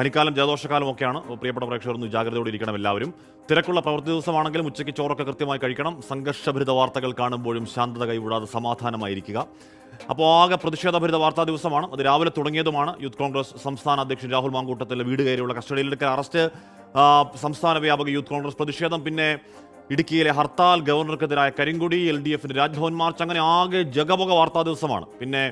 പനിക്കാലം ജലദോഷക്കാലം ഒക്കെയാണ്. പ്രിയപ്പെട്ട പ്രേക്ഷകർ ഒന്ന് ജാഗ്രതയോടെ ഇരിക്കണം. എല്ലാവരും തിരക്കുള്ള പ്രവൃത്തി ദിവസമാണെങ്കിലും ഉച്ചയ്ക്ക് ചോറൊക്കെ കൃത്യമായി കഴിക്കണം. സംഘർഷഭരിത വാർത്തകൾ കാണുമ്പോഴും ശാന്തത കൈവിടാതെ സമാധാനമായിരിക്കുക. അപ്പോൾ ആകെ പ്രതിഷേധഭരിത വാർത്താ ദിവസമാണ്. അത് രാവിലെ തുടങ്ങിയതുമാണ്. യൂത്ത് കോൺഗ്രസ് സംസ്ഥാന അധ്യക്ഷൻ രാഹുൽ മാങ്കൂട്ടത്തിലെ വീട് കയറിയുള്ള കസ്റ്റഡിയിലെടുക്കൽ, അറസ്റ്റ്, സംസ്ഥാന വ്യാപക യൂത്ത് കോൺഗ്രസ് പ്രതിഷേധം, പിന്നെ ഇടുക്കിയിലെ ഹർത്താൽ, ഗവർണർക്കെതിരായ കരിങ്കൊടി, LDFന്റെ രാജ്ഭവൻ മാർച്ച്, അങ്ങനെ ആകെ ജഗപൊക വാർത്താ ദിവസമാണ്. പിന്നെ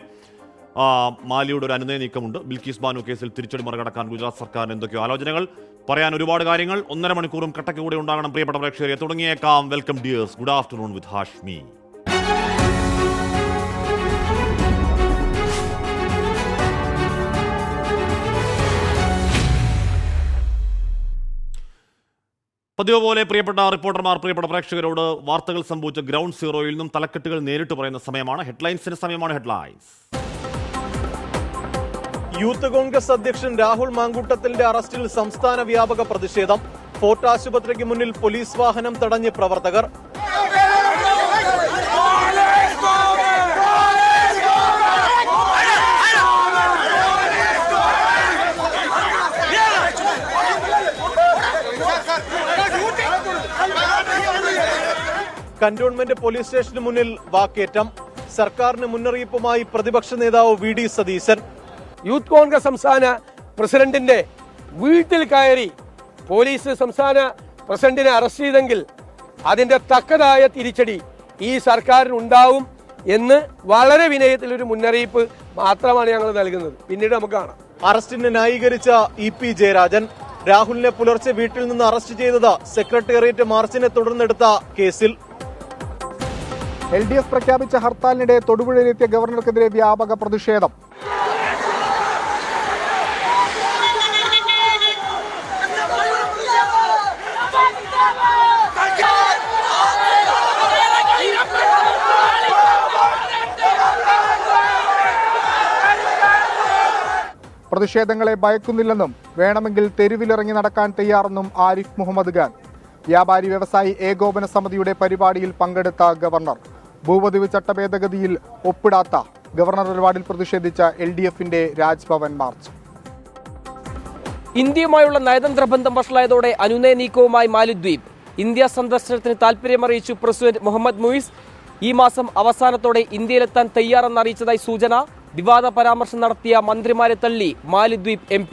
മാലിയുടെ ഒരു അനുനയ നീക്കമുണ്ട്. ബിൽക്കീസ് ബാനു കേസിൽ തിരിച്ചടി മറികടക്കാൻ ഗുജറാത്ത് സർക്കാരിന് എന്തൊക്കെയോ ആലോചനകൾ. പറയാൻ ഒരുപാട് കാര്യങ്ങൾ. 1.5 മണിക്കൂറും കട്ടയ്ക്ക് കൂടെ ഉണ്ടാകണം പ്രിയപ്പെട്ട പ്രേക്ഷകരെ. തുടങ്ങിയേക്കാം. Welcome dears. Good afternoon with Hashmi. പതിവ് പോലെ പ്രിയപ്പെട്ട റിപ്പോർട്ടർമാർ പ്രിയപ്പെട്ട പ്രേക്ഷകരോട് വാർത്തകൾ സംഭവിച്ച ഗ്രൗണ്ട് സീറോയിൽ നിന്നും തലക്കെട്ടുകൾ നേരിട്ട് പറയുന്ന സമയമാണ്. ഹെഡ്ലൈൻസിന്റെ സമയമാണ്. ഹെഡ്ലൈൻസ്. യൂത്ത് കോൺഗ്രസ് അധ്യക്ഷൻ രാഹുൽ മാങ്കൂട്ടത്തിന്റെ അറസ്റ്റിൽ സംസ്ഥാന വ്യാപക പ്രതിഷേധം. ഫോർട്ട് ആശുപത്രിക്ക് മുന്നിൽ പോലീസ് വാഹനം തടഞ്ഞ് പ്രവർത്തകർ. കന്റോൺമെന്റ് പോലീസ് സ്റ്റേഷന് മുന്നിൽ വാക്കേറ്റം. സർക്കാരിന് മുന്നറിയിപ്പുമായി പ്രതിപക്ഷ നേതാവ് VD സതീശൻ. യൂത്ത് കോൺഗ്രസ് സംസ്ഥാന പ്രസിഡന്റിന്റെ വീട്ടിൽ കയറി പോലീസ് സംസ്ഥാന പ്രസിഡന്റിനെ അറസ്റ്റ് ചെയ്തെങ്കിൽ അതിന്റെ തക്കതായ തിരിച്ചടി ഈ സർക്കാരിനുണ്ടാവും എന്ന് വളരെ വിനയത്തിലൊരു മുന്നറിയിപ്പ് മാത്രമാണ് ഞങ്ങൾ നൽകുന്നത്. പിന്നീട് നമുക്ക് കാണാം. അറസ്റ്റിനെ ന്യായീകരിച്ച EP ജയരാജൻ. രാഹുലിനെ പുലർച്ചെ വീട്ടിൽ നിന്ന് അറസ്റ്റ് ചെയ്തത് സെക്രട്ടേറിയറ്റ് മാർച്ചിനെ തുടർന്നെടുത്ത കേസിൽ. LDF പ്രഖ്യാപിച്ച ഹർത്താലിനിടെ തൊടുപുഴയിലെത്തിയ ഗവർണർക്കെതിരെ വ്യാപക പ്രതിഷേധം. പ്രതിഷേധങ്ങളെ ഭയക്കുന്നില്ലെന്നും വേണമെങ്കിൽ തെരുവിലിറങ്ങി നടക്കാൻ തയ്യാറെന്നും ആരിഫ് മുഹമ്മദ് ഖാൻ. വ്യാപാരി വ്യവസായി ഏകോപന സമിതിയുടെ പരിപാടിയിൽ പങ്കെടുത്ത ഗവർണർ. ഭൂപതിവ് ചട്ടഭേദഗതിയിൽ ഒപ്പിടാത്ത ഗവർണർ നിലപാടിൽ പ്രതിഷേധിച്ച LDFന്റെ രാജ്ഭവൻ മാർച്ച്. ഇന്ത്യയുമായുള്ള നയതന്ത്ര ബന്ധം വഷളായതോടെ അനുനയ നീക്കവുമായി മാലിദ്വീപ്. ഇന്ത്യ സന്ദർശനത്തിന് താൽപര്യമറിയിച്ചു പ്രസിഡന്റ് മുഹമ്മദ് മുയിസ്. ഈ മാസം അവസാനത്തോടെ ഇന്ത്യയിലെത്താൻ തയ്യാറെന്നറിയിച്ചതായി സൂചന. വിവാദ പരാമർശം നടത്തിയ മന്ത്രിമാരെ തള്ളി മാലിദ്വീപ് MP.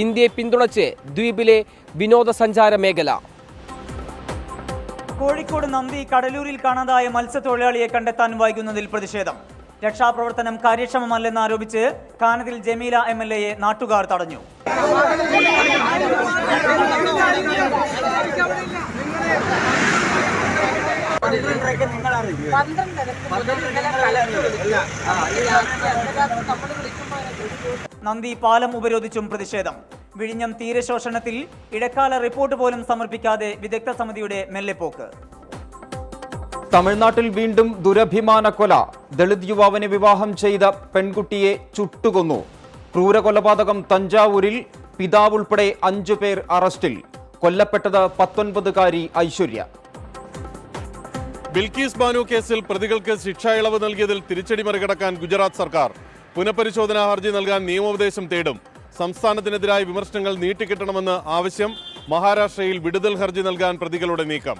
ഇന്ത്യയെ പിന്തുണച്ച് ദ്വീപിലെ വിനോദസഞ്ചാര മേഖല. കോഴിക്കോട് നന്ദി കടലൂരിൽ കാണാതായ മത്സ്യത്തൊഴിലാളിയെ കണ്ടെത്താൻ വൈകുന്നതിൽ പ്രതിഷേധം. രക്ഷാപ്രവർത്തനം കാര്യക്ഷമമല്ലെന്ന് ആരോപിച്ച് കാനത്തിൽ ജമീല MLAയെ നാട്ടുകാർ തടഞ്ഞു. നന്ദി പാലം ഉപരോധിച്ചും പ്രതിഷേധം. വിഴിഞ്ഞം തീരശോഷണത്തിൽ ഇടക്കാല റിപ്പോർട്ട് പോലും സമർപ്പിക്കാതെ വിദഗ്ധ സമിതിയുടെ മെല്ലെപ്പോക്ക്. തമിഴ്നാട്ടിൽ വീണ്ടും ദുരഭിമാന കൊല. ദളിത് യുവാവിനെ വിവാഹം ചെയ്ത പെൺകുട്ടിയെ ചുട്ടുകൊന്നു. ക്രൂരകൊലപാതകം തഞ്ചാവൂരിൽ. പിതാവ് ഉൾപ്പെടെ 5 പേർ അറസ്റ്റിൽ. കൊല്ലപ്പെട്ടത് 19-കാരി ഐശ്വര്യ. ബിൽക്കീസ് ബാനു കേസിൽ പ്രതികൾക്ക് ശിക്ഷാ ഇളവ് നൽകിയതിൽ തിരിച്ചടി മറികടക്കാൻ ഗുജറാത്ത് സർക്കാർ. പുനഃപരിശോധനാ ഹർജി നൽകാൻ നിയമോപദേശം തേടും. സംസ്ഥാനത്തിനെതിരായ വിമർശനങ്ങൾ നീട്ടിക്കിട്ടണമെന്ന് ആവശ്യം. മഹാരാഷ്ട്രയിൽ വിടുതൽ ഹർജി നൽകാൻ പ്രതികളുടെ നീക്കം.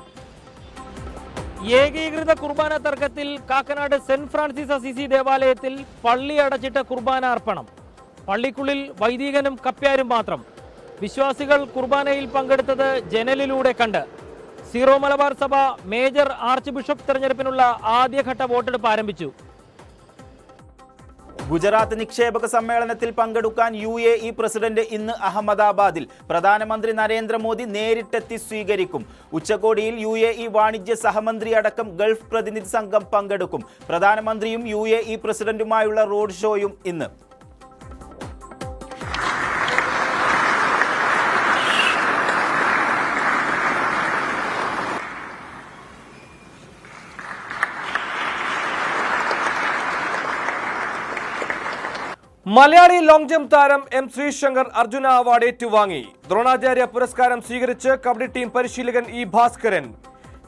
ഏകീകൃത കുർബാന തർക്കത്തിൽ കാക്കനാട് സെന്റ് ഫ്രാൻസിസ് അസീസി ദേവാലയത്തിൽ പള്ളി അടച്ചിട്ട കുർബാന അർപ്പണം. പള്ളിക്കുള്ളിൽ വൈദികനും കപ്പ്യാരും മാത്രം. വിശ്വാസികൾ കുർബാനയിൽ പങ്കെടുത്തത് ജനലിലൂടെ കണ്ട്. സീറോ മലബാർ സഭ മേജർ ആർച്ച് ബിഷപ്പ് തെരഞ്ഞെടുപ്പിനുള്ള ആദ്യഘട്ട വോട്ടെടുപ്പ് ആരംഭിച്ചു. ഗുജറാത്ത് നിക്ഷേപക സമ്മേളനത്തിൽ പങ്കെടുക്കാൻ UAE പ്രസിഡന്റ് ഇന്ന് അഹമ്മദാബാദിൽ. പ്രധാനമന്ത്രി നരേന്ദ്രമോദി നേരിട്ടെത്തി സ്വീകരിക്കും. ഉച്ചകോടിയിൽ UAE വാണിജ്യ സഹമന്ത്രി അടക്കം ഗൾഫ് പ്രതിനിധി സംഘം പങ്കെടുക്കും. പ്രധാനമന്ത്രിയും UAE പ്രസിഡന്റുമായുള്ള റോഡ് ഷോയും ഇന്ന്. മലയാളി ലോങ് ജംപ് താരം M ശ്രീശങ്കർ അർജുന അവാർഡ് ഏറ്റുവാങ്ങി. ദ്രോണാചാര്യ പുരസ്കാരം സ്വീകരിച്ച് കബഡി ടീം പരിശീലകൻ E ഭാസ്കരൻ.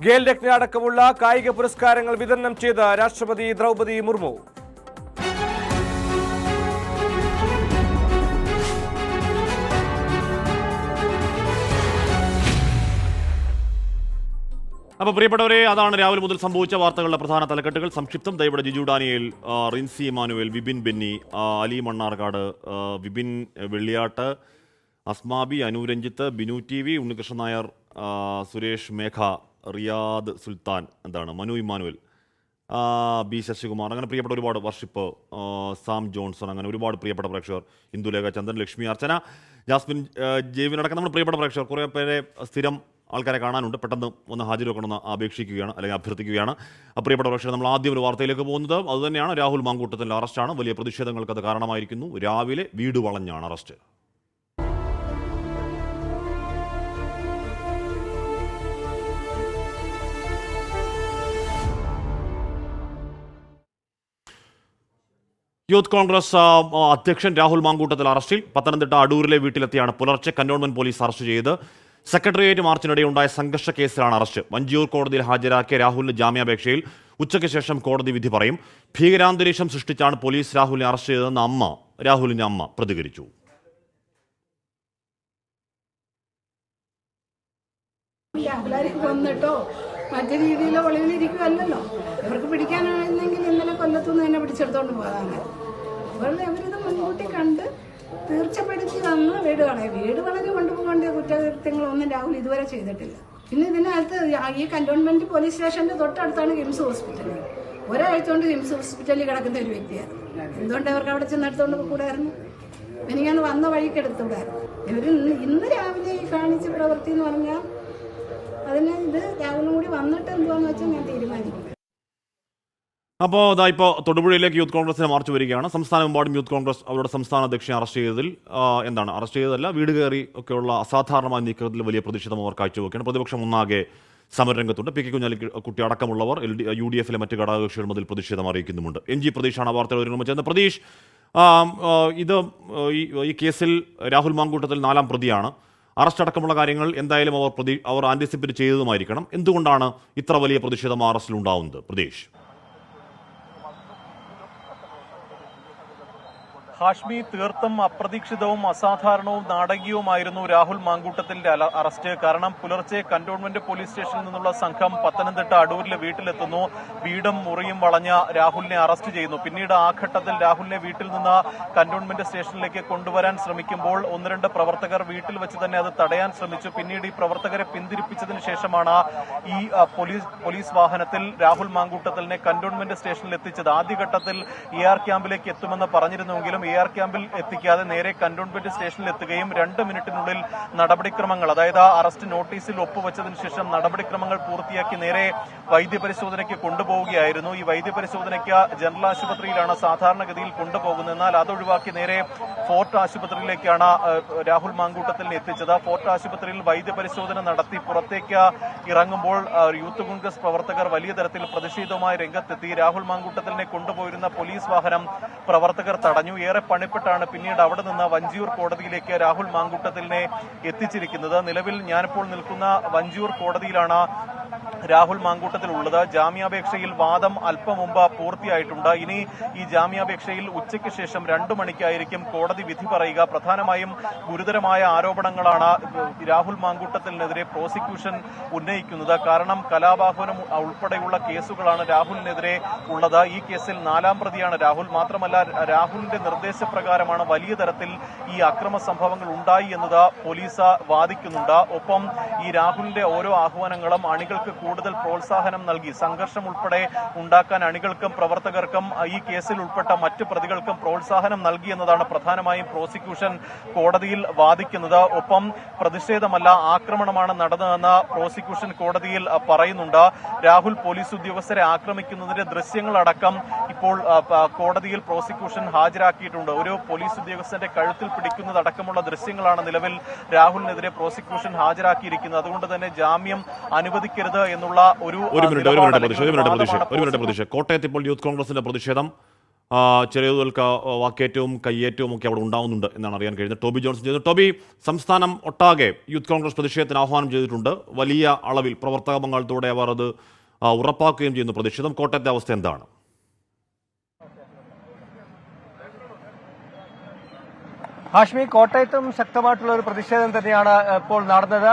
ഖേൽ രത്ന അടക്കമുള്ള കായിക പുരസ്കാരങ്ങൾ വിതരണം ചെയ്ത രാഷ്ട്രപതി ദ്രൗപദി മുർമു. അപ്പോൾ പ്രിയപ്പെട്ടവരെ, അതാണ് രാവിലെ മുതൽ സംഭവിച്ച വാർത്തകളുടെ പ്രധാന തലക്കെട്ടുകൾ. സംക്ഷിപ്തം ദൈവയുടെ Jiju Daniel, Rincy Emmanuel, Vipin Benny, Ali Mannarkkad, Vipin Velliyattu, Asmabi, Anuranjith, Binu T V, Unnikrishnan Nair, Suresh Megha, Riyad Sultan, Manu Emmanuel, B Sasikumar, അങ്ങനെ പ്രിയപ്പെട്ട ഒരുപാട്, വർഷിപ്പ്, സാം ജോൺസൺ, അങ്ങനെ ഒരുപാട് പ്രിയപ്പെട്ട പ്രേക്ഷകർ, ഇന്ദുലേഖ ചന്ദ്രൻ, ലക്ഷ്മി അർച്ചന, ജാസ്മിൻ, ജെയ്വിനടക്കം നമ്മുടെ പ്രിയപ്പെട്ട പ്രേക്ഷകർ, കുറേ പേരെ സ്ഥിരം ആൾക്കാരെ കാണാനുണ്ട്. പെട്ടെന്ന് ഒന്ന് ഹാജരാക്കണമെന്ന് അപേക്ഷിക്കുകയാണ്, അല്ലെങ്കിൽ അഭ്യർത്ഥിക്കുകയാണ്. പ്രിയപ്പെട്ട പ്രേക്ഷകർ, നമ്മൾ ആദ്യം ഒരു വാർത്തയിലേക്ക് പോകുന്നത് അതുതന്നെയാണ്. രാഹുൽ മാങ്കൂട്ടത്തിൻ്റെ അറസ്റ്റാണ്. വലിയ പ്രതിഷേധങ്ങൾക്ക് അത് കാരണമായിരിക്കുന്നു. രാവിലെ വീട് വളഞ്ഞാണ് അറസ്റ്റ്. യൂത്ത് കോൺഗ്രസ് അധ്യക്ഷൻ രാഹുൽ മാങ്കൂട്ടത്തിൽ അറസ്റ്റിൽ. പത്തനംതിട്ട അടൂരിലെ വീട്ടിലെത്തിയാണ് പുലർച്ചെ കന്റോൺമെന്റ് പോലീസ് അറസ്റ്റ് ചെയ്ത്. സെക്രട്ടേറിയറ്റ് മാർച്ചിനിടെ ഉണ്ടായ സംഘർഷ കേസിലാണ് അറസ്റ്റ്. വഞ്ചിയൂർ കോടതിയിൽ ഹാജരാക്കിയ രാഹുലിന്റെ ജാമ്യാപേക്ഷയിൽ ഉച്ചയ്ക്ക് ശേഷം കോടതി വിധി പറയും. ഭീകരാന്തരീക്ഷം സൃഷ്ടിച്ചാണ് പോലീസ് രാഹുലിനെ അറസ്റ്റ് ചെയ്തതെന്ന് രാഹുലിന്റെ അമ്മ പ്രതികരിച്ചു. കൊന്നിട്ടോ മറ്റു രീതിയിലോ ഒളിവിലിരിക്കുമല്ലോ. ഇവർക്ക് പിടിക്കാനായിരുന്നെങ്കിൽ ഇന്നലെ കൊല്ലത്തുനിന്ന് തന്നെ പിടിച്ചെടുത്തോണ്ട് പോകാനാണ്. ഇവരിത് മുൻകൂട്ടി കണ്ട് തീർച്ചപ്പെടുത്തി വന്ന് വീട് വളഞ്ഞ് കൊണ്ടുപോകേണ്ട കുറ്റകൃത്യങ്ങളൊന്നും രാഹുൽ ഇതുവരെ ചെയ്തിട്ടില്ല. പിന്നെ ഇതിനകത്ത് ഈ കന്റോൺമെന്റ് പോലീസ് സ്റ്റേഷന്റെ തൊട്ടടുത്താണ് കിംസ് ഹോസ്പിറ്റൽ. ഒരാഴ്ച കൊണ്ട് കിംസ് ഹോസ്പിറ്റലിൽ കിടക്കുന്ന ഒരു വ്യക്തിയാണ്. എന്തുകൊണ്ട് അവർക്ക് അവിടെ ചെന്ന് എടുത്തോണ്ട് കൂടായിരുന്നു? എനിക്കന്ന് വന്ന വഴിക്ക് എടുത്തുകൂടായിരുന്നു. ഇവർ ഇന്ന് രാവിലെ കാണിച്ച പ്രവൃത്തി എന്ന് പറഞ്ഞാൽ അതിന് ഇത് രാവിലെ കൂടി വന്നിട്ട് എന്തുവാന്ന് വെച്ചാൽ ഞാൻ തീരുമാനിക്കും. അപ്പോൾ തൊടുപുഴയിലേക്ക് യൂത്ത് കോൺഗ്രസിനെ മാർച്ച് വരികയാണ്. സംസ്ഥാനമെമ്പാടും യൂത്ത് കോൺഗ്രസ് അവരുടെ സംസ്ഥാന അധ്യക്ഷനെ അറസ്റ്റ് ചെയ്തതിൽ അറസ്റ്റ് ചെയ്തതല്ല, വീട് കയറി ഒക്കെയുള്ള അസാധാരണമായ നീക്കത്തിൽ വലിയ പ്രതിഷേധം അവർ കാഴ്ചവെക്കുകയാണ്. പ്രതിപക്ഷം ഒന്നാകെ സമരരംഗത്തുണ്ട്. പി കെ കുഞ്ഞാലിക്കുട്ടി അടക്കമുള്ളവർ UDF മറ്റ് ഘടകകക്ഷികളും അതിൽ പ്രതിഷേധം അറിയിക്കുന്നുമുണ്ട്. NG പ്രതീഷാണ് വാർത്തകൾ ഒരുമിച്ച്. പ്രതീഷ്, ഈ കേസിൽ രാഹുൽ മാങ്കൂട്ടത്തിൽ 4ാം പ്രതിയാണ്. അറസ്റ്റ് അടക്കമുള്ള കാര്യങ്ങൾ എന്തായാലും അവർ ആന്റിസിപ്പേറ്റ് ചെയ്തതുമായിരിക്കണം. എന്തുകൊണ്ടാണ് ഇത്ര വലിയ പ്രതിഷേധം അറസ്റ്റിൽ ഉണ്ടാവുന്നത് പ്രതീഷ്? ഹാഷ്മി, തീർത്തും അപ്രതീക്ഷിതവും അസാധാരണവും നാടകീയവുമായിരുന്നു രാഹുൽ മാങ്കൂട്ടത്തിന്റെ അറസ്റ്റ്. കാരണം പുലർച്ചെ കന്റോൺമെന്റ് പോലീസ് സ്റ്റേഷനിൽ നിന്നുള്ള സംഘം പത്തനംതിട്ട അടൂരിലെ വീട്ടിലെത്തുന്നു. വീടും മുറിയും വളഞ്ഞ രാഹുലിനെ അറസ്റ്റ് ചെയ്യുന്നു. പിന്നീട് ആ ഘട്ടത്തിൽ രാഹുലിനെ വീട്ടിൽ നിന്ന് കന്റോൺമെന്റ് സ്റ്റേഷനിലേക്ക് കൊണ്ടുവരാൻ ശ്രമിക്കുമ്പോൾ 1-2 പ്രവർത്തകർ വീട്ടിൽ വെച്ച് തന്നെ അത് തടയാൻ ശ്രമിച്ചു. പിന്നീട് ഈ പ്രവർത്തകരെ പിന്തിരിപ്പിച്ചതിന് ശേഷമാണ് ഈ പോലീസ് വാഹനത്തിൽ രാഹുൽ മാങ്കൂട്ടത്തിനെ കന്റോൺമെന്റ് സ്റ്റേഷനിൽ എത്തിച്ചത്. ആദ്യഘട്ടത്തിൽ AR ക്യാമ്പിലേക്ക് എത്തുമെന്ന് പറഞ്ഞിരുന്നുവെങ്കിലും AR ക്യാമ്പിൽ എത്തിക്കാതെ നേരെ കന്റോൺമെന്റ് സ്റ്റേഷനിൽ എത്തുകയും 2 മിനിറ്റിനുള്ളിൽ നടപടിക്രമങ്ങൾ, അതായത് അറസ്റ്റ് നോട്ടീസിൽ ഒപ്പുവെച്ചതിന് ശേഷം നടപടിക്രമങ്ങൾ പൂർത്തിയാക്കി നേരെ വൈദ്യപരിശോധനയ്ക്ക് കൊണ്ടുപോവുകയായിരുന്നു. ഈ വൈദ്യപരിശോധനയ്ക്ക് ജനറൽ ആശുപത്രിയിലാണ് സാധാരണഗതിയിൽ കൊണ്ടുപോകുന്നത്. എന്നാൽ അതൊഴിവാക്കി നേരെ ഫോർട്ട് ആശുപത്രിയിലേക്കാണ് രാഹുൽ മാങ്കൂട്ടത്തിനെ എത്തിച്ചത്. ഫോർട്ട് ആശുപത്രിയിൽ വൈദ്യപരിശോധന നടത്തി പുറത്തേക്ക് ഇറങ്ങുമ്പോൾ യൂത്ത് കോൺഗ്രസ് പ്രവർത്തകർ വലിയ തരത്തിൽ പ്രതിഷേധവുമായി രംഗത്തെത്തി. രാഹുൽ മാങ്കൂട്ടത്തിനെ കൊണ്ടുപോയിരുന്ന പോലീസ് വാഹനം പ്രവർത്തകർ തടഞ്ഞു. ഏറെ പണിപ്പെട്ടാണ് പിന്നീട് അവിടെ നിന്ന് വഞ്ചിയൂർ കോടതിയിലേക്ക് രാഹുൽ മാങ്കൂട്ടത്തിനെ എത്തിച്ചിരിക്കുന്നത്. നിലവിൽ ഞാനിപ്പോൾ നിൽക്കുന്ന വഞ്ചിയൂർ കോടതിയിലാണ് രാഹുൽ മാങ്കൂട്ടത്തിൽ ഉള്ളത്. ജാമ്യാപേക്ഷയിൽ വാദം അല്പം മുമ്പ് പൂർത്തിയായിട്ടുണ്ട്. ഇനി ഈ ജാമ്യാപേക്ഷയിൽ ഉച്ചയ്ക്ക് ശേഷം 2 മണിക്കായിരിക്കും കോടതി വിധി പറയുക. പ്രധാനമായും ഗുരുതരമായ ആരോപണങ്ങളാണ് രാഹുൽ മാങ്കൂട്ടത്തിനെതിരെ പ്രോസിക്യൂഷൻ ഉന്നയിക്കുന്നത്. കാരണം കലാപാഹ്വാനം ഉൾപ്പെടെയുള്ള കേസുകളാണ് രാഹുലിനെതിരെ ഉള്ളത്. ഈ കേസിൽ 4ാം പ്രതിയാണ് രാഹുൽ. മാത്രമല്ല, രാഹുലിന്റെ നിർദ്ദേശപ്രകാരമാണ് വലിയ തരത്തിൽ ഈ അക്രമ സംഭവങ്ങൾ ഉണ്ടായി എന്നത് പോലീസ് വാദിക്കുന്നുണ്ട്. ഒപ്പം ഈ രാഹുലിന്റെ ഓരോ ആഹ്വാനങ്ങളും അണികൾക്ക് കൂടുതൽ പ്രോത്സാഹനം നൽകി സംഘർഷം ഉൾപ്പെടെ ഉണ്ടാക്കാൻ അണികൾക്കും പ്രവർത്തകർക്കും ഈ കേസിൽ ഉൾപ്പെട്ട മറ്റ് പ്രതികൾക്കും പ്രോത്സാഹനം നൽകി എന്നതാണ് പ്രധാനമായും പ്രോസിക്യൂഷൻ കോടതിയിൽ വാദിക്കുന്നത്. ഒപ്പം പ്രതിഷേധമല്ല, ആക്രമണമാണ് നടന്നതെന്ന് പ്രോസിക്യൂഷൻ കോടതിയിൽ പറയുന്നുണ്ട്. രാഹുൽ പോലീസ് ഉദ്യോഗസ്ഥരെ ആക്രമിക്കുന്നതിന്റെ ദൃശ്യങ്ങളടക്കം ഇപ്പോൾ കോടതിയിൽ പ്രോസിക്യൂഷൻ ഹാജരാക്കിയിട്ടുണ്ട്. ഒരു പോലീസ് ഉദ്യോഗസ്ഥന്റെ കഴുത്തിൽ പിടിക്കുന്നതടക്കമുള്ള ദൃശ്യങ്ങളാണ് നിലവിൽ രാഹുലിനെതിരെ പ്രോസിക്യൂഷൻ ഹാജരാക്കിയിരിക്കുന്നത്. അതുകൊണ്ട് തന്നെ ജാമ്യം അനുവദിക്കരുത് എന്നുള്ള ഒരു മിനിറ്റ് പ്രതീക്ഷ. കോട്ടയത്ത് ഇപ്പോൾ യൂത്ത് കോൺഗ്രസിന്റെ പ്രതിഷേധം ചെറിയ വാക്കേറ്റവും കയ്യേറ്റവും ഒക്കെ അവിടെ ഉണ്ടാവുന്നുണ്ട് എന്നാണ് അറിയാൻ കഴിയുന്നത്. ടോബി ജോൺസൺ ചെയ്തു. ടോബി, സംസ്ഥാനം ഒട്ടാകെ യൂത്ത് കോൺഗ്രസ് പ്രതിഷേധത്തിന് ആഹ്വാനം ചെയ്തിട്ടുണ്ട്. വലിയ അളവിൽ പ്രവർത്തക പങ്കാളിത്തത്തോടെ അവർ അത് ഉറപ്പാക്കുകയും ചെയ്യുന്നു. പ്രതിഷേധം കോട്ടയത്തെ അവസ്ഥ എന്താണ്? ഹാഷ്മി, കോട്ടയത്തും ശക്തമായിട്ടുള്ള ഒരു പ്രതിഷേധം തന്നെയാണ് ഇപ്പോൾ നടന്നത്.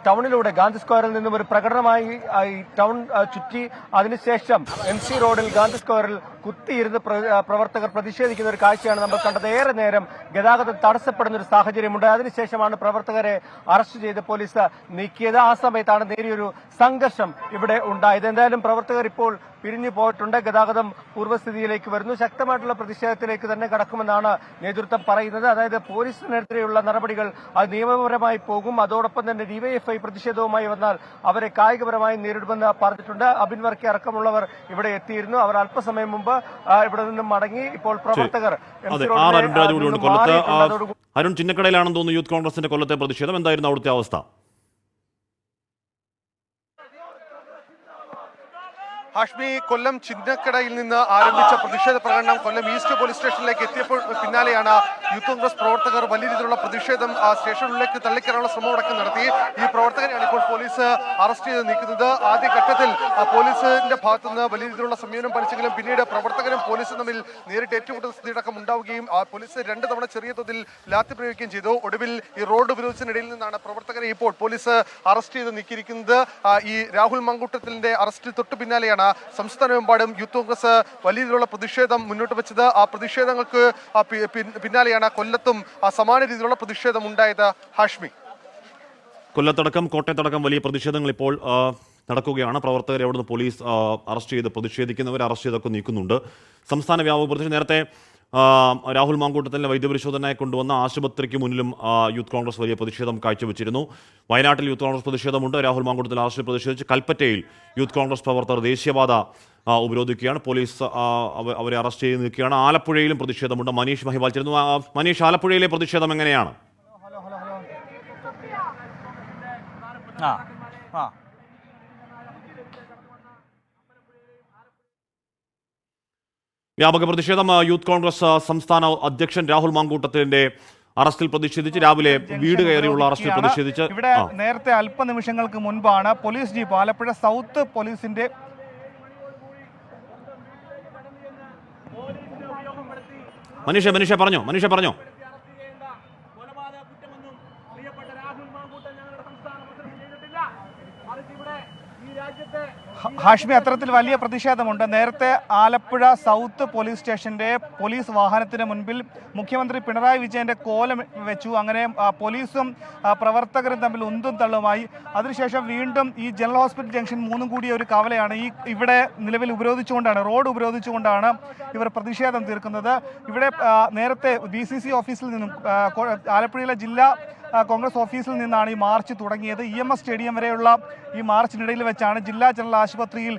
ടൗണിലൂടെ ഗാന്ധി സ്ക്വയറിൽ നിന്നും ഒരു പ്രകടനമായി ടൗൺ ചുറ്റി അതിനുശേഷം MC റോഡിൽ ഗാന്ധി സ്ക്വയറിൽ കുത്തിയിരുന്ന് പ്രവർത്തകർ പ്രതിഷേധിക്കുന്ന ഒരു കാഴ്ചയാണ് നമ്മൾ കണ്ടത്. ഏറെ നേരം ഗതാഗതം തടസ്സപ്പെടുന്ന ഒരു സാഹചര്യമുണ്ട്. അതിനുശേഷമാണ് പ്രവർത്തകരെ അറസ്റ്റ് ചെയ്ത് പോലീസ് നീക്കിയത്. ആ സമയത്താണ് നേരിയൊരു സംഘർഷം ഇവിടെ ഉണ്ടായത്. എന്തായാലും പ്രവർത്തകർ ഇപ്പോൾ പിരിഞ്ഞു പോയിട്ടുണ്ട്. ഗതാഗതം പൂർവ്വസ്ഥിതിയിലേക്ക് വരുന്നു. ശക്തമായിട്ടുള്ള പ്രതിഷേധത്തിലേക്ക് തന്നെ കടക്കുമെന്നാണ് നേതൃത്വം പറയുന്നത്. അതായത് പോലീസിനെതിരെയുള്ള നടപടികൾ അത് നിയമപരമായി പോകും. അതോടൊപ്പം തന്നെ DYFI പ്രതിഷേധവുമായി വന്നാൽ അവരെ കായികപരമായി നേരിടുമെന്ന് പറഞ്ഞിട്ടുണ്ട്. അബിൻ വർക്കി അടക്കമുള്ളവർ ഇവിടെ എത്തിയിരുന്നു. അവർ അല്പസമയം മുമ്പ് ഇവിടെ നിന്നും മടങ്ങി. ഇപ്പോൾ പ്രവർത്തകർ അരുൺ ചിന്നക്കടയിലാണെന്ന് തോന്നുന്നു യൂത്ത് കോൺഗ്രസിന്റെ കൊല്ലത്തെ പ്രതിഷേധം. എന്തായിരുന്നു അവിടുത്തെ അവസ്ഥ? ഹാഷ്മി, കൊല്ലം ചിന്നക്കടയിൽ നിന്ന് ആരംഭിച്ച പ്രതിഷേധ പ്രകടനം കൊല്ലം ഈസ്റ്റ് പോലീസ് സ്റ്റേഷനിലേക്ക് എത്തിയപ്പോൾ പിന്നാലെയാണ് യൂത്ത് കോൺഗ്രസ് പ്രവർത്തകർ വലിയ രീതിയിലുള്ള പ്രതിഷേധം സ്റ്റേഷനിലേക്ക് തള്ളിക്കയറാനുള്ള ശ്രമം അടക്കം നടത്തി. ഈ പ്രവർത്തകരെയാണ് ഇപ്പോൾ പോലീസ് അറസ്റ്റ് ചെയ്ത് നീക്കുന്നത്. ആദ്യഘട്ടത്തിൽ പോലീസിന്റെ ഭാഗത്തുനിന്ന് വലിയ രീതിയിലുള്ള സമീപനം പാലിച്ചെങ്കിലും പിന്നീട് പ്രവർത്തകരും പോലീസും തമ്മിൽ നേരിട്ട് ഏറ്റുമുട്ടുന്ന സ്ഥിതിയടക്കം ഉണ്ടാവുകയും പോലീസ് 2 തവണ ചെറിയ തോതിൽ ലാത്തി പ്രയോഗിക്കുകയും ചെയ്തു. ഒടുവിൽ ഈ റോഡ് ഉപരോധത്തിനിടയിൽ നിന്നാണ് പ്രവർത്തകരെ ഇപ്പോൾ പോലീസ് അറസ്റ്റ് ചെയ്ത് നീക്കിയിരിക്കുന്നത്. ഈ രാഹുൽ മങ്കൂട്ടത്തിന്റെ അറസ്റ്റിൽ തൊട്ടു പിന്നാലെയാണ് സംസ്ഥാനമെമ്പാടും യൂത്ത് കോൺഗ്രസ് വലിയ രീതിയിലുള്ള പ്രതിഷേധം മുന്നോട്ട് വെച്ചത്. ആ പ്രതിഷേധങ്ങൾക്ക് പിന്നാലെയാണ് കൊല്ലത്തും സമാന രീതിയിലുള്ള പ്രതിഷേധം ഉണ്ടായത്. ഹാഷ്മി, കൊല്ലത്തടക്കം കോട്ടയത്തടക്കം വലിയ പ്രതിഷേധങ്ങൾ ഇപ്പോൾ നടക്കുകയാണ്. പ്രവർത്തകരെ അവിടുന്ന് പോലീസ് അറസ്റ്റ് ചെയ്ത് പ്രതിഷേധിക്കുന്നവരെ അറസ്റ്റ് ചെയ്തൊക്കെ നീക്കുന്നുണ്ട്. സംസ്ഥാന വ്യാപക പ്രതിഷേധം നേരത്തെ രാഹുൽ മാങ്കൂട്ടത്തിൻ്റെ വൈദ്യപരിശോധനയെ കൊണ്ടുവന്ന ആശുപത്രിക്ക് മുന്നിലും യൂത്ത് കോൺഗ്രസ് വലിയ പ്രതിഷേധം കാഴ്ചവെച്ചിരുന്നു. വയനാട്ടിൽ യൂത്ത് കോൺഗ്രസ് പ്രതിഷേധമുണ്ട്. രാഹുൽ മാങ്കൂട്ടത്തിൽ അറസ്റ്റിൽ പ്രതിഷേധിച്ച് കൽപ്പറ്റയിൽ യൂത്ത് കോൺഗ്രസ് പ്രവർത്തകർ ദേശീയപാത ഉപരോധിക്കുകയാണ്. പോലീസ് അവരെ അറസ്റ്റ് ചെയ്ത് നിൽക്കുകയാണ്. ആലപ്പുഴയിലും പ്രതിഷേധമുണ്ട്. മനീഷ് മഹിവാൽ ചേരുന്നു. മനീഷ്, ആലപ്പുഴയിലെ പ്രതിഷേധം എങ്ങനെയാണ്? വ്യാപക പ്രതിഷേധം. യൂത്ത് കോൺഗ്രസ് സംസ്ഥാന അധ്യക്ഷൻ രാഹുൽ മാങ്കൂട്ടത്തിന്റെ അറസ്റ്റിൽ പ്രതിഷേധിച്ച് രാവിലെ വീട് കയറിയുള്ള അറസ്റ്റിൽ പ്രതിഷേധിച്ച് ഇവിടെ നേരത്തെ അല്പനിമിഷങ്ങൾക്ക് മുൻപാണ് പോലീസ് ജീപ്പ് ആലപ്പുഴ സൗത്ത് പോലീസിന്റെ മനീഷ പറഞ്ഞോ. ഹാഷ്മി, അത്തരത്തിൽ വലിയ പ്രതിഷേധമുണ്ട്. നേരത്തെ ആലപ്പുഴ സൗത്ത് പോലീസ് സ്റ്റേഷന്റെ പോലീസ് വാഹനത്തിന് മുൻപിൽ മുഖ്യമന്ത്രി പിണറായി വിജയന്റെ കോലം വെച്ചു. അങ്ങനെ പോലീസും പ്രവർത്തകരും തമ്മിൽ ഉന്തും തള്ളുമായി. അതിനുശേഷം വീണ്ടും ഈ ജനറൽ ഹോസ്പിറ്റൽ ജംഗ്ഷൻ 3 കൂടിയ ഒരു കവലയാണ് ഇവിടെ നിലവിൽ റോഡ് ഉപരോധിച്ചുകൊണ്ടാണ് ഇവർ പ്രതിഷേധം തീർക്കുന്നത്. ഇവിടെ നേരത്തെ DCC ഓഫീസിൽ നിന്നും ആലപ്പുഴയിലെ ജില്ലാ കോൺഗ്രസ് ഓഫീസിൽ നിന്നാണ് ഈ മാർച്ച് തുടങ്ങിയത്. EMS സ്റ്റേഡിയം വരെയുള്ള ഈ മാർച്ചിനിടയിൽ വെച്ചാണ് ജില്ലാ ജനറൽ ആശുപത്രിയിൽ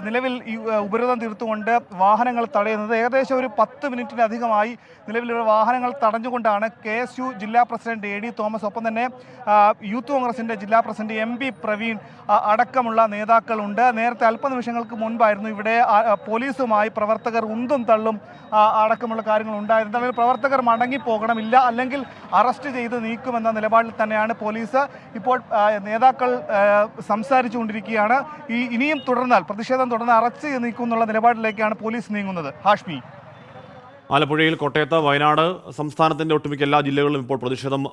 നിലവിൽ ഈ ഉപരോധം തീർത്തുകൊണ്ട് വാഹനങ്ങൾ തടയുന്നത്. ഏകദേശം ഒരു 10 മിനിറ്റിലധികമായി നിലവിലുള്ള വാഹനങ്ങൾ തടഞ്ഞുകൊണ്ടാണ് KSU ജില്ലാ പ്രസിഡന്റ് AD തോമസ്, ഒപ്പം തന്നെ യൂത്ത് കോൺഗ്രസിന്റെ ജില്ലാ പ്രസിഡന്റ് MB പ്രവീൺ അടക്കമുള്ള നേതാക്കളുണ്ട്. നേരത്തെ അല്പനിമിഷങ്ങൾക്ക് മുൻപായിരുന്നു ഇവിടെ പോലീസുമായി പ്രവർത്തകർ ഉന്തും തള്ളും അടക്കമുള്ള കാര്യങ്ങൾ ഉണ്ടായിരുന്നു. അല്ലെങ്കിൽ പ്രവർത്തകർ മടങ്ങിപ്പോകണമില്ല, അല്ലെങ്കിൽ അറസ്റ്റ് ചെയ്ത് നീക്കുമെന്ന നിലപാടിൽ തന്നെയാണ് പോലീസ്. ഇപ്പോൾ നേതാക്കൾ സംസാരിച്ചുകൊണ്ടിരിക്കുകയാണ്. ഇനിയും പ്രതിഷേധം തുടർന്ന് അറസ്റ്റ് ചെയ്ത് നീക്കുമെന്നുള്ള നിലപാടിലേക്കാണ് പോലീസ് നീങ്ങുന്നത്. ഹാഷ്മി, ആലപ്പുഴയിൽ, കോട്ടയത്ത്, വയനാട്, സംസ്ഥാനത്തിന്റെ ഒട്ടുമിക്ക എല്ലാ ജില്ലകളിലും ഇപ്പോൾ പ്രതിഷേധം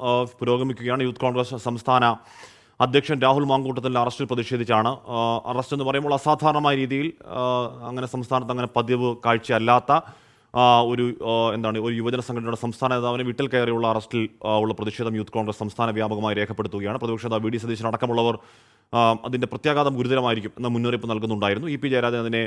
പുരോഗമിക്കുകയാണ്. യൂത്ത് കോൺഗ്രസ് സംസ്ഥാന അധ്യക്ഷൻ രാഹുൽ മാങ്കൂട്ടത്തിൻ്റെ അറസ്റ്റിൽ പ്രതിഷേധിച്ചാണ്. അറസ്റ്റ് എന്ന് പറയുമ്പോൾ അസാധാരണമായ രീതിയിൽ അങ്ങനെ സംസ്ഥാനത്ത് അങ്ങനെ പതിവ് കാഴ്ചയല്ലാത്ത ഒരു യുവജന സംഘടനയുടെ സംസ്ഥാന നേതാവിനെ വീട്ടിൽ കയറിയുള്ള അറസ്റ്റിൽ ഉള്ള പ്രതിഷേധം യൂത്ത് കോൺഗ്രസ് സംസ്ഥാന വ്യാപകമായി രേഖപ്പെടുത്തുകയാണ്. പ്രതിപക്ഷ നേതാവ് VD സതീശൻ അടക്കമുള്ളവർ അതിൻ്റെ പ്രത്യാഘാതം ഗുരുതരമായിരിക്കും എന്ന മുന്നറിയിപ്പ് നൽകുന്നുണ്ടായിരുന്നു. EP ജയരാജൻ അതിനെ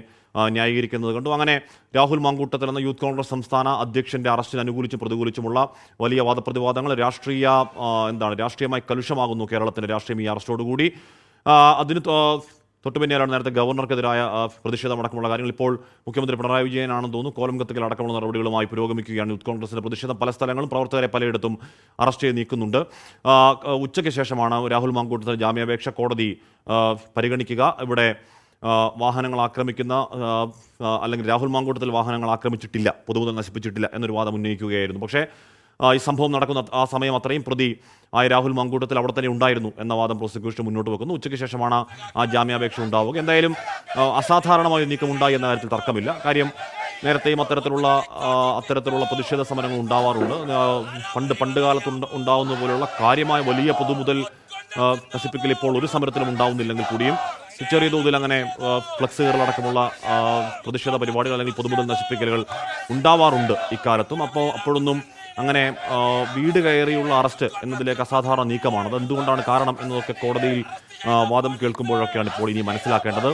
ന്യായീകരിക്കുന്നത് കണ്ടു. അങ്ങനെ രാഹുൽ മാങ്കൂട്ടത്തിൽ എന്ന യൂത്ത് കോൺഗ്രസ് സംസ്ഥാന അധ്യക്ഷൻ്റെ അറസ്റ്റിന് അനുകൂലിച്ചും പ്രതികൂലിച്ചുമുള്ള വലിയ വാദപ്രതിവാദങ്ങൾ രാഷ്ട്രീയമായി കലുഷമാകുന്നു കേരളത്തിൻ്റെ രാഷ്ട്രീയം ഈ അറസ്റ്റോടുകൂടി. അതിന് തൊട്ടു പിന്നാലാണ് നേരത്തെ ഗവർണർക്കെതിരായ പ്രതിഷേധമടക്കമുള്ള കാര്യങ്ങൾ. ഇപ്പോൾ മുഖ്യമന്ത്രി പിണറായി വിജയനാണെന്ന് തോന്നുന്നു കോലം കത്തിക്കൽ അടക്കമുള്ള നടപടികളുമായി പുരോഗമിക്കുകയാണ് യൂത്ത് കോൺഗ്രസിന്റെ പ്രതിഷേധം. പല സ്ഥലങ്ങളും പ്രവർത്തകരെ പലയിടത്തും അറസ്റ്റ് ചെയ്ത് നീക്കുന്നുണ്ട്. ഉച്ചയ്ക്ക് ശേഷമാണ് രാഹുൽ മാങ്കൂട്ടത്തിന് ജാമ്യാപേക്ഷ കോടതി പരിഗണിക്കുക. ഇവിടെ വാഹനങ്ങൾ ആക്രമിക്കുന്ന അല്ലെങ്കിൽ രാഹുൽ മാങ്കൂട്ടത്തിൽ വാഹനങ്ങൾ ആക്രമിച്ചിട്ടില്ല, പൊതുമുതൽ നശിപ്പിച്ചിട്ടില്ല എന്നൊരു വാദം ഉന്നയിക്കുകയായിരുന്നു. പക്ഷേ ഈ സംഭവം നടക്കുന്ന ആ സമയം അത്രയും പ്രതി രാഹുൽ മാങ്കൂട്ടത്തിൽ അവിടെ തന്നെ ഉണ്ടായിരുന്നു എന്ന വാദം പ്രോസിക്യൂഷൻ മുന്നോട്ട് വെക്കുന്നു. ഉച്ചയ്ക്ക് ശേഷമാണ് ആ ജാമ്യാപേക്ഷ ഉണ്ടാവുക. എന്തായാലും അസാധാരണമായ നീക്കം ഉണ്ടായി എന്ന കാര്യത്തിൽ തർക്കമില്ല. കാര്യം നേരത്തെയും അത്തരത്തിലുള്ള പ്രതിഷേധ സമരങ്ങൾ ഉണ്ടാവാറുണ്ട്. പണ്ട് കാലത്ത് ഉണ്ടാവുന്ന പോലെയുള്ള കാര്യമായ വലിയ പൊതുമുതൽ നശിപ്പിക്കൽ ഇപ്പോൾ ഒരു സമരത്തിലും ഉണ്ടാവുന്നില്ലെങ്കിൽ കൂടിയും ചെറിയ തോതിൽ അങ്ങനെ ഫ്ലക്സുകളടക്കമുള്ള പ്രതിഷേധ പരിപാടികൾ അല്ലെങ്കിൽ പൊതുമുതൽ നശിപ്പിക്കലുകൾ ഉണ്ടാവാറുണ്ട് ഇക്കാലത്തും. അപ്പോഴൊന്നും അങ്ങനെ വീട് കയറിയുള്ള അറസ്റ്റ് എന്നതിലേക്ക് അസാധാരണ നീക്കമാണ്. അത് എന്തുകൊണ്ടാണ് കാരണം എന്നതൊക്കെ കോടതിയിൽ വാദം കേൾക്കുമ്പോഴൊക്കെയാണ് ഇപ്പോൾ ഇനി മനസ്സിലാക്കേണ്ടത്.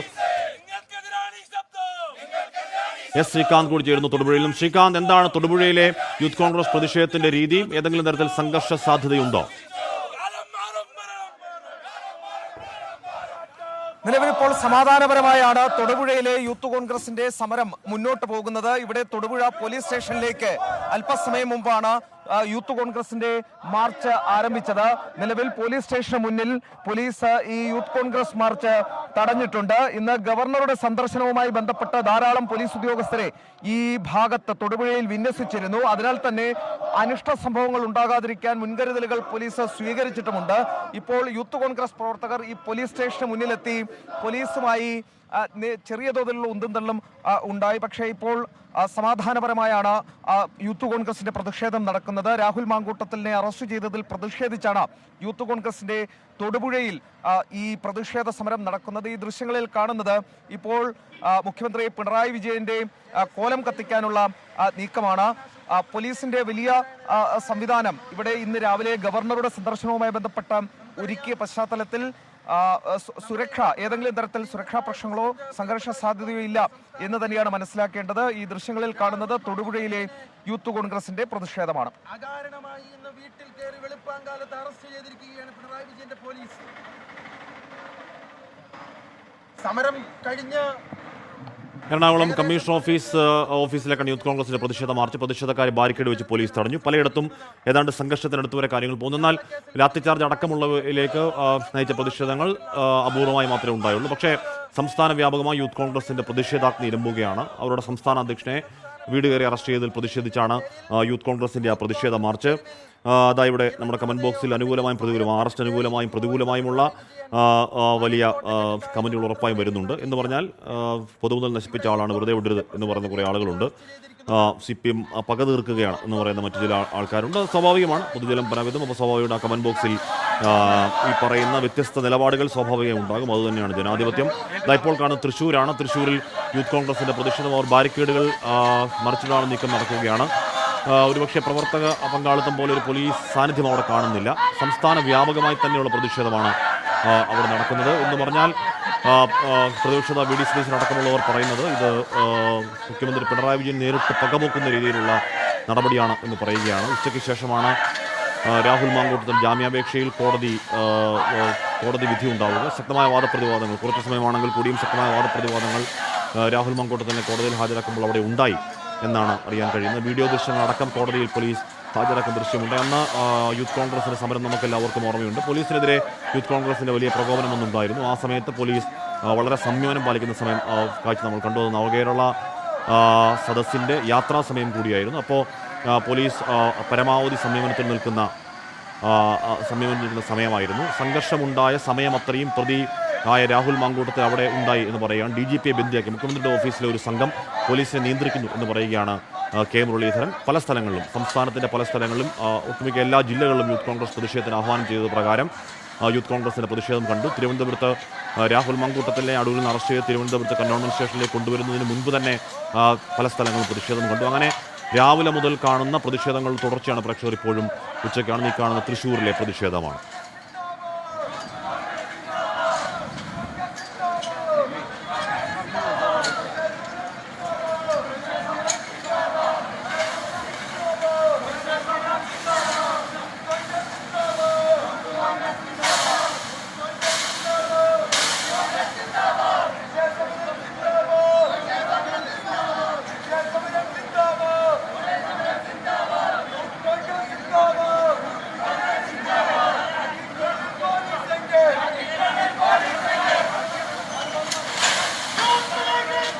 ശ്രീകാന്ത് കൂടി ചേരുന്നു തൊടുപുഴയിൽ നിന്നും. ശ്രീകാന്ത്, എന്താണ് തൊടുപുഴയിലെ യൂത്ത് കോൺഗ്രസ് പ്രതിഷേധത്തിന്റെ രീതി? ഏതെങ്കിലും തരത്തിൽ സംഘർഷ സാധ്യതയുണ്ടോ? നിലവിലിപ്പോൾ സമാധാനപരമായാണ് തൊടുപുഴയിലെ യൂത്ത് കോൺഗ്രസിന്റെ സമരം മുന്നോട്ട് പോകുന്നത്. ഇവിടെ തൊടുപുഴ പോലീസ് സ്റ്റേഷനിലേക്ക് അല്പസമയം മുമ്പാണ് യൂത്ത് കോൺഗ്രസിന്റെ മാർച്ച് ആരംഭിച്ചത്. നിലവിൽ പോലീസ് സ്റ്റേഷന് മുന്നിൽ പോലീസ് ഈ യൂത്ത് കോൺഗ്രസ് മാർച്ച് തടഞ്ഞിട്ടുണ്ട്. ഇന്ന് ഗവർണറുടെ സന്ദർശനവുമായി ബന്ധപ്പെട്ട് ധാരാളം പോലീസ് ഉദ്യോഗസ്ഥരെ ഈ ഭാഗത്ത് തൊടുപുഴയിൽ വിന്യസിച്ചിരുന്നു. അതിനാൽ തന്നെ അനിഷ്ട സംഭവങ്ങൾ ഉണ്ടാകാതിരിക്കാൻ മുൻകരുതലുകൾ പോലീസ് സ്വീകരിച്ചിട്ടുമുണ്ട്. ഇപ്പോൾ യൂത്ത് കോൺഗ്രസ് പ്രവർത്തകർ ഈ പോലീസ് സ്റ്റേഷന് മുന്നിലെത്തി പോലീസുമായി ചെറിയ തോതിലുള്ള ഉന്തും തള്ളും ഉണ്ടായി. പക്ഷേ ഇപ്പോൾ സമാധാനപരമായാണ് യൂത്ത് കോൺഗ്രസിന്റെ പ്രതിഷേധം നടക്കുന്നത്. രാഹുൽ മാങ്കൂട്ടത്തിലിനെ അറസ്റ്റ് ചെയ്തതിൽ പ്രതിഷേധിച്ചാണ് യൂത്ത് കോൺഗ്രസിന്റെ തൊടുപുഴയിൽ ഈ പ്രതിഷേധ സമരം നടക്കുന്നത്. ഈ ദൃശ്യങ്ങളിൽ കാണുന്നത് ഇപ്പോൾ മുഖ്യമന്ത്രി പിണറായി വിജയന്റെ കോലം കത്തിക്കാനുള്ള നീക്കമാണ്. പോലീസിന്റെ വലിയ സംവിധാനം ഇവിടെ ഇന്ന് രാവിലെ ഗവർണറുടെ സന്ദർശനവുമായി ബന്ധപ്പെട്ട ഒരുക്കിയ പശ്ചാത്തലത്തിൽ സുരക്ഷ, ഏതെങ്കിലും തരത്തിൽ സുരക്ഷാ പ്രശ്നങ്ങളോ സംഘർഷ സാധ്യതയോ ഇല്ല എന്ന് തന്നെയാണ് മനസ്സിലാക്കേണ്ടത്. ഈ ദൃശ്യങ്ങളിൽ കാണുന്നത് തൊടുപുഴയിലെ യൂത്ത് കോൺഗ്രസിന്റെ പ്രതിഷേധമാണ്. അകാരണമായി ഇന്ന് വീട്ടിൽ കയറി വെളുപ്പാങ്കാലത്ത് അറസ്റ്റ് ചെയ്തിരിക്കുകയാണ് പിണറായി വിജയന്റെ പോലീസ്. സമരം കഴിഞ്ഞ് എറണാകുളം കമ്മീഷണർ ഓഫീസിലേക്കാണ് യൂത്ത് കോൺഗ്രസിന്റെ പ്രതിഷേധ മാർച്ച്. പ്രതിഷേധക്കാരെ ബാരിക്കേഡ് വെച്ച് പോലീസ് തടഞ്ഞു. പലയിടത്തും ഏതാണ്ട് സംഘർഷത്തിനടുത്ത് വരെ കാര്യങ്ങൾ പോകുന്നു. എന്നാൽ ലാത്തിചാർജ് അടക്കമുള്ളവയിലേക്ക് നയിച്ച പ്രതിഷേധങ്ങൾ അപൂർവമായി മാത്രമേ ഉണ്ടായുള്ളൂ. പക്ഷേ സംസ്ഥാന വ്യാപകമായി യൂത്ത് കോൺഗ്രസിന്റെ പ്രതിഷേധാഗ്നി ഇരമ്പുകയാണ്. അവരുടെ സംസ്ഥാന അധ്യക്ഷനെ വീട് കയറി അറസ്റ്റ് ചെയ്തതിൽ പ്രതിഷേധിച്ചാണ് യൂത്ത് കോൺഗ്രസിന്റെ ആ പ്രതിഷേധ മാർച്ച്. അതാ ഇവിടെ നമ്മുടെ കമന്റ് ബോക്സിൽ അനുകൂലമായും പ്രതികൂലമായും, അറസ്റ്റ് അനുകൂലമായും പ്രതികൂലമായുമുള്ള വലിയ കമന്റുകൾ ഉറപ്പായും വരുന്നുണ്ട്. എന്ന് പറഞ്ഞാൽ പൊതുമുതൽ നശിപ്പിച്ച ആളാണ്, വെറുതെ വിടരുത് എന്ന് പറയുന്ന കുറേ ആളുകളുണ്ട്. CPM പക തീർക്കുകയാണ് എന്ന് പറയുന്ന മറ്റു ചില ആൾക്കാരുണ്ട്. സ്വാഭാവികമാണ്, പൊതുജലം പരവിധം. അപ്പോൾ സ്വാഭാവികമാണ് ആ കമന്റ് ബോക്സിൽ ഈ പറയുന്ന വ്യത്യസ്ത നിലപാടുകൾ സ്വാഭാവികം ഉണ്ടാകും. അതുതന്നെയാണ് ജനാധിപത്യം. ഇപ്പോൾ കാണുന്നത് തൃശ്ശൂരാണ്. തൃശ്ശൂരിൽ യൂത്ത് കോൺഗ്രസിന്റെ പ്രതിഷേധം, അവർ ബാരിക്കേഡുകൾ മറിച്ചിടാനുള്ള നീക്കം നടക്കുകയാണ്. ഒരുപക്ഷെ പ്രവർത്തക പങ്കാളിത്തം പോലെ ഒരു പോലീസ് സാന്നിധ്യം അവിടെ കാണുന്നില്ല. സംസ്ഥാന വ്യാപകമായി തന്നെയുള്ള പ്രതിഷേധമാണ് അവിടെ നടക്കുന്നത്. എന്ന് പറഞ്ഞാൽ പ്രതിപക്ഷ VD സതീശൻ അടക്കമുള്ളവർ പറയുന്നത് ഇത് മുഖ്യമന്ത്രി പിണറായി വിജയൻ നേരിട്ട് പകപോക്കുന്ന രീതിയിലുള്ള നടപടിയാണ് എന്ന് പറയുകയാണ്. ഉച്ചയ്ക്ക് ശേഷമാണ് രാഹുൽ മാങ്കൂട്ടത്തിൽ ജാമ്യാപേക്ഷയിൽ കോടതി വിധി ഉണ്ടാവുക. ശക്തമായ വാദപ്രതിവാദങ്ങൾ, കുറച്ച് സമയമാണെങ്കിൽ കൂടിയും ശക്തമായ വാദപ്രതിവാദങ്ങൾ രാഹുൽ മാങ്കൂട്ടത്തിനെ കോടതിയിൽ ഹാജരാക്കുമ്പോൾ അവിടെ ഉണ്ടായി എന്നാണ് അറിയാൻ കഴിയുന്നത്. വീഡിയോ ദൃശ്യങ്ങളടക്കം കോടതിയിൽ പോലീസ് ഹാജരാക്കുന്ന ദൃശ്യമുണ്ട്. അന്ന് യൂത്ത് കോൺഗ്രസിന്റെ സമരം നമുക്കെല്ലാവർക്കും ഓർമ്മയുണ്ട്. പോലീസിനെതിരെ യൂത്ത് കോൺഗ്രസിന്റെ വലിയ പ്രകോപനമൊന്നുണ്ടായിരുന്നു. ആ സമയത്ത് പോലീസ് വളരെ സംയമനം പാലിക്കുന്ന കാഴ്ച നമ്മൾ കണ്ടു. നവകേരള സദസ്സിന്റെ യാത്രാ സമയം കൂടിയായിരുന്നു. അപ്പോൾ പോലീസ് പരമാവധി സംയമനത്തിൽ നിൽക്കുന്ന സമയമായിരുന്നു. സംഘർഷമുണ്ടായ സമയം അത്രയും രാഹുൽ മാങ്കൂട്ടത്തിൽ അവിടെ ഉണ്ടായി എന്ന് പറയുകയാണ്. DGPയെ ബന്ദിയാക്കി മുഖ്യമന്ത്രിയുടെ ഓഫീസിലെ ഒരു സംഘം പോലീസിനെ നിയന്ത്രിക്കുന്നു എന്ന് പറയുകയാണ് K. മുരളീധരൻ. പല സ്ഥലങ്ങളിലും, സംസ്ഥാനത്തിൻ്റെ പല സ്ഥലങ്ങളിലും, ഒട്ടുമിക്ക എല്ലാ ജില്ലകളിലും യൂത്ത് കോൺഗ്രസ് പ്രതിഷേധത്തിന് ആഹ്വാനം ചെയ്തത് പ്രകാരം യൂത്ത് കോൺഗ്രസിൻ്റെ പ്രതിഷേധം കണ്ടു. തിരുവനന്തപുരത്ത് രാഹുൽ മാങ്കൂട്ടത്തിലെ അടൂരിൽ നിന്ന് അറസ്റ്റ് ചെയ്ത് തിരുവനന്തപുരത്ത് കന്റോൺമെന്റ് സ്റ്റേഷനിലേക്ക് കൊണ്ടുവരുന്നതിന് മുൻപ് തന്നെ പല സ്ഥലങ്ങളിലും പ്രതിഷേധം കണ്ടു. അങ്ങനെ രാവിലെ മുതൽ കാണുന്ന പ്രതിഷേധങ്ങൾ തുടർച്ചയാണ്. പ്രേക്ഷകർ ഇപ്പോഴും ഉച്ചയ്ക്കാണ് ഈ കാണുന്ന തൃശ്ശൂരിലെ പ്രതിഷേധമാണ്.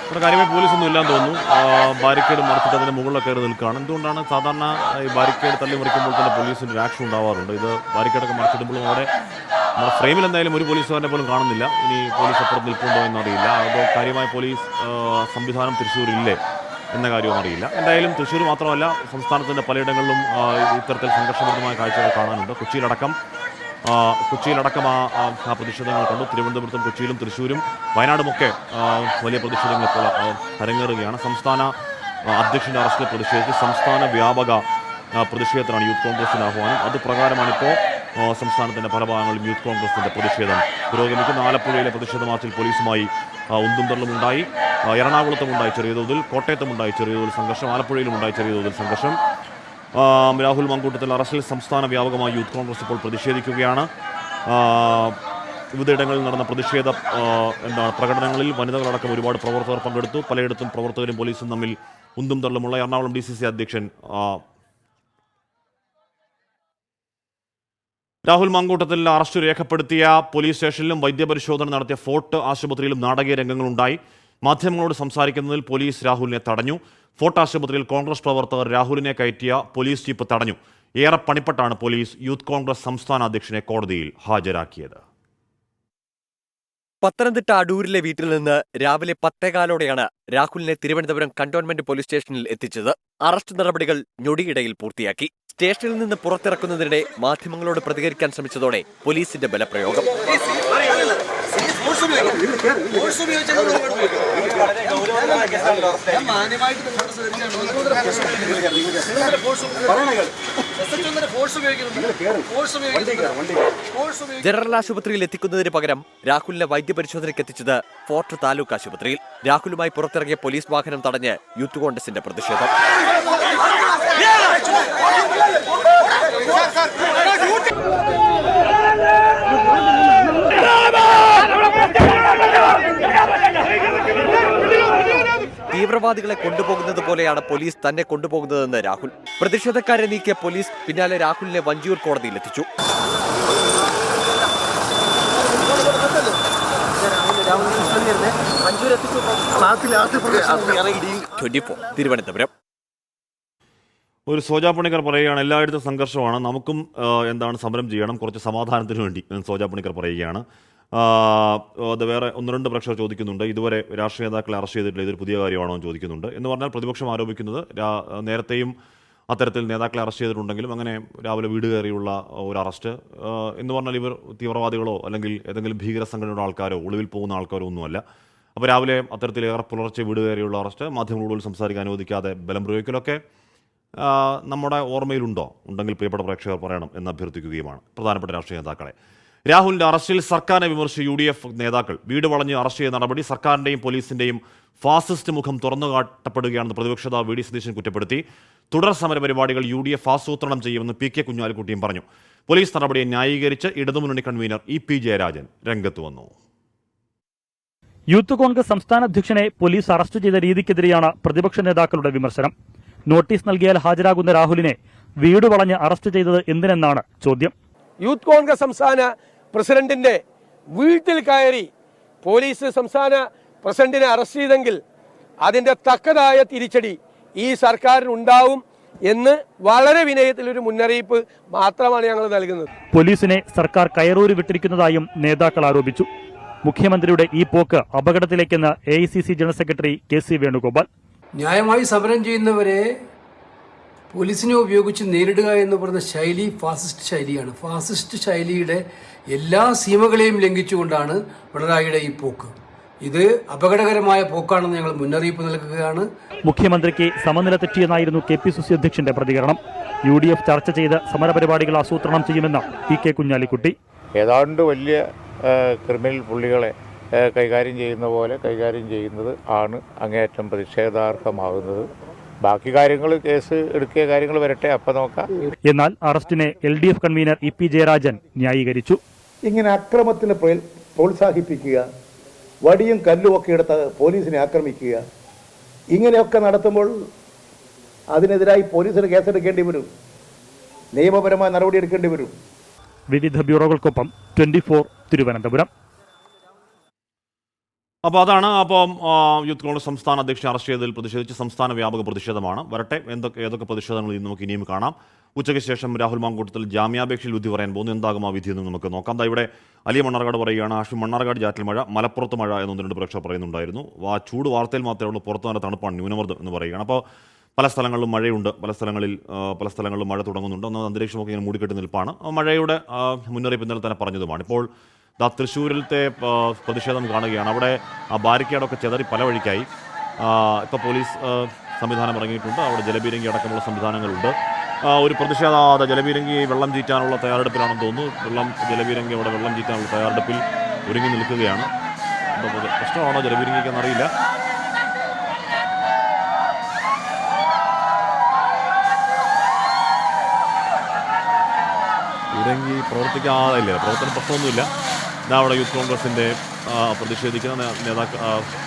ഇവിടെ കാര്യമായി പോലീസൊന്നും ഇല്ലാന്ന് തോന്നുന്നു. ബാരിക്കേഡ് മറിച്ചിട്ട് അതിന് മുകളിലൊക്കെ കയറി നിൽക്കുകയാണ്. എന്തുകൊണ്ടാണ് സാധാരണ ഈ ബാരിക്കേഡ് തള്ളി മറിക്കുമ്പോൾ തന്നെ പോലീസിൻ്റെ ഒരു ആക്ഷൻ ഉണ്ടാവാറുണ്ട്. ഇത് ബാരിക്കേഡൊക്കെ മറിച്ചിടുമ്പോഴും അവിടെ നമ്മുടെ ഫ്രെയിമിൽ എന്തായാലും ഒരു പോലീസുകാരനെ പോലും കാണുന്നില്ല. ഇനി പോലീസ് അപ്പുറത്ത് നിൽപ്പുണ്ടോ എന്നറിയില്ല. അതോ കാര്യമായ പോലീസ് സംവിധാനം തൃശ്ശൂരില്ലേ എന്ന കാര്യവും അറിയില്ല. എന്തായാലും തൃശ്ശൂർ മാത്രമല്ല, സംസ്ഥാനത്തിൻ്റെ പലയിടങ്ങളിലും ഇത്തരത്തിൽ സംഘർഷപരമായ കാഴ്ചകൾ കാണാനുണ്ട്. കൊച്ചിയിലടക്കം ആ പ്രതിഷേധങ്ങൾ കണ്ടു. തിരുവനന്തപുരത്തും കൊച്ചിയിലും തൃശ്ശൂരും വയനാടുമൊക്കെ വലിയ പ്രതിഷേധങ്ങൾ ഇപ്പോൾ അരങ്ങേറുകയാണ്. സംസ്ഥാന അധ്യക്ഷൻ്റെ അറസ്റ്റിൽ പ്രതിഷേധിച്ച് സംസ്ഥാന വ്യാപക പ്രതിഷേധത്തിനാണ് യൂത്ത് കോൺഗ്രസിൻ്റെ ആഹ്വാനം. അത് പ്രകാരമാണിപ്പോൾ സംസ്ഥാനത്തിൻ്റെ പല ഭാഗങ്ങളിലും യൂത്ത് കോൺഗ്രസിൻ്റെ പ്രതിഷേധം പുരോഗമിക്കുന്ന. ആലപ്പുഴയിലെ പ്രതിഷേധ മാർച്ചിൽ പോലീസുമായി ഉന്തും തള്ളുമുണ്ടായി. എറണാകുളത്തുമുണ്ടായി ചെറിയ തോതിൽ, കോട്ടയത്തുമുണ്ടായി ചെറിയ തോതിൽ സംഘർഷം, ആലപ്പുഴയിലുമുണ്ടായി ചെറിയ തോതിൽ സംഘർഷം. രാഹുൽ മാങ്കൂട്ടത്തിൽ അറസ്റ്റിൽ സംസ്ഥാന വ്യാപകമായി യൂത്ത് കോൺഗ്രസ് ഇപ്പോൾ പ്രതിഷേധിക്കുകയാണ്. വിവിധയിടങ്ങളിൽ നടന്ന പ്രതിഷേധ പ്രകടനങ്ങളിൽ വനിതകളടക്കം ഒരുപാട് പ്രവർത്തകർ പങ്കെടുത്തു. പലയിടത്തും പ്രവർത്തകരും പോലീസും തമ്മിൽ ഉന്തും തള്ളുമുള്ള എറണാകുളം DCC അധ്യക്ഷൻ രാഹുൽ മാങ്കൂട്ടത്തിൽ അറസ്റ്റ് രേഖപ്പെടുത്തിയ പോലീസ് സ്റ്റേഷനിലും വൈദ്യപരിശോധന നടത്തിയ ഫോർട്ട് ആശുപത്രിയിലും നാടകീയ രംഗങ്ങളുണ്ടായി. മാധ്യമങ്ങളോട് സംസാരിക്കുന്നതിൽ പോലീസ് രാഹുലിനെ തടഞ്ഞു. ഫോർട്ട് ആശുപത്രിയിൽ കോൺഗ്രസ് പ്രവർത്തകർ രാഹുലിനെ കയറ്റിയ പോലീസ് ജീപ്പ് തടഞ്ഞു. ഏറെ പണിപ്പെട്ടാണ് പോലീസ് യൂത്ത് കോൺഗ്രസ് സംസ്ഥാന അധ്യക്ഷനെ കോടതിയിൽ ഹാജരാക്കിയത്. പത്തനംതിട്ട അടൂരിലെ വീട്ടിൽ നിന്ന് രാവിലെ 10:15 രാഹുലിനെ തിരുവനന്തപുരം കന്റോൺമെന്റ് പോലീസ് സ്റ്റേഷനിൽ എത്തിച്ചത്. അറസ്റ്റ് നടപടികൾ ഞൊടിയിടയിൽ പൂർത്തിയാക്കി. സ്റ്റേഷനിൽ നിന്ന് പുറത്തിറക്കുന്നതിനിടെ മാധ്യമങ്ങളോട് പ്രതികരിക്കാൻ ശ്രമിച്ചതോടെ പോലീസിന്റെ ബലപ്രയോഗം. ജനറൽ ആശുപത്രിയിൽ എത്തിക്കുന്നതിന് പകരം രാഹുലിനെ വൈദ്യപരിശോധനയ്ക്ക് എത്തിച്ചത് ഫോർട്ട് താലൂക്ക് ആശുപത്രിയിൽ. രാഹുലുമായി പുറത്തിറങ്ങിയ പോലീസ് വാഹനം തടഞ്ഞ് യൂത്ത് കോൺഗ്രസിന്റെ പ്രതിഷേധം. തീവ്രവാദികളെ കൊണ്ടുപോകുന്നത് പോലെയാണ് പോലീസ് തന്നെ കൊണ്ടുപോകുന്നതെന്ന് രാഹുൽ. പ്രതിഷേധക്കാരെ നീക്കിയ പോലീസ് പിന്നാലെ രാഹുലിനെ വഞ്ചിയൂർ കോടതിയിലെത്തിച്ചു. 24 തിരുവനന്തപുരം. ഒരു സോജാ പണിക്കർ പറയുകയാണ്, എല്ലായിടത്തും സംഘർഷമാണ്, നമുക്കും സമരം ചെയ്യണം കുറച്ച് സമാധാനത്തിന് വേണ്ടി. സോജാ പണിക്കർ പറയുകയാണ്. അത് വേറെ 1-2 പ്രേക്ഷകർ ചോദിക്കുന്നുണ്ട്, ഇതുവരെ രാഷ്ട്രീയ നേതാക്കളെ അറസ്റ്റ് ചെയ്തിട്ടില്ല, ഇതൊരു പുതിയ കാര്യമാണോ എന്ന് ചോദിക്കുന്നുണ്ട്. എന്ന് പറഞ്ഞാൽ പ്രതിപക്ഷം ആരോപിക്കുന്നത് നേരത്തെയും അത്തരത്തിൽ നേതാക്കളെ അറസ്റ്റ് ചെയ്തിട്ടുണ്ടെങ്കിലും അങ്ങനെ രാവിലെ വീട് കയറിയുള്ള ഒരു അറസ്റ്റ് എന്ന് പറഞ്ഞാൽ ഇവർ തീവ്രവാദികളോ അല്ലെങ്കിൽ ഏതെങ്കിലും ഭീകര സംഘടനയുടെ ആൾക്കാരോ ഒളിവിൽ പോകുന്ന ആൾക്കാരോ ഒന്നുമല്ല. അപ്പോൾ രാവിലെ അത്തരത്തിലേറെ പുലർച്ചെ വീട് കയറിയുള്ള അറസ്റ്റ്, മാധ്യമങ്ങളോട് സംസാരിക്കാൻ അനുവദിക്കാതെ ബലം പ്രയോഗിക്കലൊക്കെ നമ്മുടെ ഓർമ്മയിലുണ്ടോ? ഉണ്ടെങ്കിൽ പ്രിയപ്പെട്ട പ്രേക്ഷകർ പറയണം എന്ന് അഭ്യർത്ഥിക്കുകയുമാണ് പ്രധാനപ്പെട്ട രാഷ്ട്രീയ നേതാക്കളെ. രാഹുലിന്റെ അറസ്റ്റിൽ സർക്കാരിനെ വിമർശിച്ച UDF നേതാക്കൾ വീട് വളഞ്ഞ് അറസ്റ്റ് ചെയ്ത നടപടി സർക്കാരിന്റെയും പോലീസിന്റെയും ഫാസിസ്റ്റ് മുഖം തുറന്നുകാട്ടപ്പെടുകയാണെന്ന് പ്രതിപക്ഷ നേതാവ് VD സതീശൻ കുറ്റപ്പെടുത്തി. തുടർ സമര പരിപാടികൾ UDF ആസൂത്രണം ചെയ്യുമെന്ന് PK കുഞ്ഞാലിക്കുട്ടിയും പറഞ്ഞു. പോലീസ് നടപടിയെ ന്യായീകരിച്ച് ഇടതുമുന്നണി കൺവീനർ EP ജയരാജൻ രംഗത്ത് വന്നു. യൂത്ത് കോൺഗ്രസ് സംസ്ഥാന അധ്യക്ഷനെ പോലീസ് അറസ്റ്റ് ചെയ്ത രീതിക്കെതിരെയാണ് പ്രതിപക്ഷ നേതാക്കളുടെ വിമർശനം. നോട്ടീസ് നൽകിയാൽ ഹാജരാകുന്ന രാഹുലിനെ വീട് വളഞ്ഞ് അറസ്റ്റ് ചെയ്തത് എന്തിനെന്നാണ് ചോദ്യം. യൂത്ത് കോൺഗ്രസ് സംസ്ഥാന പ്രസിഡന്റിന്റെ വീട്ടിൽ കയറി പോലീസ് സംസ്ഥാന പ്രസിഡന്റിനെ അറസ്റ്റ് ചെയ്തെങ്കിൽ അതിന്റെ തക്കതായ തിരിച്ചടി ഈ സർക്കാരിനുണ്ടാവും എന്ന് വളരെ വിനയത്തിൽ ഒരു മുന്നറിയിപ്പ് മാത്രമാണ് ഞങ്ങൾ നൽകുന്നത്. പോലീസിനെ സർക്കാർ കയറൂരി വിട്ടിരിക്കുന്നതായും നേതാക്കൾ ആരോപിച്ചു. മുഖ്യമന്ത്രിയുടെ ഈ പോക്ക് അപകടത്തിലേക്കെന്ന് AICC general secretary KC Venugopal. ന്യായമായി സമരം ചെയ്യുന്നവരെ പോലീസിനെ ഉപയോഗിച്ച് നേരിടുക എന്ന് പറയുന്ന ശൈലി ഫാസിസ്റ്റ് ശൈലിയാണ്. ഫാസിസ്റ്റ് ശൈലിയുടെ എല്ലാ സീമകളെയും ലംഘിച്ചുകൊണ്ടാണ് പിണറായിയുടെ ഈ പോക്ക്. ഇത് അപകടകരമായ പോക്കാണെന്ന് ഞങ്ങൾ മുന്നറിയിപ്പ് നൽകുകയാണ്. മുഖ്യമന്ത്രിക്ക് സമനില തെറ്റിയെന്നായിരുന്നു KPCC അധ്യക്ഷന്റെ പ്രതികരണം. UDF ചർച്ച ചെയ്ത് സമരപരിപാടികൾ ആസൂത്രണം ചെയ്യുമെന്ന് PK കുഞ്ഞാലിക്കുട്ടി. ഏതാണ്ട് വലിയ ക്രിമിനൽ പുള്ളികളെ കൈകാര്യം ചെയ്യുന്ന പോലെ കൈകാര്യം ചെയ്യുന്നത് ആണ് അങ്ങേയറ്റം പ്രതിഷേധാർഹമാകുന്നത്. ബാക്കി കാര്യങ്ങൾ കേസ് എടുക്കിയ കാര്യങ്ങൾ വരട്ടെ, അപ്പം നോക്കാം. എന്നാൽ അറസ്റ്റിനെ LDF കൺവീനർ EP ജയരാജൻ ന്യായീകരിച്ചു. ഇങ്ങനെ അക്രമത്തിന് പ്രോത്സാഹിപ്പിക്കുക, വടിയും കല്ലുമൊക്കെ എടുത്ത് പോലീസിനെ ആക്രമിക്കുക, ഇങ്ങനെയൊക്കെ നടത്തുമ്പോൾ അതിനെതിരായി പോലീസിന് കേസെടുക്കേണ്ടി വരും, നിയമപരമായ നടപടിയെടുക്കേണ്ടി വരും. വിവിധ ബ്യൂറോകൾക്കൊപ്പം 24 തിരുവനന്തപുരം. അപ്പോൾ അതാണ്. അപ്പം യൂത്ത് കോൺഗ്രസ് സംസ്ഥാന അധ്യക്ഷൻ അറസ്റ്റ് ചെയ്തതിൽ പ്രതിഷേധിച്ച് സംസ്ഥാന വ്യാപക പ്രതിഷേധമാണ്. വരട്ടെ ഏതൊക്കെ പ്രതിഷേധങ്ങൾ നമുക്ക് ഇനിയും കാണാം. ഉച്ചയ്ക്ക് ശേഷം രാഹുൽ മാങ്കൂട്ടത്തിൽ ജാമ്യാപേക്ഷയിൽ വിധി പറയാൻ പോകുന്നു. എന്താകും ആ വിധി എന്ന് നമുക്ക് നോക്കാം. ഇവിടെ അലി മണ്ണാർക്കാട് പറയുകയാണ്, ആഷി മണ്ണാർക്കാട് ചാറ്റിൽ മഴ, മലപ്പുറത്ത് മഴ എന്നൊന്ന് രണ്ട് പ്രേക്ഷകർ പറയുന്നുണ്ടായിരുന്നു. ചൂട് വാർത്തയിൽ മാത്രമേ ഉള്ളൂ, പുറത്ത് നല്ല തണുപ്പാണ്, ന്യൂനമർദ്ദം എന്ന് പറയുകയാണ്. അപ്പോൾ പല സ്ഥലങ്ങളിലും മഴയുണ്ട്, പല സ്ഥലങ്ങളിലും മഴ തുടങ്ങുന്നുണ്ട്. ഒന്നാമത് അന്തരീക്ഷമൊക്കെ ഇങ്ങനെ മൂടിക്കെട്ടി നിൽപ്പാണ്. മഴയുടെ മുന്നറിയിപ്പ് ഇന്നലെ തന്നെ പറഞ്ഞതുമാണ്. ഇപ്പോൾ തൃശ്ശൂരിലത്തെ പ്രതിഷേധം കാണുകയാണ്. അവിടെ ബാരിക്കേഡൊക്കെ ചെതറി പല വഴിക്കായി. ഇപ്പോൾ പോലീസ് സംവിധാനം ഇറങ്ങിയിട്ടുണ്ട്. അവിടെ ജലപീരങ്കി അടക്കമുള്ള സംവിധാനങ്ങളുണ്ട്. ഒരു പ്രതിഷേധാതെ ജലപീരങ്കി വെള്ളം ചീറ്റാനുള്ള തയ്യാറെടുപ്പിലാണെന്ന് തോന്നുന്നു. ജലപീരങ്കി അവിടെ വെള്ളം ചീറ്റാനുള്ള തയ്യാറെടുപ്പിൽ ഒരുങ്ങി നിൽക്കുകയാണ്. പ്രശ്നമാണോ ജലപീരങ്കിക്കെന്നറിയില്ല. പീരങ്കി പ്രവർത്തന പ്രശ്നമൊന്നുമില്ല. അവിടെ യൂത്ത് കോൺഗ്രസിൻ്റെ പ്രതിഷേധിക്കുന്ന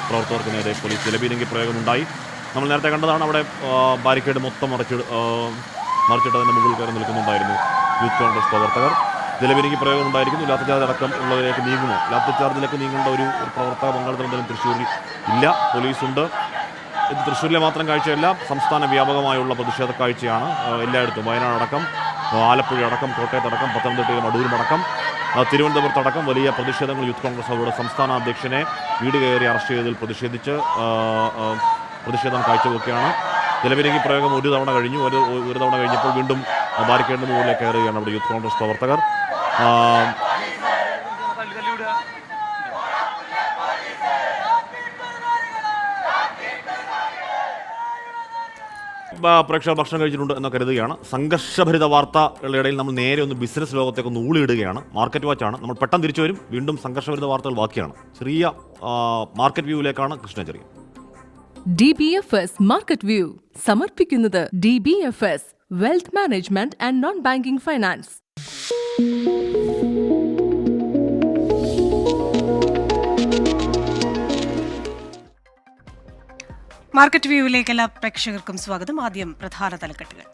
പ്രവർത്തകർക്ക് നേരെ പോലീസ് ജലപീരങ്കി പ്രയോഗമുണ്ടായി. നമ്മൾ നേരത്തെ കണ്ടതാണ്. അവിടെ ബാരിക്കേഡ് മൊത്തം മറിച്ചിട്ട് അതിൻ്റെ മുകളിൽ കയറി നിൽക്കുന്നുണ്ടായിരുന്നു യൂത്ത് കോൺഗ്രസ് പ്രവർത്തകർ. ജലപീരങ്കി പ്രയോഗം ഉണ്ടായിരിക്കുന്നു. ലാത്തിചാർജ് അടക്കം ഉള്ളവരേക്ക് നീങ്ങുമോ? ലാത്തിചാർജിലേക്ക് നീങ്ങേണ്ട ഒരു പ്രവർത്തക പങ്കാളിത്തം തൃശ്ശൂരിൽ ഇല്ല. പോലീസുണ്ട്. ഇത് തൃശ്ശൂരിലെ മാത്രം കാഴ്ചയല്ല, സംസ്ഥാന വ്യാപകമായുള്ള പ്രതിഷേധ കാഴ്ചയാണ് എല്ലായിടത്തും. വയനാടടക്കം, ആലപ്പുഴ അടക്കം, കോട്ടയത്തടക്കം, പത്തനംതിട്ടയിലും അടൂരുമടക്കം, തിരുവനന്തപുരത്തടക്കം വലിയ പ്രതിഷേധങ്ങൾ യൂത്ത് കോൺഗ്രസ് അവരുടെ സംസ്ഥാന അധ്യക്ഷനെ വീട് കയറി അറസ്റ്റ് ചെയ്തതിൽ പ്രതിഷേധം കാഴ്ചവെക്കുകയാണ്. ജലപീരങ്കി പ്രയോഗം ഒരു തവണ കഴിഞ്ഞു. ഒരു തവണ കഴിഞ്ഞപ്പോൾ വീണ്ടും ബാരിക്കേഡിന് മുകളിലേക്ക് കയറുകയാണ് അവിടെ യൂത്ത് കോൺഗ്രസ് പ്രവർത്തകർ. പ്രേക്ഷകർ ഭക്ഷണം കഴിച്ചിട്ടുണ്ട് എന്ന് കരുതുകയാണ്. സംഘർഷഭരിത വാർത്തകളുടെ ഇടയിൽ നമ്മൾ നേരെ ഒന്ന് ബിസിനസ് ലോകത്തേക്ക് ഒന്ന് ഊളിയിടുകയാണ്. മാർക്കറ്റ് വാച്ചാണ്. നമ്മൾ പെട്ടെന്ന് തിരിച്ചു വരും. വീണ്ടും സംഘർഷഭരിത വാർത്തകൾ ബാക്കിയാണ്. ചെറിയ മാർക്കറ്റ് വ്യൂവിലേക്കാണ് കൃഷ്ണചെറിയ. DBFS മാർക്കറ്റ് വ്യൂ സമർപ്പിക്കുന്നത് DBFS wealth management and non banking finance. Market വ്യൂവിലേക്ക് എല്ലാ പ്രേക്ഷകർക്കും സ്വാഗതം. ആദ്യം പ്രധാന തലക്കെട്ടുകൾ.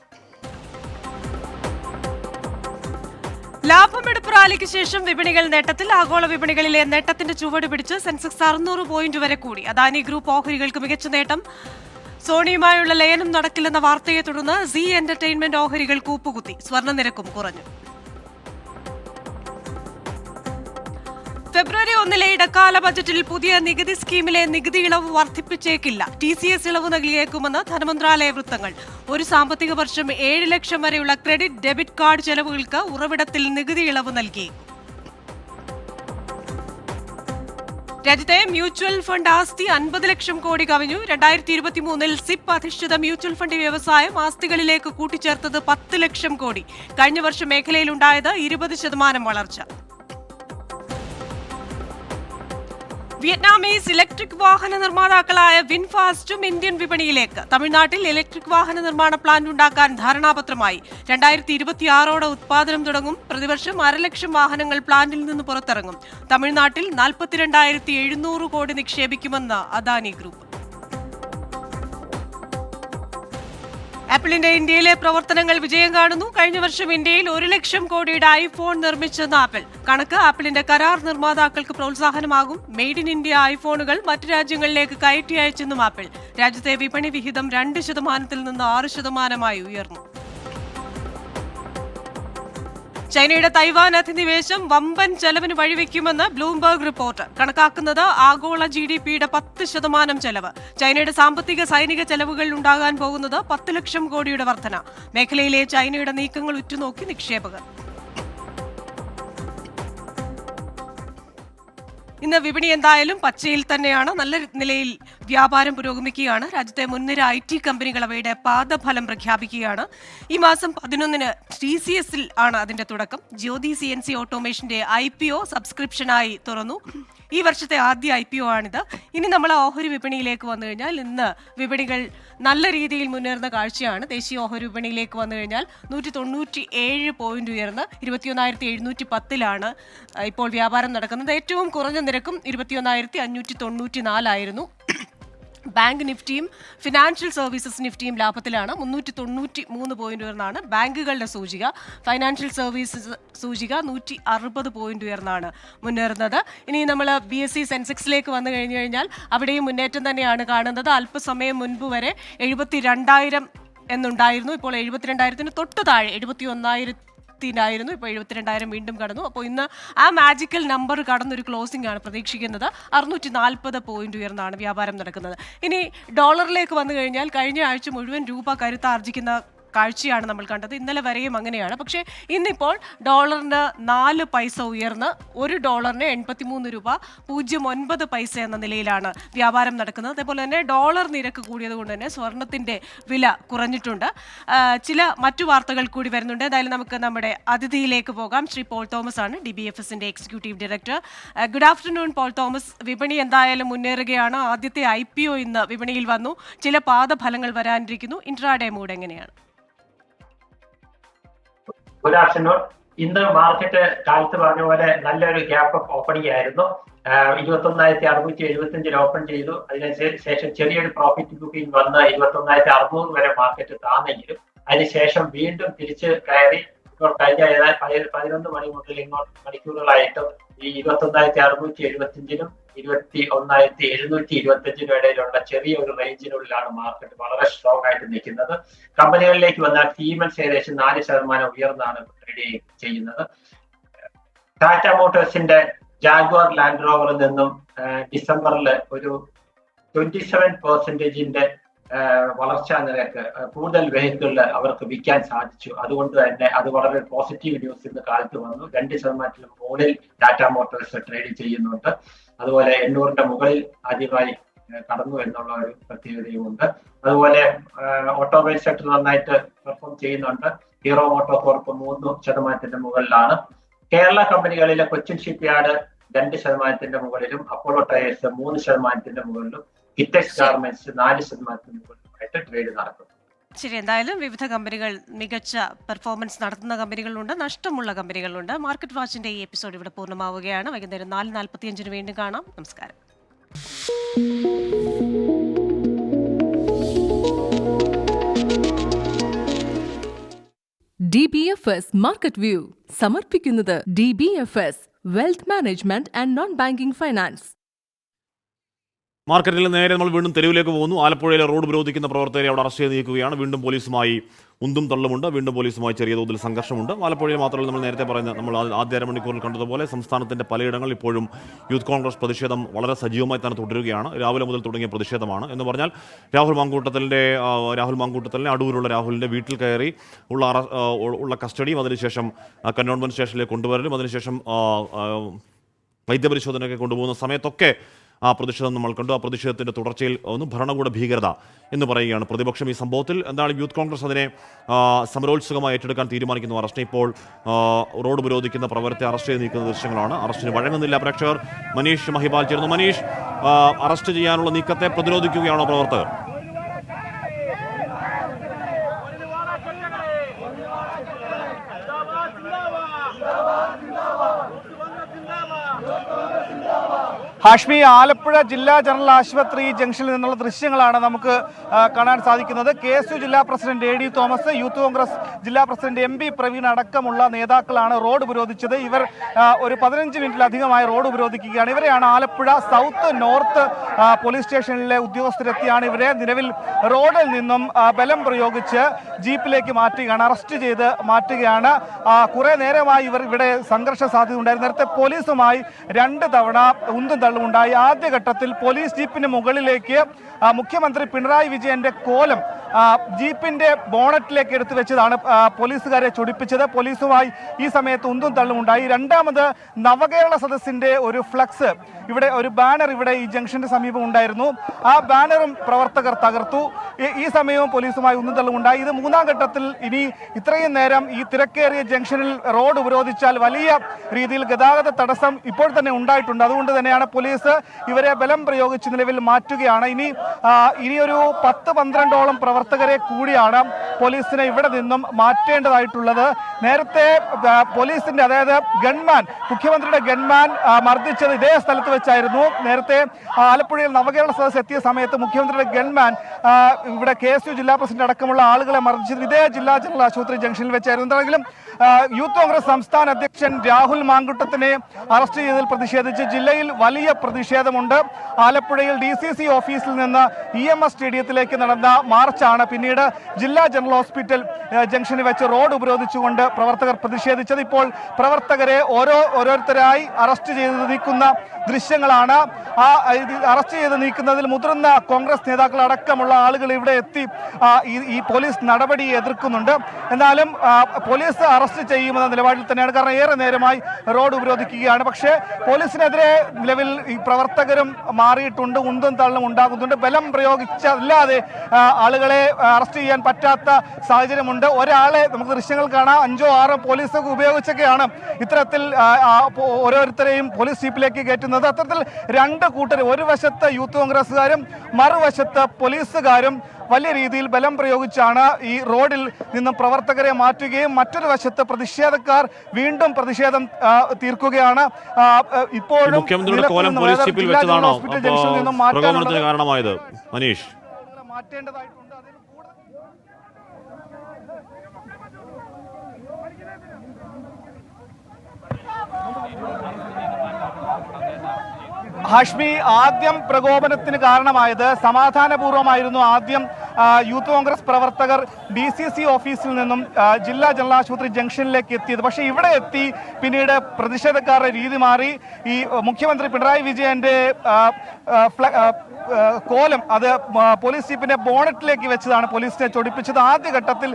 ലാഭമെടുപ്പ് റാലിക്ക് ശേഷം വിപണികൾ നേട്ടത്തിൽ. ആഗോള വിപണികളിലെ നേട്ടത്തിന്റെ ചുവട് പിടിച്ച് സെൻസെക്സ് 600 പോയിന്റ് വരെ കൂടി. അദാനി ഗ്രൂപ്പ് ഓഹരികൾക്ക് മികച്ച നേട്ടം. സോണിയുമായുള്ള ലയനം നടക്കില്ലെന്ന വാർത്തയെ തുടർന്ന് സി എന്റർടൈൻമെന്റ് ഓഹരികൾ കൂപ്പുകുത്തി. സ്വർണ്ണനിരക്കും കുറഞ്ഞു. ഫെബ്രുവരി 1 ഇടക്കാല ബജറ്റിൽ പുതിയ നികുതി സ്കീമിലെ നികുതി ഇളവ് വർദ്ധിപ്പിച്ചേക്കില്ല. TCS ഇളവ് നൽകിയേക്കുമെന്ന് ധനമന്ത്രാലയ വൃത്തങ്ങൾ. ഒരു സാമ്പത്തിക വർഷം 7 ലക്ഷം വരെയുള്ള ക്രെഡിറ്റ് ഡെബിറ്റ് കാർഡ് ചെലവുകൾക്ക് ഉറവിടത്തിൽ നികുതി ഇളവ് നൽകിയേക്കും. രാജ്യത്തെ മ്യൂച്വൽ ഫണ്ട് ആസ്തി 50 ലക്ഷം കോടി കവിഞ്ഞു. 2023 സിപ്പ് അധിഷ്ഠിത മ്യൂച്വൽ ഫണ്ട് വ്യവസായം ആസ്തികളിലേക്ക് കൂട്ടിച്ചേർത്തത് 10 ലക്ഷം കോടി. കഴിഞ്ഞ വർഷം മേഖലയിലുണ്ടായത് 20% വളർച്ച. വിയറ്റ്നാമീസ് ഇലക്ട്രിക് വാഹന നിർമ്മാതാക്കളായ വിൻഫാസ്റ്റും ഇന്ത്യൻ വിപണിയിലേക്ക്. തമിഴ്നാട്ടിൽ ഇലക്ട്രിക് വാഹന നിർമ്മാണ പ്ലാന്റ് ഉണ്ടാക്കാൻ ധാരണാപത്രമായി. 2026 ഉത്പാദനം തുടങ്ങും. പ്രതിവർഷം 1,00,000 വാഹനങ്ങൾ പ്ലാന്റിൽ നിന്ന് പുറത്തിറങ്ങും. തമിഴ്നാട്ടിൽ 42,700 കോടി നിക്ഷേപിക്കുമെന്ന് അദാനി ഗ്രൂപ്പ്. ആപ്പിളിന്റെ ഇന്ത്യയിലെ പ്രവർത്തനങ്ങൾ വിജയം കാണുന്നു. കഴിഞ്ഞ വർഷം ഇന്ത്യയിൽ 1 ലക്ഷം കോടിയുടെ ഐഫോൺ നിർമ്മിച്ചെന്ന് ആപ്പിൾ. കണക്ക് ആപ്പിളിന്റെ കരാർ നിർമ്മാതാക്കൾക്ക് പ്രോത്സാഹനമാകും. മെയ്ഡ് ഇൻ ഇന്ത്യ ഐഫോണുകൾ മറ്റു രാജ്യങ്ങളിലേക്ക് കയറ്റി അയച്ചെന്നും ആപ്പിൾ. രാജ്യത്തെ വിപണി വിഹിതം 2% നിന്ന് 6% ഉയർന്നു. ചൈനയുടെ തൈവാൻ അധിനിവേശം വമ്പൻ ചെലവിന് വഴിവെക്കുമെന്ന് ബ്ലൂംബർഗ് റിപ്പോർട്ട്. കണക്കാക്കുന്നത് ആഗോള GDPയുടെ 10% ചെലവ്. ചൈനയുടെ സാമ്പത്തിക സൈനിക ചെലവുകൾ ഉണ്ടാകാൻ പോകുന്നത് 10 ലക്ഷം കോടിയുടെ വർധന. മേഖലയിലെ ചൈനയുടെ നീക്കങ്ങൾ ഉറ്റുനോക്കി നിക്ഷേപകർ. ഇന്ന് വിപണി എന്തായാലും പച്ചയിൽ തന്നെയാണ്. നല്ല നിലയിൽ വ്യാപാരം പുരോഗമിക്കുകയാണ്. രാജ്യത്തെ മുൻനിര IT കമ്പനികൾ അവയുടെ പാദഫലം പ്രഖ്യാപിക്കുകയാണ്. ഈ മാസം 11 TCSൽ ആണ് അതിന്റെ തുടക്കം. ജ്യോതി CNC ഓട്ടോമേഷന്റെ IPO സബ്സ്ക്രിപ്ഷനായി തുറന്നു. ഈ വർഷത്തെ ആദ്യ IPO ആണിത്. ഇനി നമ്മൾ ഓഹരി വിപണിയിലേക്ക് വന്നു കഴിഞ്ഞാൽ ഇന്ന് വിപണികൾ നല്ല രീതിയിൽ മുന്നേറുന്ന കാഴ്ചയാണ്. ദേശീയ ഓഹരി വിപണിയിലേക്ക് വന്നു കഴിഞ്ഞാൽ 197 പോയിന്റ് ഉയർന്ന് 21,710 ഇപ്പോൾ വ്യാപാരം നടക്കുന്നത്. ഏറ്റവും കുറഞ്ഞ നിരക്കും 21,594 ആയിരുന്നു. ബാങ്ക് നിഫ്റ്റിയും ഫിനാൻഷ്യൽ സർവീസസ് നിഫ്റ്റിയും ലാഭത്തിലാണ്. 393 പോയിന്റ് ഉയർന്നാണ് ബാങ്കുകളുടെ സൂചിക. ഫൈനാൻഷ്യൽ സർവീസസ് സൂചിക 160 പോയിന്റ് ഉയർന്നാണ് മുന്നേറുന്നത്. ഇനി നമ്മൾ BSE സെൻസെക്സിലേക്ക് വന്നു കഴിഞ്ഞു കഴിഞ്ഞാൽ അവിടെയും മുന്നേറ്റം തന്നെയാണ് കാണുന്നത്. അല്പസമയം മുൻപ് വരെ 72,000 എന്നുണ്ടായിരുന്നു. ഇപ്പോൾ 72,000 തൊട്ട് താഴെ 71,000 ായിരുന്നു. ഇപ്പോൾ 72,000 വീണ്ടും കടന്നു. അപ്പോൾ ഇന്ന് ആ മാജിക്കൽ നമ്പർ കടന്നൊരു ക്ലോസിംഗ് ആണ് പ്രതീക്ഷിക്കുന്നത്. 640 പോയിന്റ് ഉയർന്നാണ് വ്യാപാരം നടക്കുന്നത്. ഇനി ഡോളറിലേക്ക് വന്നു കഴിഞ്ഞാൽ കഴിഞ്ഞ ആഴ്ച മുഴുവൻ രൂപ കരുത്താർജിക്കുന്ന കാഴ്ചയാണ് നമ്മൾ കണ്ടത്. ഇന്നലെ വരെയും അങ്ങനെയാണ്. പക്ഷേ ഇന്നിപ്പോൾ ഡോളറിന് 4 പൈസ ഉയർന്ന് $1 83.09 എന്ന നിലയിലാണ് വ്യാപാരം നടക്കുന്നത്. അതേപോലെ തന്നെ ഡോളർ നിരക്ക് കൂടിയത് കൊണ്ട് തന്നെ സ്വർണത്തിൻ്റെ വില കുറഞ്ഞിട്ടുണ്ട്. ചില മറ്റു വാർത്തകൾ കൂടി വരുന്നുണ്ട്. എന്തായാലും നമുക്ക് നമ്മുടെ അതിഥിയിലേക്ക് പോകാം. ശ്രീ പോൾ തോമസ് ആണ്, DBFSന്റെ executive director. Good afternoon Paul Thomas. വിപണി എന്തായാലും മുന്നേറുകയാണ്. ആദ്യത്തെ IPO ഇന്ന് വിപണിയിൽ വന്നു. ചില പാദഫലങ്ങൾ വരാനിരിക്കുന്നു. ഇൻട്രാഡേ മൂഡ് എങ്ങനെയാണ്? Good afternoon. ഇന്ന് മാർക്കറ്റ് കാലത്ത് പറഞ്ഞ പോലെ നല്ലൊരു ഗ്യാപ്പ് അപ്പ് ഓപ്പണിംഗ് ആയിരുന്നു. 21,675 ഓപ്പൺ ചെയ്തു. അതിനുശേഷം ചെറിയൊരു പ്രോഫിറ്റ് ബുക്കിംഗ് വന്ന് 21,600 വരെ മാർക്കറ്റ് താന്നെങ്കിലും അതിനുശേഷം വീണ്ടും തിരിച്ച് കയറി ഇപ്പോൾ കഴിഞ്ഞ 11 മണി മുതൽ ഇങ്ങോട്ട് മണിക്കൂറുകളായിട്ടും ഈ 21,675 21,725 ഇടയിലുള്ള ചെറിയൊരു റേഞ്ചിനുള്ളിലാണ് മാർക്കറ്റ് വളരെ സ്ട്രോങ് ആയിട്ട് നിൽക്കുന്നത്. കമ്പനികളിലേക്ക് വന്നാൽ സീമെൻസ് ഏകദേശം 4% ഉയർന്നാണ് ട്രേഡ് ചെയ്യുന്നത്. ടാറ്റ മോട്ടോഴ്സിന്റെ ജാഗ്വാർ ലാൻഡ് റോവറിൽ നിന്നും ഡിസംബറിൽ ഒരു 27% വളർച്ചാ നിരക്ക് കൂടുതൽ വെഹിക്കിളിൽ അവർക്ക് വിൽക്കാൻ സാധിച്ചു. അതുകൊണ്ട് തന്നെ അത് വളരെ പോസിറ്റീവ് ന്യൂസ് ഇന്ന് കാലത്ത് വന്നു. 2% മുകളിൽ ടാറ്റ മോട്ടോഴ്സ് ട്രേഡ് ചെയ്യുന്നുണ്ട്. അതുപോലെ 800 മുകളിൽ ആദ്യമായി കടന്നു എന്നുള്ള ഒരു പ്രത്യേകതയുമുണ്ട്. അതുപോലെ ഓട്ടോമൊബൈൽ സെക്ടർ നന്നായിട്ട് പെർഫോം ചെയ്യുന്നുണ്ട്. ഹീറോ മോട്ടോ കോർപ്പ് 3% മുകളിലാണ്. കേരള കമ്പനികളിലെ കൊച്ചിൻ ഷിപ്പ്യാർഡ് 2% മുകളിലും, അപ്പോളോ ടയേഴ്സ് 3% മുകളിലും, കിറ്റക്സ് ഗാർമെന്റ്സ് 4% മുകളിലുമായിട്ട് ട്രേഡ് നടക്കുന്നു. ശരി, എന്തായാലും വിവിധ കമ്പനികൾ മികച്ച പെർഫോമൻസ് നടത്തുന്ന കമ്പനികളുണ്ട്, നഷ്ടമുള്ള കമ്പനികളുണ്ട്. മാർക്കറ്റ് വാച്ചിന്റെ ഈ എപ്പിസോഡ് ഇവിടെ പൂർണ്ണമാവുകയാണ്. വൈകുന്നേരം 4:45 വീണ്ടും കാണാം. നമസ്കാരം. DBFS മാർക്കറ്റ് വ്യൂ സമർപ്പിക്കുന്നത് DBFS wealth management and non banking finance. മാർക്കറ്റിൽ നേരെ നമ്മൾ വീണ്ടും തെരുവിലേക്ക് പോകുന്നു. ആലപ്പുഴയിലെ റോഡ് ഉപരോധിക്കുന്ന പ്രവർത്തകരെ അവിടെ അറസ്റ്റ് ചെയ്ത് നീക്കുകയാണ്. വീണ്ടും പോലീസുമായി ഉന്തും തള്ളുമുണ്ട്. വീണ്ടും പോലീസുമായി ചെറിയ തോതിൽ സംഘർഷമുണ്ട്. ആലപ്പുഴയിൽ മാത്രമല്ല, നമ്മൾ നേരത്തെ പറയുന്ന നമ്മൾ ആദ്യ അരമണിക്കൂറിൽ കണ്ടതുപോലെ സംസ്ഥാനത്തിൻ്റെ പലയിടങ്ങളിൽ ഇപ്പോഴും യൂത്ത് കോൺഗ്രസ് പ്രതിഷേധം വളരെ സജീവമായി തന്നെ തുടരുകയാണ്. രാവിലെ മുതൽ തുടങ്ങിയ പ്രതിഷേധമാണ് എന്ന് പറഞ്ഞാൽ രാഹുൽ മാങ്കൂട്ടത്തലിനെ അടൂരുള്ള രാഹുലിൻ്റെ വീട്ടിൽ കയറി ഉള്ള കസ്റ്റഡിയും അതിനുശേഷം കന്റോൺമെന്റ് സ്റ്റേഷനിലേക്ക് കൊണ്ടുവരലും അതിനുശേഷം വൈദ്യപരിശോധനയൊക്കെ കൊണ്ടുപോകുന്ന സമയത്തൊക്കെ ആ പ്രതിഷേധം നമ്മൾ കണ്ടു. ആ പ്രതിഷേധത്തിൻ്റെ തുടർച്ചയിൽ ഒന്ന് ഭരണകൂട ഭീകരത എന്ന് പറയുകയാണ് പ്രതിപക്ഷം ഈ സംഭവത്തിൽ. എന്താണ് യൂത്ത് കോൺഗ്രസ് അതിനെ സമരോത്സുകമായി ഏറ്റെടുക്കാൻ തീരുമാനിക്കുന്നു. അറസ്റ്റ് ഇപ്പോൾ റോഡ് ഉപരോധിക്കുന്ന പ്രവർത്തകരെ അറസ്റ്റ് ചെയ്ത് നീക്കുന്ന ദൃശ്യങ്ങളാണ്. അറസ്റ്റിന് വഴങ്ങുന്നില്ല പ്രേക്ഷകർ. മനീഷ് മഹിപാൽ ചേർന്നു. മനീഷ്, അറസ്റ്റ് ചെയ്യാനുള്ള നീക്കത്തെ പ്രതിരോധിക്കുകയാണോ പ്രവർത്തകർ? ഹാഷ്മി, ആലപ്പുഴ ജില്ലാ ജനറൽ ആശുപത്രി ജംഗ്ഷനിൽ നിന്നുള്ള ദൃശ്യങ്ങളാണ് നമുക്ക് കാണാൻ സാധിക്കുന്നത്. KSU ജില്ലാ president AD Thomas, youth Congress ജില്ലാ പ്രസിഡന്റ് MP പ്രവീൺ അടക്കമുള്ള നേതാക്കളാണ് റോഡ് ഉപരോധിച്ചത്. ഇവർ ഒരു 15 മിനിറ്റിലധികമായി റോഡ് ഉപരോധിക്കുകയാണ്. ഇവരെയാണ് ആലപ്പുഴ സൗത്ത് നോർത്ത് പോലീസ് സ്റ്റേഷനിലെ ഉദ്യോഗസ്ഥരെത്തിയാണ് ഇവരെ നിലവിൽ റോഡിൽ നിന്നും ബലം പ്രയോഗിച്ച് ജീപ്പിലേക്ക് മാറ്റുകയാണ്, അറസ്റ്റ് ചെയ്ത് മാറ്റുകയാണ്. കുറെ നേരമായി ഇവർ ഇവിടെ സംഘർഷ സാധ്യത ഉണ്ടായിരുന്നു. നേരത്തെ പോലീസുമായി 2 തവണ ഉന്തും തള്ളുമുണ്ടായി. ആദ്യഘട്ടത്തിൽ പോലീസ് ജീപ്പിന് മുകളിലേക്ക് മുഖ്യമന്ത്രി പിണറായി വിജയന്റെ കോലം ജീപ്പിന്റെ ബോണറ്റിലേക്ക് എടുത്തു വെച്ചതാണ് പോലീസുകാരെ ചൊടിപ്പിച്ചത്. പോലീസുമായി ഈ സമയത്ത് ഉന്തും തള്ളുമുണ്ടായി. രണ്ടാമത് നവകേരള സദസ്സിന്റെ ഒരു ഫ്ലക്സ്, ഇവിടെ ഒരു ബാനർ ഇവിടെ ഈ ജംഗ്ഷന്റെ സമീപം ഉണ്ടായിരുന്നു. ആ ബാനറും പ്രവർത്തകർ തകർത്തു. ഈ സമയവും പോലീസുമായി ഉന്തും തള്ളുമുണ്ടായി. ഇത് 3ാം ഘട്ടത്തിൽ ഇനി ഇത്രയും നേരം ഈ തിരക്കേറിയ ജംഗ്ഷനിൽ റോഡ് ഉപരോധിച്ചാൽ വലിയ രീതിയിൽ ഗതാഗത തടസ്സം ഇപ്പോൾ തന്നെ ഉണ്ടായിട്ടുണ്ട്. അതുകൊണ്ട് തന്നെയാണ് പോലീസ് ഇവരെ ബലം പ്രയോഗിച്ച് നിലവിൽ മാറ്റുകയാണ്. ഇനിയൊരു 10-12ഓളം പ്രവർത്തകരെ കൂടിയാണ് പോലീസിനെ ഇവിടെ നിന്നും മാറ്റേണ്ടതായിട്ടുള്ളത്. നേരത്തെ പോലീസിന്റെ, അതായത് ഗൺമാൻ, മുഖ്യമന്ത്രിയുടെ ഗൺമാൻ മർദ്ദിച്ചത് ഇതേ സ്ഥലത്ത് വെച്ചായിരുന്നു. നേരത്തെ ആലപ്പുഴയിൽ നവകേരള സദസ്സ് എത്തിയ സമയത്ത് മുഖ്യമന്ത്രിയുടെ ഗൺമാൻ ഇവിടെ KSU ജില്ലാ പ്രസിഡന്റ് അടക്കമുള്ള ആളുകളെ മർദ്ദിച്ചത് ഇതേ ജില്ലാ ജനറൽ ആശുപത്രി ജംഗ്ഷനിൽ വെച്ചായിരുന്നു. എന്താണെങ്കിലും യൂത്ത് കോൺഗ്രസ് സംസ്ഥാന അധ്യക്ഷൻ രാഹുൽ മാങ്കുട്ടത്തിനെ അറസ്റ്റ് ചെയ്തതിൽ പ്രതിഷേധിച്ച് ജില്ലയിൽ വലിയ പ്രതിഷേധമുണ്ട്. ആലപ്പുഴയിൽ DCC ഓഫീസിൽ നിന്ന് EMS സ്റ്റേഡിയത്തിലേക്ക് നടന്ന മാർച്ചാണ് പിന്നീട് ജില്ലാ ജനറൽ ഹോസ്പിറ്റൽ ജംഗ്ഷനിൽ വെച്ച് റോഡ് ഉപരോധിച്ചുകൊണ്ട് പ്രവർത്തകർ പ്രതിഷേധിച്ചത്. ഇപ്പോൾ പ്രവർത്തകരെ ഓരോരുത്തരായി അറസ്റ്റ് ചെയ്ത് നീക്കുന്ന ദൃശ്യങ്ങളാണ്. അറസ്റ്റ് ചെയ്ത് നീക്കുന്നതിൽ മുതിർന്ന കോൺഗ്രസ് നേതാക്കൾ അടക്കമുള്ള ആളുകൾ ഇവിടെ എത്തി ഈ പോലീസ് നടപടിയെ എതിർക്കുന്നുണ്ട്. എന്നാലും പോലീസ് അറസ്റ്റ് ചെയ്യുമെന്ന നിലപാടിൽ തന്നെയാണ്. കാരണം ഏറെ നേരമായി റോഡ് ഉപരോധിക്കുകയാണ്. പക്ഷേ പോലീസിനെതിരെ നിലവിൽ ഈ പ്രവർത്തകരും മാറിയിട്ടുണ്ട്, ഉന്തും തള്ളും ഉണ്ടാകുന്നുണ്ട്. ബലം പ്രയോഗിച്ചല്ലാതെ ആളുകളെ അറസ്റ്റ് ചെയ്യാൻ പറ്റാത്ത സാഹചര്യമുണ്ട്. ഒരാളെ നമുക്ക് ദൃശ്യങ്ങൾ കാണാം, 5-6 പോലീസൊക്കെ ഉപയോഗിച്ചൊക്കെയാണ് ഇത്തരത്തിൽ ഓരോരുത്തരെയും പോലീസ് ജീപ്പിലേക്ക് കയറ്റുന്നത്. അത്തരത്തിൽ രണ്ട് കൂട്ടർ, ഒരു വശത്ത് യൂത്ത് കോൺഗ്രസ്സുകാരും മറുവശത്ത് പോലീസുകാരും വലിയ രീതിയിൽ ബലം പ്രയോഗിച്ചാണ് ഈ റോഡിൽ നിന്നും പ്രവർത്തകരെ മാറ്റുകയും മറ്റൊരു വശത്ത് പ്രതിഷേധക്കാർ വീണ്ടും പ്രതിഷേധം തീർക്കുകയാണ്. ഇപ്പോഴും മുഖ്യമന്ത്രിയുടെ കോലം പോലീസ് ജീപ്പിൽ വെച്ചതാണോ പ്രകോപനത്തിന് കാരണമായത്? മനീഷ്, മാറ്റേണ്ടതായിട്ടുണ്ട്. ഹാഷ്മി, ആദ്യം പ്രകോപനത്തിന് കാരണമായത് സമാധാനപൂർവ്വമായിരുന്നു. ആദ്യം യൂത്ത് കോൺഗ്രസ് പ്രവർത്തകർ DCC ഓഫീസിൽ നിന്നും ജില്ലാ ജനറൽ ആശുപത്രി ജംഗ്ഷനിലേക്ക് എത്തിയത്. പക്ഷേ ഇവിടെ എത്തി പിന്നീട് പ്രതിഷേധക്കാരുടെ രീതി മാറി. ഈ മുഖ്യമന്ത്രി പിണറായി വിജയന്റെ കോലം അത് പോലീസ് ജീപ്പിന്റെ ബോണറ്റിലേക്ക് വെച്ചതാണ് പോലീസിനെ ചൊടിപ്പിച്ചത്. ആദ്യഘട്ടത്തിൽ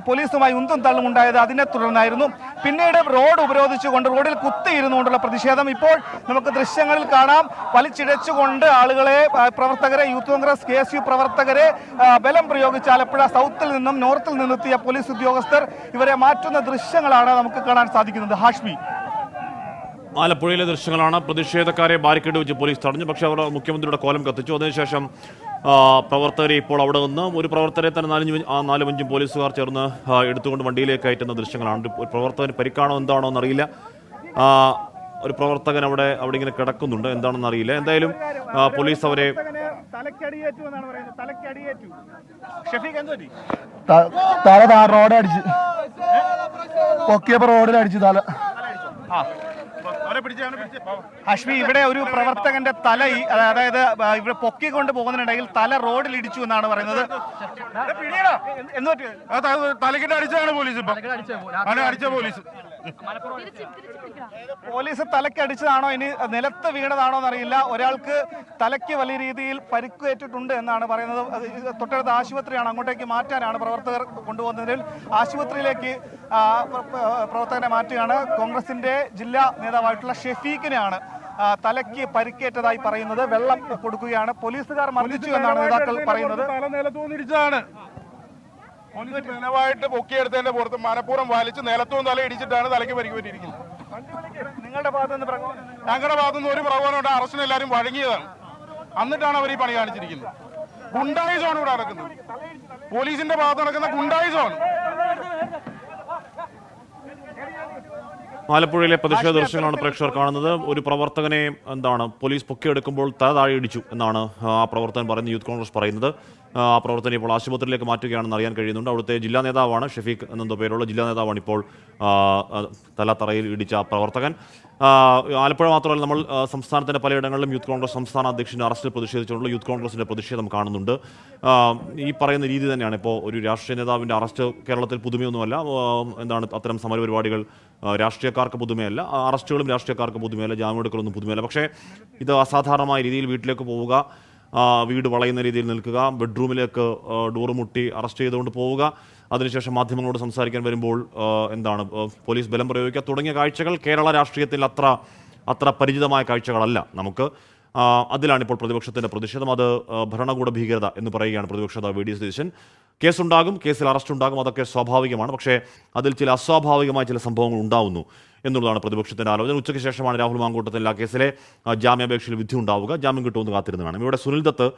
പോലീസുമായി ഉന്തും തള്ളും ഉണ്ടായത് അതിനെ തുടർന്നായിരുന്നു. പിന്നീട് റോഡ് ഉപരോധിച്ചുകൊണ്ട് റോഡിൽ കുത്തിയിരുന്നുകൊണ്ടുള്ള പ്രതിഷേധം ഇപ്പോൾ നമുക്ക് ദൃശ്യങ്ങളിൽ കാണാം. വലിച്ചിഴച്ചുകൊണ്ട് ആളുകളെ, പ്രവർത്തകരെ, യൂത്ത് കോൺഗ്രസ് KSU പ്രവർത്തകരെ ബലം പ്രയോഗിച്ച് ആലപ്പുഴ സൗത്തിൽ നിന്നും നോർത്തിൽ നിന്നെത്തിയ പോലീസ് ഉദ്യോഗസ്ഥർ ഇവരെ മാറ്റുന്ന ദൃശ്യങ്ങളാണ് നമുക്ക് കാണാൻ സാധിക്കുന്നത്. ഹാഷ്മി, ആലപ്പുഴയിലെ ദൃശ്യങ്ങളാണ്. പ്രതിഷേധക്കാരെ ബാരിക്കേഡ് വെച്ച് പോലീസ് തടഞ്ഞു. പക്ഷേ അവർ മുഖ്യമന്ത്രിയുടെ കോലം കത്തിച്ചു. അതിനുശേഷം പ്രവർത്തകരെ ഇപ്പോൾ അവിടെ നിന്ന് ഒരു പ്രവർത്തകരെ തന്നെ 4-5 പോലീസുകാർ ചേർന്ന് എടുത്തുകൊണ്ട് വണ്ടിയിലേക്ക് കയറ്റുന്ന ദൃശ്യങ്ങളാണ്. ഒരു പ്രവർത്തകന് പരിക്കാണോ എന്താണോ എന്നറിയില്ല. ഒരു പ്രവർത്തകൻ അവിടെ ഇങ്ങനെ കിടക്കുന്നുണ്ട്, എന്താണെന്ന് അറിയില്ല. എന്തായാലും പോലീസ് അവരെ റോഡടിച്ച് പൊക്കിയപ്പോ റോഡിലടിച്ചു തല. ഹാഷ്മി, ഇവിടെ ഒരു പ്രവർത്തകന്റെ തല, അതായത് ഇവിടെ പൊക്കിക്കൊണ്ട് പോകുന്നതിനിടയിൽ തല റോഡിൽ ഇടിച്ചു എന്നാണ് പറയുന്നത്. തലക്കിട്ട് അടിച്ചാണ് പോലീസ്. പോലീസ് തലയ്ക്ക് അടിച്ചതാണോ ഇനി നിലത്ത് വീണതാണോ എന്നറിയില്ല. ഒരാൾക്ക് തലയ്ക്ക് വലിയ രീതിയിൽ പരിക്കേറ്റിട്ടുണ്ട് എന്നാണ് പറയുന്നത്. തൊട്ടടുത്ത ആശുപത്രിയാണ്, അങ്ങോട്ടേക്ക് മാറ്റാനാണ് പ്രവർത്തകർ കൊണ്ടുപോകുന്നതിൽ. ആശുപത്രിയിലേക്ക് പ്രവർത്തകരെ മാറ്റുകയാണ്. കോൺഗ്രസിന്റെ ജില്ലാ നേതാവായിട്ടുള്ള ഷെഫീഖിനെയാണ് തലയ്ക്ക് പരിക്കേറ്റതായി പറയുന്നത്. വെള്ളം കൊടുക്കുകയാണ്. പോലീസുകാർ മർദ്ദിച്ചു എന്നാണ് നേതാക്കൾ പറയുന്നത്. ബലമായിട്ട് പൊക്കിയെടുത്തതിന്റെ പുറത്ത് മനഃപൂർവ്വം വലിച്ച് നിലത്തും തല ഇടിച്ചിട്ടാണ് തലയ്ക്ക് പരിക്ക് പറ്റിയിരിക്കുന്നത്. നിങ്ങളുടെ ഭാഗത്തുനിന്ന് ഞങ്ങളുടെ ഭാഗത്തുനിന്ന് ഒരു പ്രകോപനമുണ്ട്. അറസ്റ്റിന് എല്ലാവരും വഴങ്ങിയതാണ്. എന്നിട്ടാണ് അവർ ഈ പണി കാണിച്ചിരിക്കുന്നത്. ഗുണ്ടായിസമാണ് ഇവിടെ നടക്കുന്നത്. പോലീസിന്റെ ഭാഗത്ത് നടക്കുന്ന ഗുണ്ടായിസമാണ്. ആലപ്പുഴയിലെ പ്രതിഷേധ ദൃശ്യങ്ങളാണ് പ്രേക്ഷകർ കാണുന്നത്. ഒരു പ്രവർത്തകനെ പോലീസ് പൊക്കിയെടുക്കുമ്പോൾ തല താഴെ ഇടിച്ചു എന്നാണ് ആ പ്രവർത്തകൻ പറയുന്നത്, യൂത്ത് കോൺഗ്രസ് പറയുന്നത്. ആ പ്രവർത്തനം ഇപ്പോൾ ആശുപത്രിയിലേക്ക് മാറ്റുകയാണെന്ന് അറിയാൻ കഴിയുന്നുണ്ട്. അവിടുത്തെ ജില്ലാ നേതാവാണ്, ഷെഫീഖ് എന്നെന്തോ പേരുള്ള ജില്ലാ നേതാവാണ് ഇപ്പോൾ തല തറയിൽ ഇടിച്ച പ്രവർത്തകൻ. ആലപ്പുഴ മാത്രമല്ല, നമ്മൾ സംസ്ഥാനത്തിൻ്റെ പലയിടങ്ങളിലും യൂത്ത് കോൺഗ്രസ് സംസ്ഥാന അധ്യക്ഷൻ്റെ അറസ്റ്റിൽ പ്രതിഷേധിച്ചുകൊണ്ടുള്ള യൂത്ത് കോൺഗ്രസിൻ്റെ പ്രതിഷേധം കാണുന്നുണ്ട്. ഈ പറയുന്ന രീതി തന്നെയാണ്. ഇപ്പോൾ ഒരു രാഷ്ട്രീയ നേതാവിൻ്റെ അറസ്റ്റ് കേരളത്തിൽ പുതുമയൊന്നുമല്ല. അത്തരം സമരപരിപാടികൾ രാഷ്ട്രീയക്കാർക്ക് പുതുമയല്ല, അറസ്റ്റുകളും രാഷ്ട്രീയക്കാർക്ക് പുതുമയല്ല, ജാമ്യമെടുക്കലൊന്നും പുതുമയല്ല. പക്ഷേ ഇത് അസാധാരണമായ രീതിയിൽ വീട്ടിലേക്ക് പോവുക, വീട് വളയുന്ന രീതിയിൽ നിൽക്കുക, ബെഡ്റൂമിലേക്ക് ഡോറ് മുട്ടി അറസ്റ്റ് ചെയ്തുകൊണ്ട് പോവുക, അതിനുശേഷം മാധ്യമങ്ങളോട് സംസാരിക്കാൻ വരുമ്പോൾ പോലീസ് ബലം പ്രയോഗിക്കുക തുടങ്ങിയ കാഴ്ചകൾ കേരള രാഷ്ട്രീയത്തിൽ അത്ര പരിചിതമായ കാഴ്ചകളല്ല നമുക്ക്. അതിലാണ് ഇപ്പോൾ പ്രതിപക്ഷത്തിൻ്റെ പ്രതിഷേധം. അത് ഭരണകൂട ഭീകരത എന്ന് പറയുകയാണ് പ്രതിപക്ഷ നേതാവ് VD സതീശൻ. കേസുണ്ടാകും, കേസിൽ അറസ്റ്റ് ഉണ്ടാകും, അതൊക്കെ സ്വാഭാവികമാണ്. പക്ഷേ അതിൽ ചില അസ്വാഭാവികമായ ചില സംഭവങ്ങൾ ഉണ്ടാവുന്നു എന്നുള്ളതാണ് പ്രതിപക്ഷത്തിൻ്റെ ആലോചന. ഉച്ചയ്ക്ക് ശേഷമാണ് രാഹുൽ മാങ്കൂട്ടത്തിൽ ആ കേസിലെ ജാമ്യാപേക്ഷയിൽ വിധി ഉണ്ടാവുക. ജാമ്യം കിട്ടുമെന്ന് കാത്തിരുന്ന് കാണാം. ഇവിടെ സുനിൽ ദത്ത്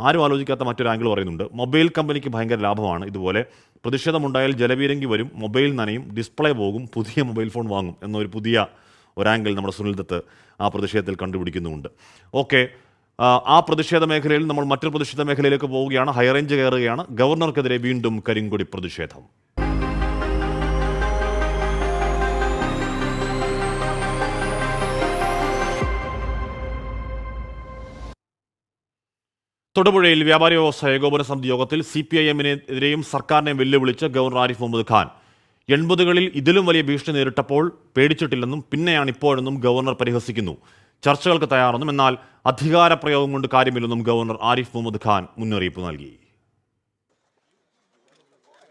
ആരും ആലോചിക്കാത്ത മറ്റൊരു ആംഗിൾ പറയുന്നുണ്ട്. മൊബൈൽ കമ്പനിക്ക് ഭയങ്കര ലാഭമാണ്. ഇതുപോലെ പ്രതിഷേധമുണ്ടായാൽ ജലപീരങ്കി വരും, മൊബൈൽ നനയും, ഡിസ്പ്ലേ പോകും, പുതിയ മൊബൈൽ ഫോൺ വാങ്ങും എന്നൊരു പുതിയ ഒരാംഗിൾ നമ്മുടെ സുനിൽ ദത്ത് ആ പ്രതിഷേധത്തിൽ കണ്ടുപിടിക്കുന്നുമുണ്ട്. ഓക്കെ, ആ പ്രതിഷേധ മേഖലയിൽ നമ്മൾ മറ്റൊരു പ്രതിഷേധ മേഖലയിലേക്ക് പോവുകയാണ്. ഹൈറേഞ്ച് കയറുകയാണ്. ഗവർണർക്കെതിരെ വീണ്ടും കരിങ്കൊടി പ്രതിഷേധം. തൊടുപുഴയിൽ വ്യാപാരി വ്യവസായ ഏകോപന സമിതി യോഗത്തിൽ CPIM-നെതിരെയും സർക്കാരിനെയും വെല്ലുവിളിച്ച് ഗവർണർ ആരിഫ് മുഹമ്മദ് ഖാൻ 80കളിൽ ഇതിലും വലിയ ഭീഷണി നേരിട്ടപ്പോൾ പേടിച്ചിട്ടില്ലെന്നും പിന്നെയാണ് ഇപ്പോഴെന്നും ഗവർണർ പരിഹസിക്കുന്നു. ചർച്ചകൾക്ക് തയ്യാറെന്നും എന്നാൽ അധികാരപ്രയോഗം കൊണ്ട് കാര്യമില്ലെന്നും ഗവർണർ ആരിഫ് മുഹമ്മദ് ഖാൻ മുന്നറിയിപ്പ് നൽകി.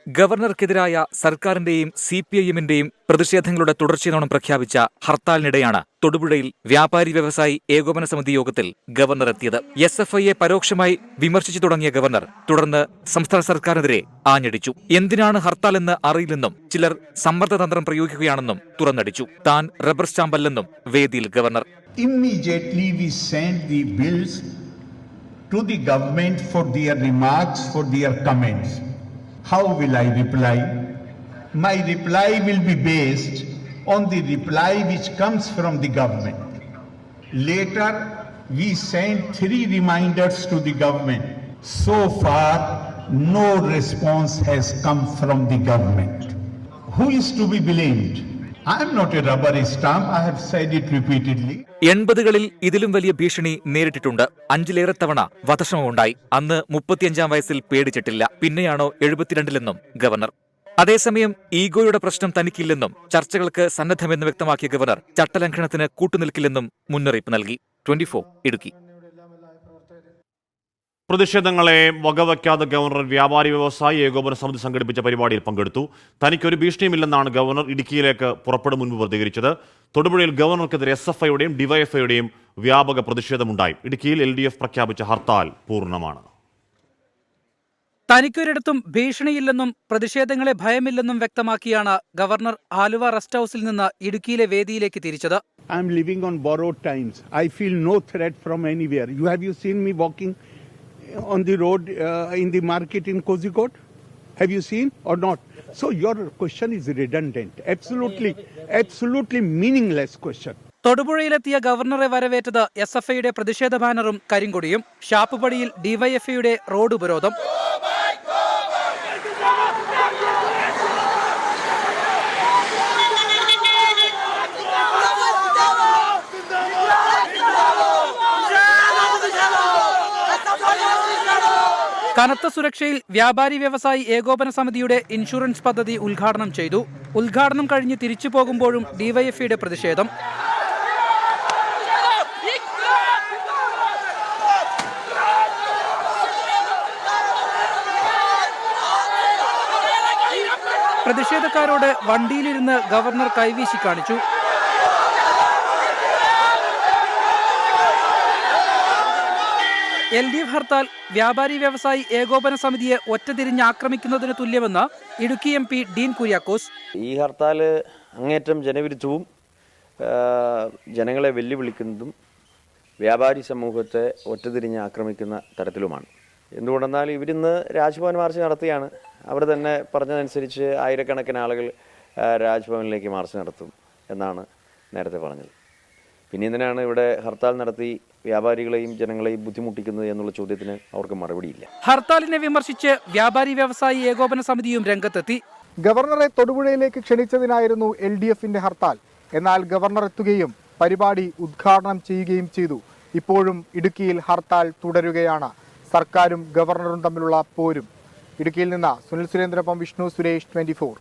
ഗവർണർക്കെതിരായ സർക്കാരിന്റെയും CPIM-ന്റെയും പ്രതിഷേധങ്ങളുടെ തുടർച്ചയെന്നോണം പ്രഖ്യാപിച്ച ഹർത്താലിനിടെയാണ് തൊടുപുഴയിൽ വ്യാപാരി വ്യവസായി ഏകോപന സമിതി യോഗത്തിൽ ഗവർണർ എത്തിയത്. SFIയെ പരോക്ഷമായി വിമർശിച്ചു തുടങ്ങിയ ഗവർണർ തുടർന്ന് സംസ്ഥാന സർക്കാരിനെതിരെ ആഞ്ഞടിച്ചു. എന്തിനാണ് ഹർത്താൽ എന്ന് അറിയില്ലെന്നും ചിലർ സമ്മർദ്ദതന്ത്രം പ്രയോഗിക്കുകയാണെന്നും തുറന്നടിച്ചു. താൻ റബ്ബർ സ്റ്റാമ്പല്ലെന്നും വേദിയിൽ governor. Immediately we sent the bills to the government for their remarks, for their comments. How will I reply? My reply will be based on the reply which comes from the government. Later, we sent 3 reminders to the government. So far, no response has come from the government. Who is to be blamed? I am not a rubber stamp. I have said it repeatedly. 80കളിൽ ഇതിലും വലിയ ഭീഷണി നേരിട്ടിട്ടുണ്ട്. 5ലേറെ തവണ വധശ്രമമുണ്ടായി. അന്ന് 35-ാം വയസ്സിൽ പേടിച്ചിട്ടില്ല. പിന്നെയാണോ 72-ലെന്നും governor. അതേസമയം ഈഗോയുടെ പ്രശ്നം തനിക്കില്ലെന്നും ചർച്ചകൾക്ക് സന്നദ്ധമെന്ന് വ്യക്തമാക്കിയ ഗവർണർ ചട്ടലംഘനത്തിന് കൂട്ടുനിൽക്കില്ലെന്നും മുന്നറിയിപ്പ് നൽകി. 24 ഇടുക്കി. പ്രതിഷേധങ്ങളെ വകവയ്ക്കാതെ ഗവർണർ വ്യാപാരി വ്യവസായി ഏകോപന സമിതി സംഘടിപ്പിച്ച പരിപാടിയിൽ പങ്കെടുത്തു. തനിക്കൊരു ഭീഷണിയുമില്ലെന്നാണ് ഗവർണർ ഇടുക്കിയിലേക്ക് പുറപ്പെടും മുൻപ് പ്രതികരിച്ചത്. തൊടുപുഴയിൽ ഗവർണർക്കെതിരെ SFIയുടെയും DYFIയുടെയും വ്യാപക പ്രതിഷേധമുണ്ടായി. ഇടുക്കിയിൽ LDF പ്രഖ്യാപിച്ച ഹർത്താൽ പൂർണ്ണമാണ്. തനിക്കൊരിടത്തും ഭീഷണിയില്ലെന്നും പ്രതിഷേധങ്ങളെ ഭയമില്ലെന്നും വ്യക്തമാക്കിയാണ് ഗവർണർ ആലുവ റെസ്റ്റ് ഹൌസിൽ നിന്ന് ഇടുക്കിയിലെ വേദിയിലേക്ക് തിരിച്ചത്. I am living on borrowed times. I feel no threat from anywhere. Have you seen me walking on the road in the market in Kozhikode? Have you seen or not? So your question is redundant. Absolutely meaningless question. തൊടുപുഴയിലെത്തിയ ഗവർണറെ വരവേറ്റത് SFIയുടെ പ്രതിഷേധ ബാനറും കരിങ്കൊടിയും. ഷാപ്പുപടിയിൽ DYFIയുടെ road ഉപരോധം. കനത്ത സുരക്ഷയിൽ വ്യാപാരി വ്യവസായി ഏകോപന സമിതിയുടെ ഇൻഷുറൻസ് പദ്ധതി ഉദ്ഘാടനം ചെയ്തു. ഉദ്ഘാടനം കഴിഞ്ഞ് തിരിച്ചു പോകുമ്പോഴും DYFIയുടെ പ്രതിഷേധം. പ്രതിഷേധക്കാരോട് വണ്ടിയിലിരുന്ന് ഗവർണർ കൈവീശി കാണിച്ചു. LDF ഹർത്താൽ വ്യാപാരി വ്യവസായി ഏകോപന സമിതിയെ ഒറ്റതിരിഞ്ഞ് ആക്രമിക്കുന്നതിന് തുല്യമെന്ന് ഇടുക്കി MP ഡീൻ കുര്യാക്കോസ്. ഈ ഹർത്താൽ അങ്ങേറ്റം ജനവിരുദ്ധവും ജനങ്ങളെ വെല്ലുവിളിക്കുന്നതും വ്യാപാരി സമൂഹത്തെ ഒറ്റതിരിഞ്ഞ് ആക്രമിക്കുന്ന തരത്തിലുമാണ്. എന്തുകൊണ്ടെന്നാൽ ഇവരിന്ന് രാജ്ഭവൻ മാർച്ച് നടത്തിയാണ്. അവർ തന്നെ പറഞ്ഞതനുസരിച്ച് ആയിരക്കണക്കിന് ആളുകൾ രാജ്ഭവനിലേക്ക് മാർച്ച് നടത്തും എന്നാണ് നേരത്തെ പറഞ്ഞത്. പിന്നെ എന്തിനാണ് ഇവിടെ ഹർത്താൽ നടത്തി വ്യാപാരികളെയും ജനങ്ങളെയും ബുദ്ധിമുട്ടിക്കുന്നത് എന്നുള്ള ചോദ്യത്തിന് അവർക്ക് മറുപടിയില്ല. ഹർത്താലിനെ വിമർശിച്ച് വ്യാപാരി വ്യവസായി ഏകോപന സമിതിയും രംഗത്തെത്തി. ഗവർണറെ തൊടുപുഴയിലേക്ക് ക്ഷണിച്ചതിനായിരുന്നു LDFന്റെ ഹർത്താൽ. എന്നാൽ ഗവർണർ എത്തുകയും പരിപാടി ഉദ്ഘാടനം ചെയ്യുകയും ചെയ്തു. ഇപ്പോഴും ഇടുക്കിയിൽ ഹർത്താൽ തുടരുകയാണ്. സർക്കാരും ഗവർണറും തമ്മിലുള്ള പോരും. ഇടുക്കിയിൽ നിന്ന് സുനിൽ സുരേന്ദ്രപ്പം, വിഷ്ണു സുരേഷ്, 24.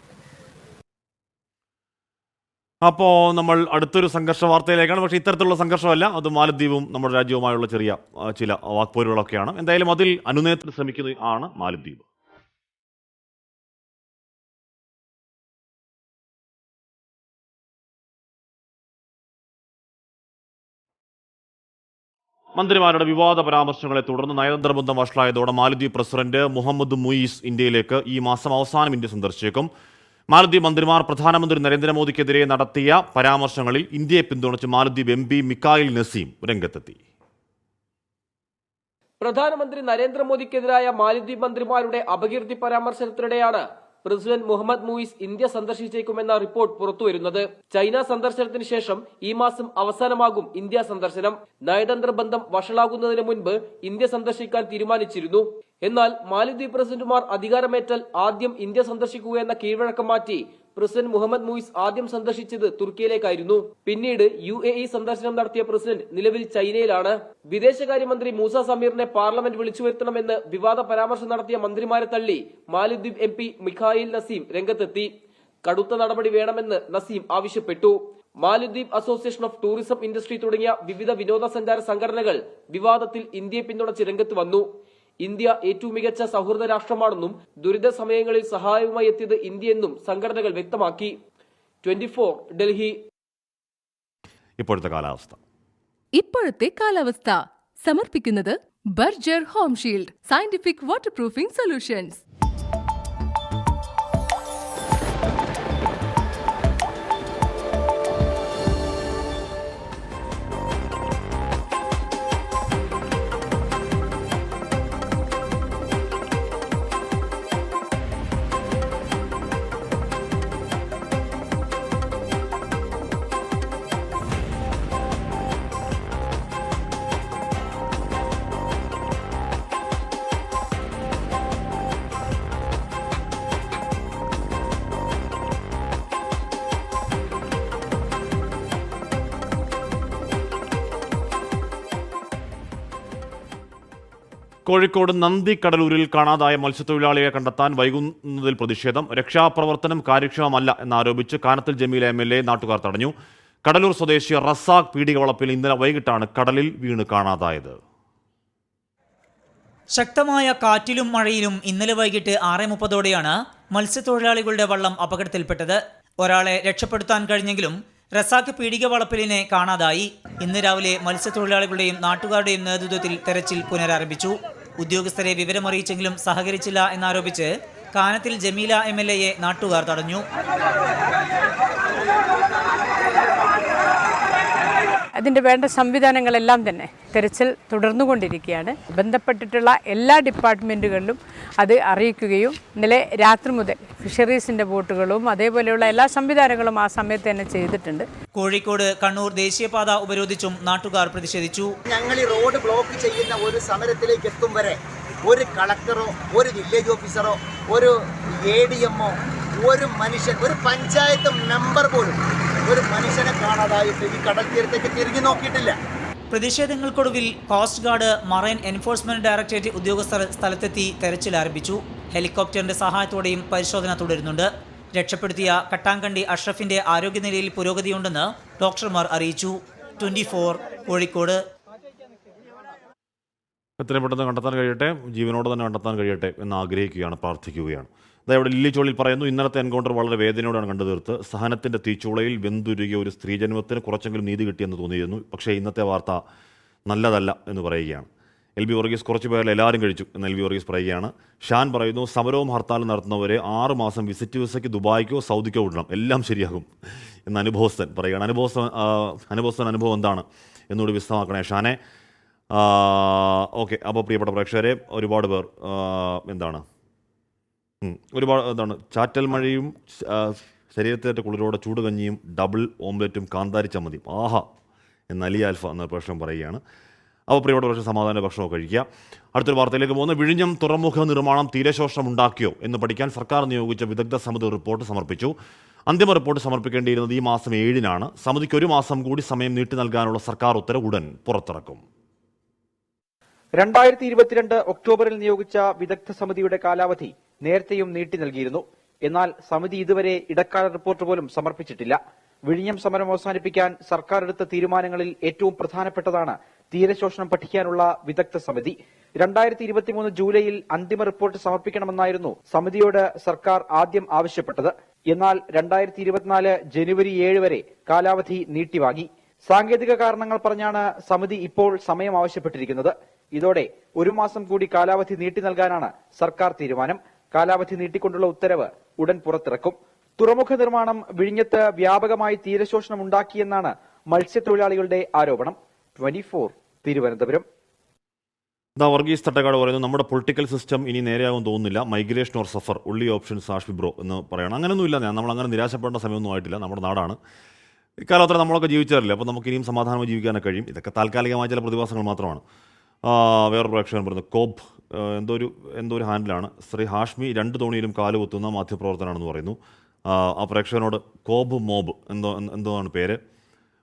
അപ്പോൾ നമ്മൾ അടുത്തൊരു സംഘർഷ വാർത്തയിലേക്കാണ്. പക്ഷേ ഇത്തരത്തിലുള്ള സംഘർഷമല്ല, അത് മാലദ്വീപും നമ്മുടെ രാജ്യവുമായുള്ള ചില വാക്പോരുകളൊക്കെയാണ്. എന്തായാലും അതിൽ അനുനയത്തിന് ശ്രമിക്കുന്നത് ആണ് മാലദ്വീപ്. മന്ത്രിമാരുടെ വിവാദ പരാമർശങ്ങളെ തുടർന്ന് നയതന്ത്ര ബന്ധം വഷളായതോടെ മാലദ്വീപ് പ്രസിഡന്റ് മുഹമ്മദ് മുയിസ് ഇന്ത്യയിലേക്ക് ഈ മാസം അവസാനം ഇന്ത്യ സന്ദർശിച്ചേക്കും. മാലദ്വീപ് മന്ത്രിമാർ പ്രധാനമന്ത്രി നരേന്ദ്രമോദിക്കെതിരെ നടത്തിയ പരാമർശങ്ങളിൽ ഇന്ത്യയെ പിന്തുണച്ച് മാലദ്വീപ് MP മിക്കായിൽ നസീം രംഗത്തെത്തി. പ്രധാനമന്ത്രി നരേന്ദ്രമോദിക്കെതിരായ മാലദ്വീപ് മന്ത്രിമാരുടെ അപകീർത്തി പരാമർശനത്തിനിടെയാണ് പ്രസിഡന്റ് മുഹമ്മദ് മുയിസ് ഇന്ത്യ സന്ദർശിച്ചേക്കുമെന്ന റിപ്പോർട്ട് പുറത്തുവരുന്നത്. ചൈന സന്ദർശനത്തിന് ശേഷം ഈ മാസം അവസാനമാകും ഇന്ത്യ സന്ദർശനം. നയതന്ത്ര ബന്ധം വഷളാകുന്നതിന് മുൻപ് ഇന്ത്യ സന്ദർശിക്കാൻ തീരുമാനിച്ചിരുന്നു. എന്നാൽ മാലദ്വീപ് പ്രസിഡന്റുമാർ അധികാരമേറ്റാൽ ആദ്യം ഇന്ത്യ സന്ദർശിക്കുക എന്ന കീഴ്വഴക്കം മാറ്റി പ്രസിഡന്റ് മുഹമ്മദ് മുയിസ് ആദ്യം സന്ദർശിച്ചത് തുർക്കിയിലേക്കായിരുന്നു. പിന്നീട് UAE സന്ദർശനം നടത്തിയ പ്രസിഡന്റ് നിലവിൽ ചൈനയിലാണ്. വിദേശകാര്യമന്ത്രി മൂസ സമീറിനെ പാർലമെന്റ് വിളിച്ചുവരുത്തണമെന്ന് വിവാദ പരാമർശം നടത്തിയ മന്ത്രിമാരെ തള്ളി മാലദ്വീപ് MP മിഖായിൽ നസീം രംഗത്തെത്തി. കടുത്ത നടപടി വേണമെന്ന് നസീം ആവശ്യപ്പെട്ടു. മാലദ്വീപ് അസോസിയേഷൻ ഓഫ് ടൂറിസം ഇൻഡസ്ട്രി തുടങ്ങിയ വിവിധ വിനോദസഞ്ചാര സംഘടനകൾ വിവാദത്തിൽ ഇന്ത്യയെ പിന്തുണച്ച് രംഗത്ത് വന്നു. ഇന്ത്യ ഏറ്റവും മികച്ച സൗഹൃദ രാഷ്ട്രമാണെന്നും ദുരിത സമയങ്ങളിൽ സഹായവുമായി എത്തിയത് ഇന്ത്യയെന്നും സംഘടനകൾ വ്യക്തമാക്കി. 24 ഡൽഹി. ഇപ്പോഴത്തെ കാലാവസ്ഥ സമർപ്പിക്കുന്നത് Berger home shield scientific water proofing solutions. Kozhikode നന്ദി കടലൂരിൽ കാണാതായ മത്സ്യത്തൊഴിലാളിയെ കണ്ടെത്താൻ വൈകുന്നതിൽ പ്രതിഷേധം. രക്ഷാപ്രവർത്തനം കാര്യക്ഷമമല്ല എന്നാരോപിച്ച് കാനത്തിൽ ജമീല MLA നാട്ടുകാർ തടഞ്ഞു. കടലൂർ സ്വദേശി റസാഖ് പീടികവളപ്പിൽ ഇന്നലെ വൈകിട്ടാണ് കടലിൽ വീണ് കാണാതായത്. ശക്തമായ കാറ്റിലും മഴയിലും ഇന്നലെ വൈകിട്ട് 6:30ഓടെയാണ് മത്സ്യത്തൊഴിലാളികളുടെ വള്ളം അപകടത്തിൽപ്പെട്ടത്. ഒരാളെ രക്ഷപ്പെടുത്താൻ കഴിഞ്ഞെങ്കിലും റസാഖ് പീടിക വളപ്പിലിനെ കാണാതായി. ഇന്ന് രാവിലെ മത്സ്യത്തൊഴിലാളികളുടെയും നാട്ടുകാരുടെയും നേതൃത്വത്തിൽ തെരച്ചിൽ പുനരാരംഭിച്ചു. ഉദ്യോഗസ്ഥരെ വിവരമറിയിച്ചെങ്കിലും സഹകരിച്ചില്ല എന്നാരോപിച്ച് കാനത്തിൽ ജമീല MLAയെ നാട്ടുകാർ തടഞ്ഞു. അതിൻ്റെ വേണ്ട സംവിധാനങ്ങളെല്ലാം തന്നെ തെരച്ചിൽ തുടർന്നുകൊണ്ടിരിക്കുകയാണ്. ബന്ധപ്പെട്ടിട്ടുള്ള എല്ലാ ഡിപ്പാർട്ട്മെൻറ്റുകളിലും അത് അറിയിക്കുകയും ഇന്നലെ രാത്രി മുതൽ ഫിഷറീസിൻ്റെ ബോട്ടുകളും അതേപോലെയുള്ള എല്ലാ സംവിധാനങ്ങളും ആ സമയത്ത് തന്നെ ചെയ്തിട്ടുണ്ട്. കോഴിക്കോട് കണ്ണൂർ ദേശീയപാത ഉപരോധിച്ചും നാട്ടുകാർ പ്രതിഷേധിച്ചു. ഞങ്ങൾ ഈ റോഡ് ബ്ലോക്ക് ചെയ്യുന്ന ഒരു സമരത്തിലേക്ക് എത്തും വരെ ഒരു കളക്ടറോ ഒരു വില്ലേജ് ഓഫീസറോ ഒരു ADMO ഒരു മനുഷ്യൻ ഒരു പഞ്ചായത്ത് മെമ്പർ പോലും ഒരു മനുഷ്യനെ കാണാതായിട്ട് ഈ കടൽ തീരത്തേക്ക് തിരിഞ്ഞു നോക്കിയിട്ടില്ല. പ്രതിഷേധങ്ങൾക്കൊടുവിൽ coast guard, marine enforcement directorate ഉദ്യോഗസ്ഥർ സ്ഥലത്തെത്തി തെരച്ചിൽ ആരംഭിച്ചു. ഹെലികോപ്റ്ററിന്റെ സഹായത്തോടെയും പരിശോധന തുടരുന്നുണ്ട്. രക്ഷപ്പെടുത്തിയ കട്ടാങ്കണ്ടി അഷ്റഫിന്റെ ആരോഗ്യനിലയിൽ പുരോഗതിയുണ്ടെന്ന് ഡോക്ടർമാർ അറിയിച്ചു. 24 കോഴിക്കോട്. എത്രയും പെട്ടെന്ന് കണ്ടെത്താൻ കഴിയട്ടെ, ജീവനോട് തന്നെ കണ്ടെത്താൻ കഴിയട്ടെ എന്ന് ആഗ്രഹിക്കുകയാണ്, പ്രാർത്ഥിക്കുകയാണ്. അതായത് ലില്ലിച്ചോളിൽ പറയുന്നു, ഇന്നലത്തെ എൻകൗണ്ടർ വളരെ വേദനയോടാണ് കണ്ടു തീർത്ത്. സഹനത്തിൻ്റെ തീച്ചൂളയിൽ വെന്തുരുകിയ ഒരു സ്ത്രീജന്മത്തിന് കുറച്ചെങ്കിലും നീതി കിട്ടിയെന്ന് തോന്നിയിരുന്നു. പക്ഷേ ഇന്നത്തെ വാർത്ത നല്ലതല്ല എന്ന് പറയുകയാണ്. LB വർഗീസ് കുറച്ച് പേരിൽ എല്ലാവരും കഴിച്ചു എന്ന് LB വർഗീസ് പറയുകയാണ്. ഷാൻ പറയുന്നു, സമരവും ഹർത്താലും നടത്തുന്നവരെ 6 മാസം വിസിറ്റ് വിസയ്ക്ക് ദുബായിക്കോ സൗദിക്കോ വിടണം, എല്ലാം ശരിയാകും എന്ന് അനുഭവസ്ഥൻ പറയുകയാണ്. അനുഭവസ്ഥൻ അനുഭവം എന്താണ് എന്നുകൂടി വിശദമാക്കണേ ഷാനെ. ഓക്കെ, അപ്പോൾ പ്രിയപ്പെട്ട പ്രേക്ഷകരെ, ഒരുപാട് പേർ ചാറ്റൽ മഴയും ശരീരത്തേറ്റ കുളിരോടെ ചൂടുകഞ്ഞിയും ഡബിൾ ഓംലെറ്റും കാന്താരി ചമ്മന്തിയും ആഹാ എന്ന് അലി ആൽഫ എന്ന പ്രശ്നം പറയുകയാണ്. അപ്പോൾ പ്രിയപ്പെട്ട പ്രശ്നം സമാധാന ഭക്ഷണമൊക്കെ കഴിക്കുക. അടുത്തൊരു വാർത്തയിലേക്ക് പോകുന്നു. വിഴിഞ്ഞം തുറമുഖ നിർമ്മാണം തീരശോഷണം ഉണ്ടാക്കിയോ എന്ന് പഠിക്കാൻ സർക്കാർ നിയോഗിച്ച വിദഗ്ധ സമിതി റിപ്പോർട്ട് സമർപ്പിച്ചു. അന്തിമ റിപ്പോർട്ട് സമർപ്പിക്കേണ്ടിയിരുന്നത് ഈ മാസം 7-നാണ്. സമിതിക്ക് 1 മാസം കൂടി സമയം നീട്ടി നൽകാനുള്ള സർക്കാർ ഉത്തരവ് ഉടൻ പുറത്തിറക്കും. 2022 ഒക്ടോബറിൽ നിയോഗിച്ച വിദഗ്ധ സമിതിയുടെ കാലാവധി നേരത്തെയും നീട്ടി നൽകിയിരുന്നു. എന്നാൽ സമിതി ഇതുവരെ ഇടക്കാല റിപ്പോർട്ട് പോലും സമർപ്പിച്ചിട്ടില്ല. വിഴിഞ്ഞം സമരം അവസാനിപ്പിക്കാൻ സർക്കാർ എടുത്ത തീരുമാനങ്ങളിൽ ഏറ്റവും പ്രധാനപ്പെട്ടതാണ് തീരശോഷണം പഠിക്കാനുള്ള വിദഗ്ധ സമിതി. 2023 ജൂലൈയിൽ അന്തിമ റിപ്പോർട്ട് സമർപ്പിക്കണമെന്നായിരുന്നു സമിതിയോട് സർക്കാർ ആദ്യം ആവശ്യപ്പെട്ടത്. എന്നാൽ 2024 ജനുവരി 7 വരെ കാലാവധി നീട്ടിവാങ്ങി. സാങ്കേതിക കാരണങ്ങൾ പറഞ്ഞാണ് സമിതി ഇപ്പോൾ സമയം ആവശ്യപ്പെട്ടിരിക്കുന്നത്. ഇതോടെ 1 മാസം കൂടി കാലാവധി നീട്ടി നൽകാനാണ് സർക്കാർ തീരുമാനം. കാലാവധി നീട്ടിക്കൊണ്ടുള്ള ഉത്തരവ് ഉടൻ പുറത്തിറക്കും. തുറമുഖ നിർമ്മാണം വിഴിഞ്ഞത്ത് വ്യാപകമായി തീരശോഷണം ഉണ്ടാക്കിയെന്നാണ് മത്സ്യത്തൊഴിലാളികളുടെ ആരോപണം. 24 തിരുവനന്തപുരം. വർഗീസ് തട്ടക്കാട് പറയുന്നു, നമ്മുടെ പൊളിറ്റിക്കൽ സിസ്റ്റം ഇനി നേരെയാകും തോന്നുന്നില്ല. മൈഗ്രേഷൻ ഓർ സഫർ ഉള്ളി ഓപ്ഷൻസ് ആഷ്മി ബ്രോ എന്ന് പറയണം. അങ്ങനെയൊന്നുമില്ല, നമ്മൾ അങ്ങനെ നിരാശപ്പെടേണ്ട സമയമൊന്നും ആയിട്ടില്ല. നമ്മുടെ നാടാണ്, ഇക്കാലത്ര നമ്മളൊക്കെ ജീവിച്ചാറില്ല. അപ്പോൾ നമുക്ക് ഇനിയും സമാധാനമായി ജീവിക്കാനൊക്കെ കഴിയും. ഇതൊക്കെ താൽക്കാലികമായ ചില പ്രതിഭാസങ്ങൾ മാത്രമാണ്. വേറൊരു പ്രേക്ഷകൻ പറയുന്നത് കോബ് എന്തോ ഒരു ഹാൻഡിലാണ്. ശ്രീ ഹാഷ്മി 2 തോണിയിലും കാല് കുത്തുന്ന മാധ്യമപ്രവർത്തനാണെന്ന് പറയുന്നു. ആ പ്രേക്ഷകനോട് കോബ് മോബ് എന്തോ ആണ് പേര്.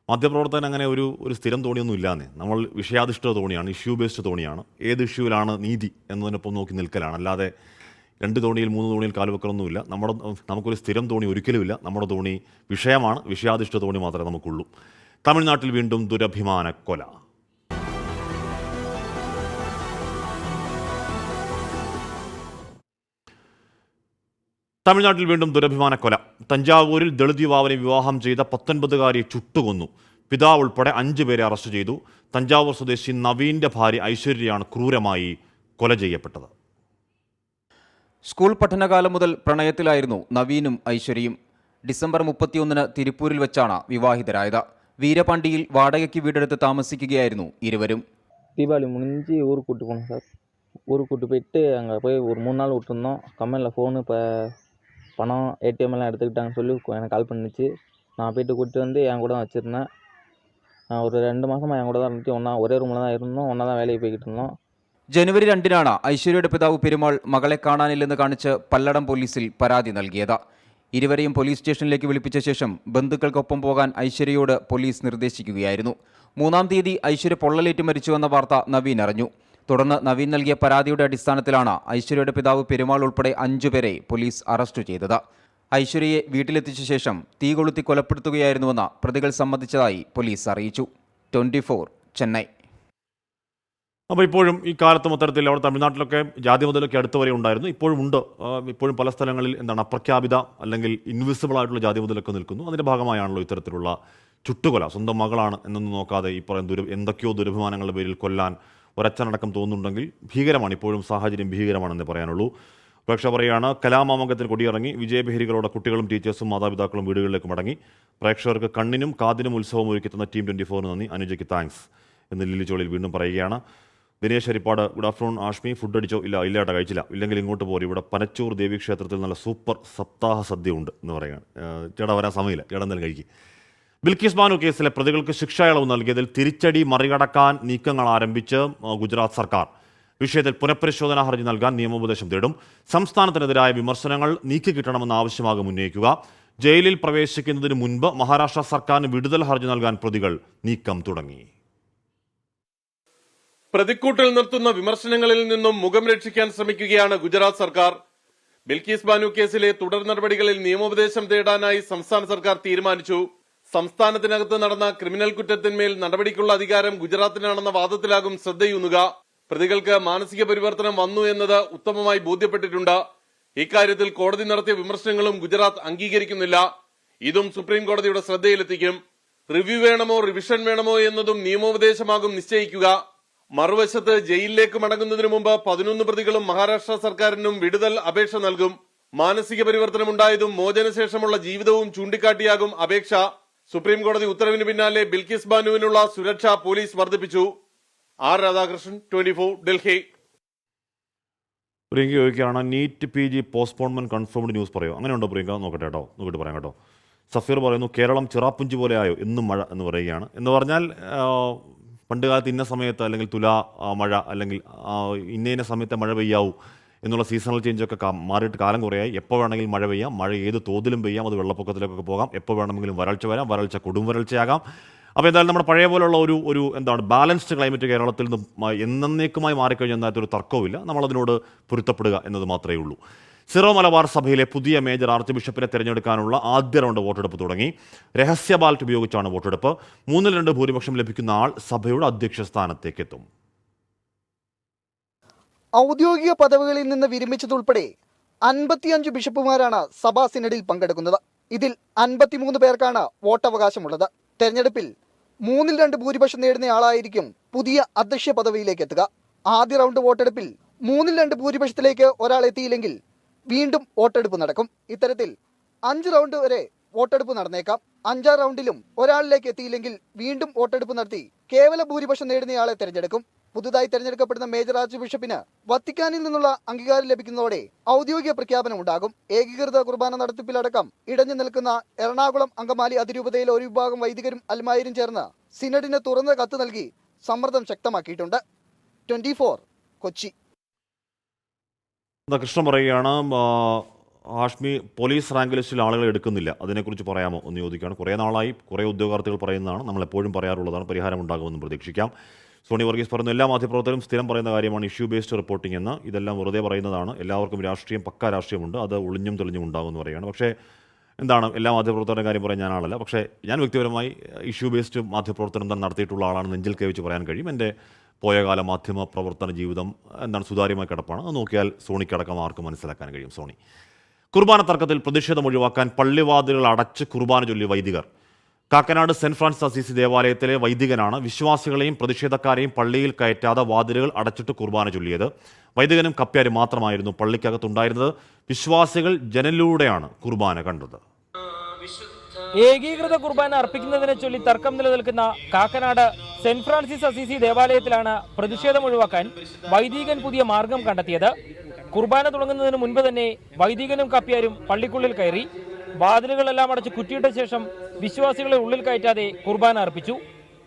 മാധ്യമപ്രവർത്തകൻ അങ്ങനെ ഒരു സ്ഥിരം തോണിയൊന്നും ഇല്ലാന്നേ. നമ്മൾ വിഷയാധിഷ്ഠിത തോണിയാണ്, ഇഷ്യൂ ബേസ്ഡ് തോണിയാണ്. ഏത് ഇഷ്യൂവിലാണ് നീതി എന്നതിനൊപ്പം നോക്കി നിൽക്കലാണ്. അല്ലാതെ 2 തോണിയിൽ 3 തോണിയിൽ കാലുവെക്കലൊന്നുമില്ല. നമുക്കൊരു സ്ഥിരം തോണി ഒരിക്കലുമില്ല. നമ്മുടെ തോണി വിഷയമാണ്, വിഷയാധിഷ്ഠിത തോണി മാത്രമേ നമുക്കുള്ളൂ. തമിഴ്നാട്ടിൽ വീണ്ടും ദുരഭിമാന കൊല. തമിഴ്നാട്ടിൽ വീണ്ടും ദുരഭിമാന കൊല. തഞ്ചാവൂരിൽ ദളിത് യുവാവിനെ വിവാഹം ചെയ്ത 19-കാരിയെ ചുട്ടുകൊന്നു. പിതാവ് ഉൾപ്പെടെ 5 പേരെ അറസ്റ്റ് ചെയ്തു. തഞ്ചാവൂർ സ്വദേശി നവീന്റെ ഭാര്യ ഐശ്വര്യയാണ് ക്രൂരമായി കൊല ചെയ്യപ്പെട്ടത്. സ്കൂൾ പഠനകാലം മുതൽ പ്രണയത്തിലായിരുന്നു നവീനും ഐശ്വര്യയും. ഡിസംബർ 31 തിരുപ്പൂരിൽ വെച്ചാണ് വിവാഹിതരായത്. വീരപാണ്ടിയിൽ വാടകയ്ക്ക് വീടെടുത്ത് താമസിക്കുകയായിരുന്നു ഇരുവരും. தீபாவளி முடிஞ்சு ஊருக்கு கூப்பிட்டு போனோம் சார். ஊருக்கு கூப்பிட்டு போயிட்டு அங்கே போய் ஒரு 3 நாள் விட்டுருந்தோம். கம்பெனியில் ஃபோனு பணம் ஏடிஎம் எல்லாம் எடுத்துக்கிட்டாங்கன்னு சொல்லி எனக்கு கால் பண்ணிச்சு. நான் போயிட்டு கூப்பிட்டு வந்து என் கூட தான் வச்சுருந்தேன். ஒரு 2 மாதமாக என் கூட தான் இருந்துட்டு ஒரே ரூமில் தான் இருந்தோம், ஒன்றா தான் வேலைக்கு போய்கிட்டு இருந்தோம். ജനുവരി 2 ഐശ്വര്യയുടെ പിതാവ് പെരുമാൾ മകളെ കാണാനില്ലെന്ന് കാണിച്ച് പല്ലടം പോലീസിൽ പരാതി നൽകിയത്. ഇരുവരെയും പോലീസ് സ്റ്റേഷനിലേക്ക് വിളിപ്പിച്ച ശേഷം ബന്ധുക്കൾക്കൊപ്പം പോകാൻ ഐശ്വര്യയോട് പോലീസ് നിർദ്ദേശിക്കുകയായിരുന്നു. 3-ാം തീയതി ഐശ്വര്യ പൊള്ളലേറ്റ് മരിച്ചുവെന്ന വാർത്ത നവീൻ അറിഞ്ഞു. തുടർന്ന് നവീൻ നൽകിയ പരാതിയുടെ അടിസ്ഥാനത്തിലാണ് ഐശ്വര്യയുടെ പിതാവ് പെരുമാൾ ഉൾപ്പെടെ 5 പേരെ പോലീസ് അറസ്റ്റ് ചെയ്തത്. ഐശ്വര്യയെ വീട്ടിലെത്തിച്ച ശേഷം തീ കൊളുത്തി കൊലപ്പെടുത്തുകയായിരുന്നുവെന്ന് പ്രതികൾ സമ്മതിച്ചതായി പോലീസ് അറിയിച്ചു. 24 ചെന്നൈ. അപ്പോൾ ഇപ്പോഴും ഈ കാലത്തും അത്തരത്തിൽ അവിടെ തമിഴ്നാട്ടിലൊക്കെ ജാതി മുതലൊക്കെ അടുത്ത് വരെ ഉണ്ടായിരുന്നു, ഇപ്പോഴും ഉണ്ട്. ഇപ്പോഴും പല സ്ഥലങ്ങളിൽ അപ്രഖ്യാപിത അല്ലെങ്കിൽ ഇൻവിസിബിൾ ആയിട്ടുള്ള ജാതി മുതലൊക്കെ നിൽക്കുന്നു. അതിൻ്റെ ഭാഗമായാണല്ലോ ഇത്തരത്തിലുള്ള ചുട്ടുകൊല. സ്വന്തം മകളാണ് എന്നൊന്നും നോക്കാതെ ഈ പറയുന്ന എന്തൊക്കെയോ ദുരഭിമാനങ്ങളുടെ പേരിൽ കൊല്ലാൻ ഒരച്ഛനടക്കം തോന്നുന്നുണ്ടെങ്കിൽ ഭീകരമാണ്. ഇപ്പോഴും സാഹചര്യം ഭീകരമാണെന്നേ പറയാനുള്ളൂ. പ്രേക്ഷകർ പറയുകയാണ്, കലാമാമംഗത്തിന് കൊടിയിറങ്ങി വിജയബഹിരികളോടെ കുട്ടികളും ടീച്ചേഴ്സും മാതാപിതാക്കളും വീടുകളിലേക്ക് മടങ്ങി. പ്രേക്ഷകർക്ക് കണ്ണിനും കാതിനും ഉത്സവം ഒരുക്കുന്ന ടീം 24 നന്ദി. അനുജയ്ക്ക് താങ്ക്സ് എന്ന് ലില്ലിച്ചോളിൽ വീണ്ടും പറയുകയാണ്. Dinesh Harippad, good afternoon Ashmi, food അടിച്ചോ? ഇല്ലാട്ടാ, കഴിച്ചില്ല. ഇല്ലെങ്കിൽ ഇങ്ങോട്ട് പോരും, ഇവിടെ പനച്ചൂർ ദേവീക്ഷേത്രത്തിൽ നല്ല സൂപ്പർ സപ്താഹ സദ്യ ഉണ്ട് എന്ന് പറയുകയാണ്. ചേട്ടാ വരാൻ സമയമില്ല, ചേട്ടാ എന്തായാലും കഴിക്കും. ബിൽക്കിസ് ബാനു കേസിലെ പ്രതികൾക്ക് ശിക്ഷാ ഇളവ് നൽകിയതിൽ തിരിച്ചടി മറികടക്കാൻ നീക്കങ്ങൾ ആരംഭിച്ച് ഗുജറാത്ത് സർക്കാർ. വിഷയത്തിൽ പുനഃപരിശോധനാ ഹർജി നൽകാൻ നിയമോപദേശം തേടും. സംസ്ഥാനത്തിനെതിരായ വിമർശനങ്ങൾ നീക്കിക്കിട്ടണമെന്ന ആവശ്യമാകും ഉന്നയിക്കുക. ജയിലിൽ പ്രവേശിക്കുന്നതിന് മുൻപ് മഹാരാഷ്ട്ര സർക്കാരിന് വിടുതൽ ഹർജി നൽകാൻ പ്രതികൾ നീക്കം തുടങ്ങി. പ്രതിക്കൂട്ടിൽ നിർത്തുന്ന വിമർശനങ്ങളിൽ നിന്നും മുഖം രക്ഷിക്കാൻ ശ്രമിക്കുകയാണ് ഗുജറാത്ത് സർക്കാർ. ബിൽക്കിസ് ബാനു കേസിലെ തുടർ നടപടികളിൽ നിയമോപദേശം തേടാനായി സംസ്ഥാന സർക്കാർ തീരുമാനിച്ചു. സംസ്ഥാനത്തിനകത്ത് നടന്ന ക്രിമിനൽ കുറ്റത്തിന്മേൽ നടപടിക്കുള്ള അധികാരം ഗുജറാത്തിനാണെന്ന വാദത്തിലാകും ശ്രദ്ധയൂന്നുക. പ്രതികൾക്ക് മാനസിക പരിവർത്തനം വന്നു എന്നത് ഉത്തമമായി ബോധ്യപ്പെട്ടിട്ടുണ്ട്. ഇക്കാര്യത്തിൽ കോടതി നടത്തിയ വിമർശനങ്ങളും ഗുജറാത്ത് അംഗീകരിക്കുന്നില്ല. ഇതും സുപ്രീം കോടതിയുടെ ശ്രദ്ധയിലെത്തിക്കും. റിവ്യൂ വേണമോ റിവിഷൻ വേണമോ എന്നതും നിയമോപദേശമാകും നിശ്ചയിക്കുക. മറുവശത്ത് ജയിലിലേക്ക് മടങ്ങുന്നതിന് മുമ്പ് 11 പ്രതികളും മഹാരാഷ്ട്ര സർക്കാരിനും വിടുതൽ അപേക്ഷ നൽകും. മാനസിക പരിവർത്തനമുണ്ടായതും മോചനശേഷമുള്ള ജീവിതവും ചൂണ്ടിക്കാട്ടിയാകും അപേക്ഷ. സുപ്രീം കോടതി ഉത്തരവിന് പിന്നാലെ ബിൽക്കിസ് ബാനുവിനുള്ള സുരക്ഷ പോലീസ് വർദ്ധിപ്പിച്ചു. ആർ രാധാകൃഷ്ണൻ, 24 ഡൽഹി. പ്രിയങ്ക ചോദിക്കുകയാണ്, NEET PG postponement confirmed news പറയോ? അങ്ങനെ ഉണ്ടോ പ്രിയങ്ക? നോക്കിയിട്ട് പറയാം കേട്ടോ. സഫീർ പറയുന്നു, കേരളം ചിറാപ്പുഞ്ചി പോലെ ആയോ, എന്നും മഴ എന്ന് പറയുകയാണ്. എന്ന് പറഞ്ഞാൽ പണ്ട് കാലത്ത് ഇന്ന സമയത്ത് അല്ലെങ്കിൽ തുലാ മഴ അല്ലെങ്കിൽ ഇന്ന സമയത്തെ മഴ പെയ്യാവൂ എന്നുള്ള സീസണൽ ചേഞ്ചൊക്കെ മാറിയിട്ട് കാലം കുറയായി. എപ്പോൾ വേണമെങ്കിലും മഴ പെയ്യാം, മഴ ഏത് തോതിലും പെയ്യാം, അത് വെള്ളപ്പൊക്കത്തിലേക്കൊക്കെ പോകാം. എപ്പോൾ വേണമെങ്കിലും വരൾച്ച വരാം, വരൾച്ച കൊടും വരൾച്ചയാകാം. അപ്പോൾ എന്തായാലും നമ്മുടെ പഴയ പോലുള്ള ഒരു ബാലൻസ്ഡ് ക്ലൈമറ്റ് കേരളത്തിൽ നിന്നും എന്നേക്കുമായി മാറിക്കഴിഞ്ഞാൽ അതിനകത്തൊരു തർക്കവുമില്ല. നമ്മളതിനോട് പൊരുത്തപ്പെടുക എന്നത് മാത്രമേ ഉള്ളൂ. സിറോ മലബാർ സഭയിലെ പുതിയ മേജർ ആർച്ച് ബിഷപ്പിനെ തിരഞ്ഞെടുക്കാനുള്ള ആദ്യ റൗണ്ട് വോട്ടെടുപ്പ് തുടങ്ങി. രഹസ്യ ബാലറ്റ് ഉപയോഗിച്ചാണ് വോട്ടെടുപ്പ്. 3-2 ഭൂരിപക്ഷം ലഭിക്കുന്ന ആൾ സഭയുടെ അധ്യക്ഷ സ്ഥാനത്തേക്ക് എത്തും. ഔദ്യോഗിക പദവികളിൽ നിന്ന് വിരമിച്ചതുൾപ്പെടെ 55 ബിഷപ്പുമാരാണ് സഭാ സിനഡിൽ പങ്കെടുക്കുന്നത്. ഇതിൽ 53 പേർക്കാണ് വോട്ടവകാശമുള്ളത്. തെരഞ്ഞെടുപ്പിൽ 3-2 ഭൂരിപക്ഷം നേടുന്നയാളായിരിക്കും പുതിയ അധ്യക്ഷ പദവിയിലേക്ക് എത്തുക. ആദ്യ റൗണ്ട് വോട്ടെടുപ്പിൽ 3-2 ഭൂരിപക്ഷത്തിലേക്ക് ഒരാൾ എത്തിയില്ലെങ്കിൽ വീണ്ടും വോട്ടെടുപ്പ് നടക്കും. ഇത്തരത്തിൽ 5 റൗണ്ട് വരെ വോട്ടെടുപ്പ് നടന്നേക്കാം. 5ാം റൗണ്ടിലും ഒരാളിലേക്ക് എത്തിയില്ലെങ്കിൽ വീണ്ടും വോട്ടെടുപ്പ് നടത്തി കേവല ഭൂരിപക്ഷം നേടുന്നയാളെ തെരഞ്ഞെടുക്കും. പുതുതായി തെരഞ്ഞെടുക്കപ്പെടുന്ന മേജർ ആർച്ച് ബിഷപ്പിന് വത്തിക്കാനിൽ നിന്നുള്ള അംഗീകാരം ലഭിക്കുന്നതോടെ ഔദ്യോഗിക പ്രഖ്യാപനം ഉണ്ടാകും. ഏകീകൃത കുർബാന നടത്തിപ്പിലടക്കം ഇടഞ്ഞു നിൽക്കുന്ന എറണാകുളം അങ്കമാലി അതിരൂപതയിലെ ഒരു വിഭാഗം വൈദികരും അൽമായരും ചേർന്ന് സിനഡിന് തുറന്ന കത്ത് നൽകി സമ്മർദ്ദം ശക്തമാക്കിയിട്ടുണ്ട്. 24 കൊച്ചി. കൃഷ്ണൻ പറയുകയാണ്, ഹാഷ്മി പോലീസ് റാങ്ക് ലിസ്റ്റിൽ ആളുകളെ എടുക്കുന്നില്ല, അതിനെക്കുറിച്ച് പറയാമോ എന്ന് ചോദിക്കുകയാണ്. കുറേ നാളായി കുറേ ഉദ്യോഗാർത്ഥികൾ പറയുന്നതാണ്, നമ്മളെപ്പോഴും പറയാറുള്ളതാണ്, പരിഹാരം ഉണ്ടാകുമെന്ന് പ്രതീക്ഷിക്കാം. സോണി വർഗീസ് പറയുന്നു, എല്ലാ മാധ്യമപ്രവർത്തകരും സ്ഥിരം പറയുന്ന കാര്യമാണ് ഇഷ്യൂ ബേസ്ഡ് റിപ്പോർട്ടിംഗ് എന്ന്. ഇതെല്ലാം വെറുതെ പറയുന്നതാണ്. എല്ലാവർക്കും രാഷ്ട്രീയം, പക്കാ രാഷ്ട്രീയമുണ്ട്, അത് ഒളിഞ്ഞും തെളിഞ്ഞും ഉണ്ടാകുമെന്ന് പറയുകയാണ്. പക്ഷേ എന്താണ്, എല്ലാ മാധ്യമപ്രവർത്തകരുടെ കാര്യം പറയാൻ ഞാനാളല്ല. പക്ഷേ ഞാൻ വ്യക്തിപരമായി ഇഷ്യൂ ബേസ്ഡ് മാധ്യമപ്രവർത്തനം തന്നെ നടത്തിയിട്ടുള്ള ആളാണ്, നെഞ്ചിൽ കൈവച്ച് പറയാൻ കഴിയും. എൻ്റെ പോയകാല മാധ്യമ പ്രവർത്തന ജീവിതം എന്താണ് സുതാര്യമായി കിടപ്പാണ്. അത് നോക്കിയാൽ സോണിക്കടക്കം ആർക്കും മനസ്സിലാക്കാൻ കഴിയും. സോണി, കുർബാന തർക്കത്തിൽ പ്രതിഷേധം ഒഴിവാക്കാൻ പള്ളിവാതിലുകൾ അടച്ച് കുർബാന ചൊല്ലി വൈദികർ. കാക്കനാട് സെന്റ് ഫ്രാൻസിസ് അസീസി ദേവാലയത്തിലെ വൈദികനാണ് വിശ്വാസികളെയും പ്രതിഷേധക്കാരെയും പള്ളിയിൽ കയറ്റാതെ വാതിലുകൾ അടച്ചിട്ട് കുർബാന ചൊല്ലിയത്. വൈദികനും കപ്പ്യാരും മാത്രമായിരുന്നു പള്ളിക്കകത്തുണ്ടായിരുന്നത്. വിശ്വാസികൾ ജനലിലൂടെയാണ് കുർബാന കണ്ടത്. ഏകീകൃത കുർബാന അർപ്പിക്കുന്നതിനെ ചൊല്ലി തർക്കം നിലനിൽക്കുന്ന കാക്കനാട് സെന്റ് ഫ്രാൻസിസ് അസീസി ദേവാലയത്തിലാണ് പ്രതിഷേധം ഒഴിവാക്കാൻ വൈദികൻ പുതിയ മാർഗം കണ്ടെത്തിയത്. കുർബാന തുടങ്ങുന്നതിന് മുൻപ് തന്നെ വൈദികനും കപ്പ്യാരും പള്ളിക്കുള്ളിൽ കയറി. വാതിലുകളെല്ലാം അടച്ച് കുറ്റിയിട്ട ശേഷം വിശ്വാസികളെ ഉള്ളിൽ കയറ്റാതെ കുർബാന അർപ്പിച്ചു.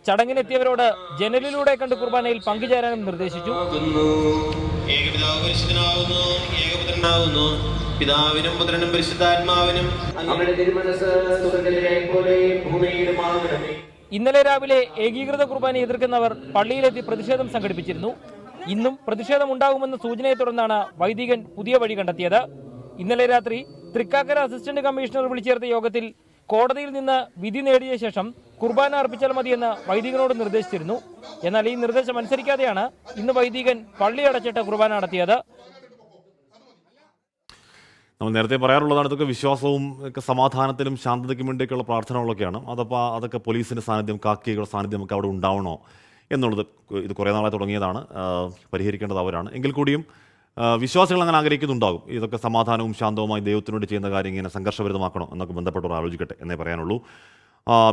ചടങ്ങിനെത്തിയവരോട് ജനലിലൂടെ കണ്ട് കുർബാനയിൽ പങ്കുചേരാനും നിർദ്ദേശിച്ചു. പിതാവിനും പുത്രനും പരിശുദ്ധാത്മാവിനും ഇന്നലെ രാവിലെ ഏകീകൃത കുർബാന എതിർക്കുന്നവർ പള്ളിയിലെത്തി പ്രതിഷേധം സംഘടിപ്പിച്ചിരുന്നു. ഇന്നും പ്രതിഷേധം ഉണ്ടാകുമെന്ന സൂചനയെ തുടർന്നാണ് വൈദികൻ പുതിയ വഴി കണ്ടെത്തിയത്. ഇന്നലെ രാത്രി തൃക്കാക്കര അസിസ്റ്റന്റ് കമ്മീഷണർ വിളിച്ചേർത്ത യോഗത്തിൽ കോടതിയിൽ നിന്ന് വിധി നേടിയ ശേഷം കുർബാന അർപ്പിച്ചാൽ മതിയെന്ന് വൈദികനോട് നിർദ്ദേശിച്ചിരുന്നു. എന്നാൽ ഈ നിർദ്ദേശം അനുസരിക്കാതെയാണ് ഇന്ന് വൈദികൻ പള്ളി അടച്ചിട്ട് കുർബാന നടത്തിയത്. നമ്മൾ നേരത്തെ പറയാറുള്ളതാണ്, ഇതൊക്കെ വിശ്വാസവും ഒക്കെ സമാധാനത്തിനും ശാന്തതയ്ക്കും വേണ്ടിയൊക്കെയുള്ള പ്രാർത്ഥനകളൊക്കെയാണ്. അതൊക്കെ പോലീസിൻ്റെ സാന്നിധ്യം, കാക്കിയുടെ സാന്നിധ്യം ഒക്കെ അവിടെ ഉണ്ടാവണോ എന്നുള്ളത് ഇത് കുറേ നാളായി തുടങ്ങിയതാണ്. പരിഹരിക്കേണ്ടത് അവരാണ്. എങ്കിൽ കൂടിയും വിശ്വാസികൾ അങ്ങനെ ആഗ്രഹിക്കുന്നുണ്ടാകും. ഇതൊക്കെ സമാധാനവും ശാന്തവുമായി ദൈവത്തിനു വേണ്ടി ചെയ്യുന്ന കാര്യം ഇങ്ങനെ സംഘർഷഭരിതമാക്കണോ എന്നൊക്കെ ബന്ധപ്പെട്ടവർ ആലോചിക്കട്ടെ എന്നേ പറയാനുള്ളൂ.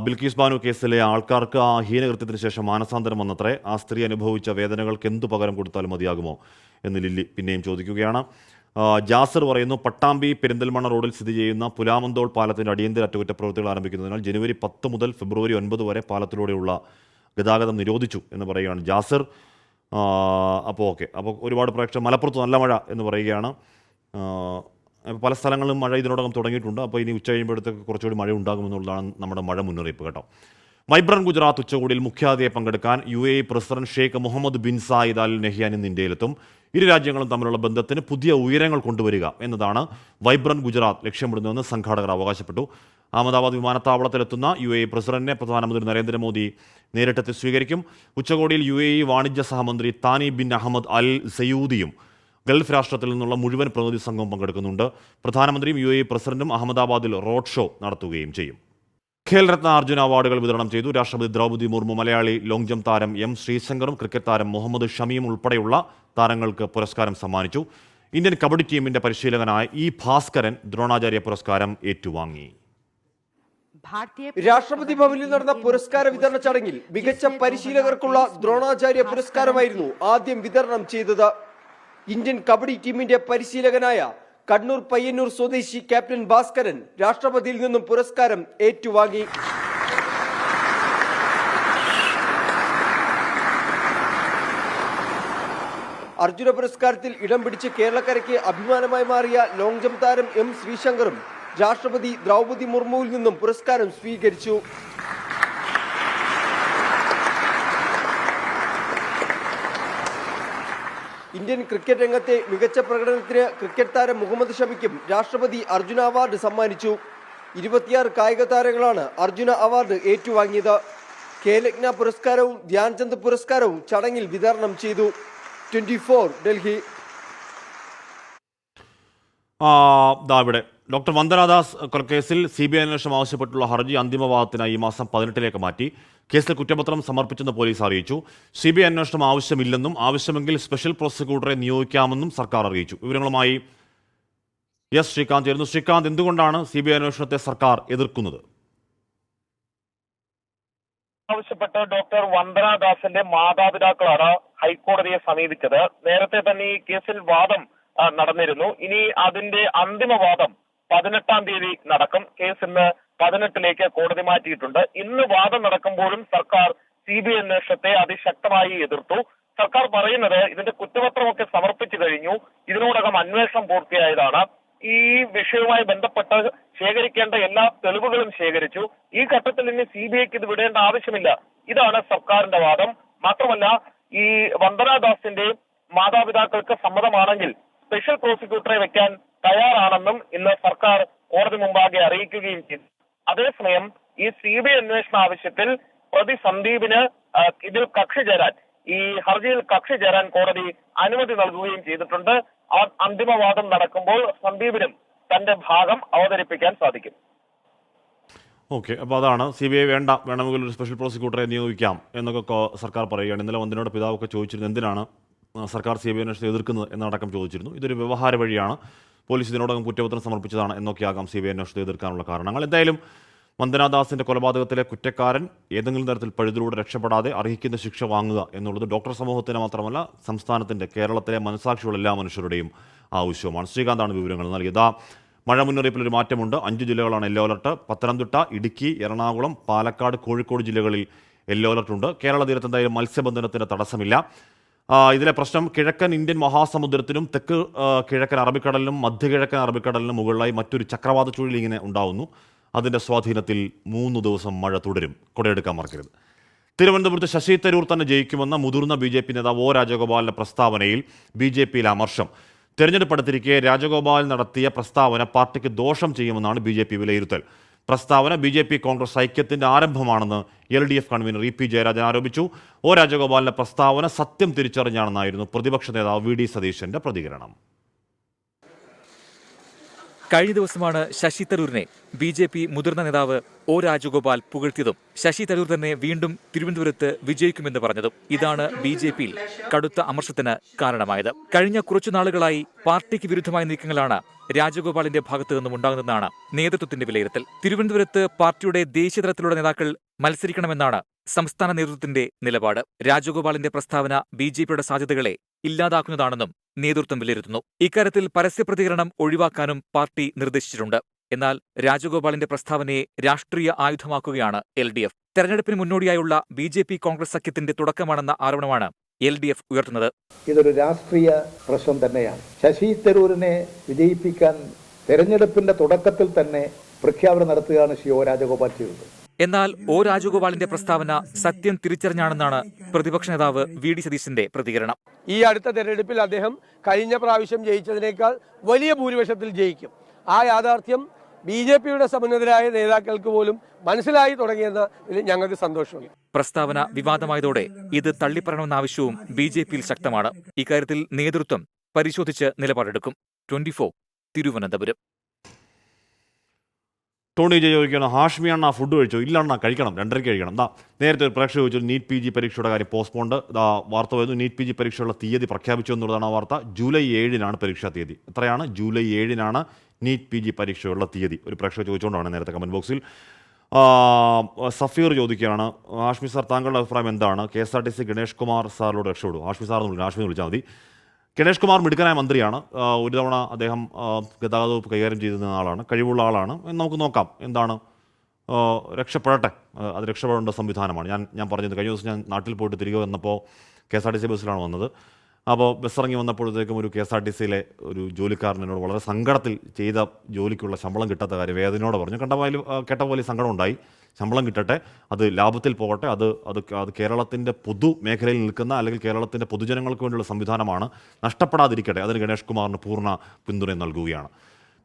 ബിൽക്കീസ് ബാനു കേസിലെ ആൾക്കാർക്ക് ആ ഹീനകൃത്യത്തിന് ശേഷം മാനസാന്തരം വന്നത്രേ. ആ സ്ത്രീ അനുഭവിച്ച വേദനകൾക്ക് എന്തു പകരം കൊടുത്താലും മതിയാകുമോ എന്ന് ലില്ലി പിന്നെയും ചോദിക്കുകയാണ്. ജാസർ പറയുന്നു, പട്ടാമ്പി പെരിന്തൽമണ്ണ റോഡിൽ സ്ഥിതി ചെയ്യുന്ന പുലാമന്തോൾ പാലത്തിൻ്റെ അടിയന്തര അറ്റകുറ്റപ്രവൃത്തികൾ ആരംഭിക്കുന്നതിനാൽ ജനുവരി 10 മുതൽ ഫെബ്രുവരി 9 വരെ പാലത്തിലൂടെയുള്ള ഗതാഗതം നിരോധിച്ചു എന്ന് പറയുകയാണ് ജാസർ. അപ്പോൾ ഒരുപാട് പ്രേക്ഷകർ മലപ്പുറത്ത് നല്ല മഴ എന്ന് പറയുകയാണ്. പല സ്ഥലങ്ങളിലും മഴ ഇതിനോടകം തുടങ്ങിയിട്ടുണ്ട്. അപ്പോൾ ഇനി ഉച്ച കഴിയുമ്പോഴത്തേക്ക് കുറച്ചുകൂടി മഴ ഉണ്ടാകുമെന്നുള്ളതാണ് നമ്മുടെ മഴ മുന്നറിയിപ്പ് കേട്ടോ. വൈബ്രന്റ് ഗുജറാത്ത് ഉച്ചകോടിയിൽ മുഖ്യാതിഥിയെ പങ്കെടുക്കാൻ UAE president Sheikh Mohammed bin Zayed Al Nahyan ഇന്ന് ഇന്ത്യയിലെത്തും. ഇരു രാജ്യങ്ങളും തമ്മിലുള്ള ബന്ധത്തിന് പുതിയ ഉയരങ്ങൾ കൊണ്ടുവരിക എന്നതാണ് വൈബ്രന്റ് ഗുജറാത്ത് ലക്ഷ്യമിടുന്നതെന്ന് സംഘാടകർ അവകാശപ്പെട്ടു. അഹമ്മദാബാദ് വിമാനത്താവളത്തിലെത്തുന്ന UAE പ്രസിഡന്റിനെ പ്രധാനമന്ത്രി നരേന്ദ്രമോദി നേരിട്ടെത്തി സ്വീകരിക്കും. ഉച്ചകോടിയിൽ UAE വാണിജ്യ സഹമന്ത്രി താനി ബിൻ അഹമ്മദ് അൽ സയൂദിയും ഗൾഫ് രാഷ്ട്രത്തിൽ നിന്നുള്ള മുഴുവൻ പ്രതിനിധി സംഘവും പങ്കെടുക്കുന്നുണ്ട്. പ്രധാനമന്ത്രിയും UAE പ്രസിഡന്റും അഹമ്മദാബാദിൽ റോഡ് ഷോ നടത്തുകയും ചെയ്യും. ഖേൽരത്ന അർജുന അവാർഡുകൾ വിതരണം ചെയ്തു. രാഷ്ട്രപതി ദ്രൗപദി മുർമു, മലയാളി ലോങ് ജംപ് താരം M ശ്രീശങ്കറും ക്രിക്കറ്റ് താരം മുഹമ്മദ് ഷമിയും ഉൾപ്പെടെയുള്ള താരങ്ങൾക്ക് പുരസ്കാരം സമ്മാനിച്ചു. ഇന്ത്യൻ കബഡി ടീമിന്റെ പരിശീലകനായ E ഭാസ്കരൻ ദ്രോണാചാര്യ പുരസ്കാരം ഏറ്റുവാങ്ങി. രാഷ്ട്രപതി ഭവനിൽ നടന്ന പുരസ്കാര വിതരണ ചടങ്ങിൽ മികച്ച പരിശീലകർക്കുള്ള ദ്രോണാചാര്യ പുരസ്കാരമായിരുന്നു ആദ്യം വിതരണം ചെയ്തത്. ഇന്ത്യൻ കബഡി ടീമിന്റെ പരിശീലകനായ കണ്ണൂർ പയ്യന്നൂർ സ്വദേശി ക്യാപ്റ്റൻ ഭാസ്കരൻ രാഷ്ട്രപതിയിൽ നിന്നും പുരസ്കാരം ഏറ്റുവാങ്ങി. അർജുന പുരസ്കാരത്തിൽ ഇടം പിടിച്ച് കേരളക്കരയ്ക്ക് അഭിമാനമായി മാറിയ ലോങ് ജംപ് താരം M ശ്രീശങ്കറും രാഷ്ട്രപതി ദ്രൗപദി മുർമുവിൽ നിന്നും പുരസ്കാരം സ്വീകരിച്ചു. ഇന്ത്യൻ ക്രിക്കറ്റ് രംഗത്തെ മികച്ച പ്രകടനത്തിന് ക്രിക്കറ്റ് താരം മുഹമ്മദ് ഷമിക്കും രാഷ്ട്രപതി അർജുന അവാർഡ് സമ്മാനിച്ചു. 26 കായിക താരങ്ങളാണ് അർജുന അവാർഡ് ഏറ്റുവാങ്ങിയത്. ഖേൽരത്ന പുരസ്കാരവും ധ്യാൻചന്ദ് പുരസ്കാരവും ചടങ്ങിൽ വിതരണം ചെയ്തു. 24 ഡൽഹി. ഇവിടെ ഡോക്ടർ വന്ദനാദാസ് കൊലക്കേസിൽ CBI അന്വേഷണം ആവശ്യപ്പെട്ടുള്ള ഹർജി അന്തിമവാദത്തിനായി ഈ മാസം 18 മാറ്റി. കേസിൽ കുറ്റപത്രം സമർപ്പിച്ചെന്ന് പോലീസ് അറിയിച്ചു. CBI അന്വേഷണം ആവശ്യമില്ലെന്നും ആവശ്യമെങ്കിൽ സ്പെഷ്യൽ പ്രോസിക്യൂട്ടറെ നിയോഗിക്കാമെന്നും സർക്കാർ അറിയിച്ചു. വിവരങ്ങളുമായി എസ് ശ്രീകാന്ത് ആയിരുന്നു. ശ്രീകാന്ത്, എന്തുകൊണ്ടാണ് CBI അന്വേഷണത്തെ സർക്കാർ എതിർക്കുന്നത്? ആവശ്യപ്പെട്ട് ഡോക്ടർ വന്ദനാദാസിന്റെ മാതാപിതാക്കളാണ് ഹൈക്കോടതിയെ സമീപിച്ചത്. നേരത്തെ തന്നെ ഈ കേസിൽ വാദം നടന്നിരുന്നു. ഇനി അതിന്റെ അന്തിമവാദം 18-ാം തീയതി നടക്കും. കേസ് ഇന്ന് 18-ലേക്ക് കോടതി മാറ്റിയിട്ടുണ്ട്. ഇന്ന് വാദം നടക്കുമ്പോഴും സർക്കാർ CBI അന്വേഷണത്തെ അതിശക്തമായി എതിർത്തു. സർക്കാർ പറയുന്നത് ഇതിന്റെ കുറ്റപത്രമൊക്കെ സമർപ്പിച്ചു കഴിഞ്ഞു, ഇതിനോടകം അന്വേഷണം പൂർത്തിയായതാണ്, ഈ വിഷയവുമായി ബന്ധപ്പെട്ട് ശേഖരിക്കേണ്ട എല്ലാ തെളിവുകളും ശേഖരിച്ചു, ഈ ഘട്ടത്തിൽ ഇനി CBIക്ക് ഇത് വിടേണ്ട ആവശ്യമില്ല, ഇതാണ് സർക്കാരിന്റെ വാദം. മാത്രമല്ല, ഈ വന്ദനാദാസിന്റെ മാതാപിതാക്കൾക്ക് സമ്മതമാണെങ്കിൽ സ്പെഷ്യൽ പ്രോസിക്യൂട്ടറെ വെക്കാൻ തയ്യാറാണെന്നും ഇന്ന് സർക്കാർ കോടതി മുമ്പാകെ അറിയിക്കുകയും ചെയ്തു. അതേസമയം ഈ CBI അന്വേഷണ ആവശ്യത്തിൽ പ്രതി സന്ദീപിന് ഇതിൽ കക്ഷി ചേരാൻ, ഈ ഹർജിയിൽ കക്ഷി ചേരാൻ കോടതി അനുമതി നൽകുകയും ചെയ്തിട്ടുണ്ട്. അന്തിമവാദം നടക്കുമ്പോൾ സന്ദീപിനും തന്റെ ഭാഗം അവതരിപ്പിക്കാൻ സാധിക്കും. ഓക്കെ, അപ്പോൾ അതാണ് CBI വേണമെങ്കിൽ ഒരു സ്പെഷ്യൽ പ്രോസിക്യൂട്ടറെ നിയോഗിക്കാം എന്നൊക്കെ സർക്കാർ പറയുകയാണ്. ഇന്നലെ വന്ദനയുടെ പിതാവൊക്കെ ചോദിച്ചിരുന്നു എന്തിനാണ് സർക്കാർ CBI അന്വേഷണത്തെ എതിർക്കുന്നത് എന്നടക്കം ചോദിച്ചിരുന്നു. ഇതൊരു വ്യവഹാര വഴിയാണ്, പോലീസ് ഇതിനോടകം കുറ്റപത്രം സമർപ്പിച്ചതാണ് എന്നൊക്കെയാകാം CBI അന്വേഷണത്തെ എതിർക്കാനുള്ള കാരണങ്ങൾ. എന്തായാലും വന്ദനാദാസിന്റെ കൊലപാതകത്തിലെ കുറ്റക്കാരൻ ഏതെങ്കിലും തരത്തിൽ പഴുതിലൂടെ രക്ഷപ്പെടാതെ അർഹിക്കുന്ന ശിക്ഷ വാങ്ങുക എന്നുള്ളത് ഡോക്ടർ സമൂഹത്തിന് മാത്രമല്ല സംസ്ഥാനത്തിന്റെ, കേരളത്തിലെ മനസാക്ഷിയുള്ള എല്ലാ മനുഷ്യരുടെയും ആവശ്യവുമാണ്. ശ്രീകാന്താണ് വിവരങ്ങൾ നൽകിയത്. മഴ മുന്നറിയിപ്പിൽ ഒരു മാറ്റമുണ്ട്. 5 ജില്ലകളാണ് യെല്ലോ അലർട്ട്. പത്തനംതിട്ട, ഇടുക്കി, എറണാകുളം, പാലക്കാട്, കോഴിക്കോട് ജില്ലകളിൽ യെല്ലോ അലർട്ട് ഉണ്ട്. കേരള തീരത്ത് എന്തായാലും മത്സ്യബന്ധനത്തിന് തടസ്സമില്ല. ഇതിലെ പ്രശ്നം കിഴക്കൻ ഇന്ത്യൻ മഹാസമുദ്രത്തിനും തെക്ക് കിഴക്കൻ അറബിക്കടലിനും മധ്യകിഴക്കൻ അറബിക്കടലിനും മുകളിലായി മറ്റൊരു ചക്രവാത ചുഴി ഇങ്ങനെ ഉണ്ടാവുന്നു. അതിൻ്റെ സ്വാധീനത്തിൽ 3 ദിവസം മഴ തുടരും. കൊടയെടുക്കാൻ മറക്കരുത്. തിരുവനന്തപുരത്ത് ശശി തരൂർ തന്നെ ജയിക്കുമെന്ന മുതിർന്ന BJP നേതാവ് O രാജഗോപാലിന്റെ പ്രസ്താവനയിൽ BJPയിൽ അമർഷം. തെരഞ്ഞെടുപ്പ് അടുത്തിരിക്കെ രാജഗോപാൽ നടത്തിയ പ്രസ്താവന പാർട്ടിക്ക് ദോഷം ചെയ്യുമെന്നാണ് BJP വിലയിരുത്തൽ. പ്രസ്താവന BJP കോൺഗ്രസ് ഐക്യത്തിന്റെ ആരംഭമാണെന്ന് LDF കൺവീനർ EP ജയരാജൻ ആരോപിച്ചു. O രാജഗോപാലിന്റെ പ്രസ്താവന സത്യം തിരിച്ചറിഞ്ഞാണെന്നായിരുന്നു പ്രതിപക്ഷ നേതാവ് VD സതീശന്റെ പ്രതികരണം. കഴിഞ്ഞ ദിവസമാണ് ശശി തരൂരിനെ BJP മുതിർന്ന നേതാവ് O രാജഗോപാൽ പുകഴ്ത്തിയതും ശശി തരൂർ തന്നെ വീണ്ടും തിരുവനന്തപുരത്ത് വിജയിക്കുമെന്ന് പറഞ്ഞതും. ഇതാണ് BJPയിൽ കടുത്ത അമർഷത്തിന് കാരണമായത്. കഴിഞ്ഞ കുറച്ചു നാളുകളായി പാർട്ടിക്ക് വിരുദ്ധമായ നീക്കങ്ങളാണ് രാജഗോപാലിന്റെ ഭാഗത്തു നിന്നും ഉണ്ടാകുന്നതെന്നാണ് നേതൃത്വത്തിന്റെ വിലയിരുത്തൽ. തിരുവനന്തപുരത്ത് പാർട്ടിയുടെ ദേശീയതലത്തിലുള്ള നേതാക്കൾ മത്സരിക്കണമെന്നാണ് സംസ്ഥാന നേതൃത്വത്തിന്റെ നിലപാട്. രാജഗോപാലിന്റെ പ്രസ്താവന BJPയുടെ സാധ്യതകളെ ഇല്ലാതാക്കുന്നതാണെന്നും നേതൃത്വം വിലയിരുത്തുന്നു. ഇക്കാര്യത്തിൽ പരസ്യ പ്രതികരണം ഒഴിവാക്കാനും പാർട്ടി നിർദ്ദേശിച്ചിട്ടുണ്ട്. എന്നാൽ രാജഗോപാലിന്റെ പ്രസ്താവനയെ രാഷ്ട്രീയ ആയുധമാക്കുകയാണ് LDF. തെരഞ്ഞെടുപ്പിന് മുന്നോടിയായുള്ള BJP കോൺഗ്രസ് സഖ്യത്തിന്റെ തുടക്കമാണെന്ന ആരോപണമാണ് LDF ഉയർത്തുന്നത്. ഇതൊരു രാഷ്ട്രീയ പ്രശ്നം തന്നെയാണ്. ശശി തരൂരിനെ വിജയിപ്പിക്കാൻ തെരഞ്ഞെടുപ്പിന്റെ തുടക്കത്തിൽ തന്നെ പ്രഖ്യാപനം നടത്തുകയാണ് ശ്രീ O രാജഗോപാൽ ചെയ്തത്. എന്നാൽ O രാജഗോപാലിന്റെ പ്രസ്താവന സത്യം തിരിച്ചറിഞ്ഞാണെന്നാണ് പ്രതിപക്ഷ നേതാവ് VD സതീശന്റെ പ്രതികരണം. ഈ അടുത്ത തെരഞ്ഞെടുപ്പിൽ അദ്ദേഹം കഴിഞ്ഞ പ്രാവശ്യം ജയിച്ചതിനേക്കാൾ വലിയ ഭൂരിപക്ഷത്തിൽ ജയിക്കും. ആ യാഥാർത്ഥ്യം BJPയുടെ സമുന്നതരായ നേതാക്കൾക്ക് പോലും മനസ്സിലായി തുടങ്ങിയെന്നതിൽ ഞങ്ങൾക്ക് സന്തോഷമുണ്ട്. പ്രസ്താവന വിവാദമായതോടെ ഇത് തള്ളിപ്പറയണമെന്ന ആവശ്യവും BJPയിൽ ശക്തമാണ്. ഇക്കാര്യത്തിൽ നേതൃത്വം പരിശോധിച്ച് നിലപാടെടുക്കും. 24 തിരുവനന്തപുരം. ടോണി ജെ ചോദിക്കുകയാണ്, ഹാഷ്മിയാണ് ആ ഫുഡ് കഴിച്ചോ? ഇല്ലണ്ണ, കഴിക്കണം, 2:30 കഴിക്കണം. നേരത്തെ ഒരു പ്രേക്ഷകർ ചോദിച്ചു നീറ്റ് PG പരീക്ഷയുടെ കാര്യം പോസ്റ്റ്പോണ്ട്. വാർത്ത വരുന്നു, നീറ്റ് PG പരീക്ഷയുള്ള തീയതി പ്രഖ്യാപിച്ചു എന്നുള്ളതാണ് ആ വാർത്ത. ജൂലൈ 7-നാണ് പരീക്ഷാ തീയതി. എത്രയാണ്? ജൂലൈ 7-നാണ് നീറ്റ് PG പരീക്ഷയുള്ള തീയതി. ഒരു പ്രേക്ഷകർ ചോദിച്ചുകൊണ്ടാണ് നേരത്തെ കമൻറ്റ് ബോക്സിൽ. സഫീർ ചോദിക്കുകയാണ്, ഹാഷ്മി സാർ താങ്കളുടെ അഭിപ്രായം എന്താണ്? KSRTC ഗണേഷ് കുമാർ സാറിനോട് രക്ഷപ്പെടും. ഹാഷ്മി സാർ എന്ന് ഹാഷ്മി വിളിച്ചാൽ മതി. ഗണേഷ് കുമാർ മിടുക്കനായ മന്ത്രിയാണ്. ഒരു തവണ അദ്ദേഹം ഗതാഗത വകുപ്പ് കൈകാര്യം ചെയ്തിരുന്ന ആളാണ്, കഴിവുള്ള ആളാണ്. നമുക്ക് നോക്കാം എന്താണ്, രക്ഷപ്പെടട്ടെ. അത് രക്ഷപ്പെടേണ്ട സംവിധാനമാണ്. ഞാൻ പറഞ്ഞത് കഴിഞ്ഞ ദിവസം ഞാൻ നാട്ടിൽ പോയിട്ട് തിരികെ വന്നപ്പോൾ KSRTC ബസ്സിലാണ് വന്നത്. അപ്പോൾ ബസ്സിറങ്ങി വന്നപ്പോഴത്തേക്കും ഒരു KSRTCയിലെ ഒരു ജോലിക്കാരൻ എന്നോട് വളരെ സങ്കടത്തിൽ ചെയ്ത ജോലിക്കുള്ള ശമ്പളം കിട്ടാത്ത കാര്യം വേദനയോടെ പറഞ്ഞു. കേട്ട പോലെ സങ്കടം ഉണ്ടായി. ശമ്പളം കിട്ടട്ടെ, അത് ലാഭത്തിൽ പോകട്ടെ, അത് കേരളത്തിൻ്റെ പൊതുമേഖലയിൽ നിൽക്കുന്ന അല്ലെങ്കിൽ കേരളത്തിൻ്റെ പൊതുജനങ്ങൾക്ക് വേണ്ടിയുള്ള സംവിധാനമാണ്, നഷ്ടപ്പെടാതിരിക്കട്ടെ. അതിന് ഗണേഷ് കുമാറിന് പൂർണ്ണ പിന്തുണ നൽകുകയാണ്.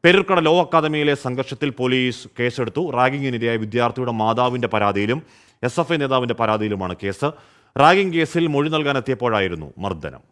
പേരൂർക്കട ലോ അക്കാദമിയിലെ സംഘർഷത്തിൽ പോലീസ് കേസെടുത്തു. റാഗിങ്ങിനിരയായ വിദ്യാർത്ഥിയുടെ മാതാവിൻ്റെ പരാതിയിലും SFI നേതാവിൻ്റെ പരാതിയിലുമാണ് കേസ്. റാഗിംഗ് കേസിൽ മൊഴി നൽകാനെത്തിയപ്പോഴായിരുന്നു മർദ്ദനം.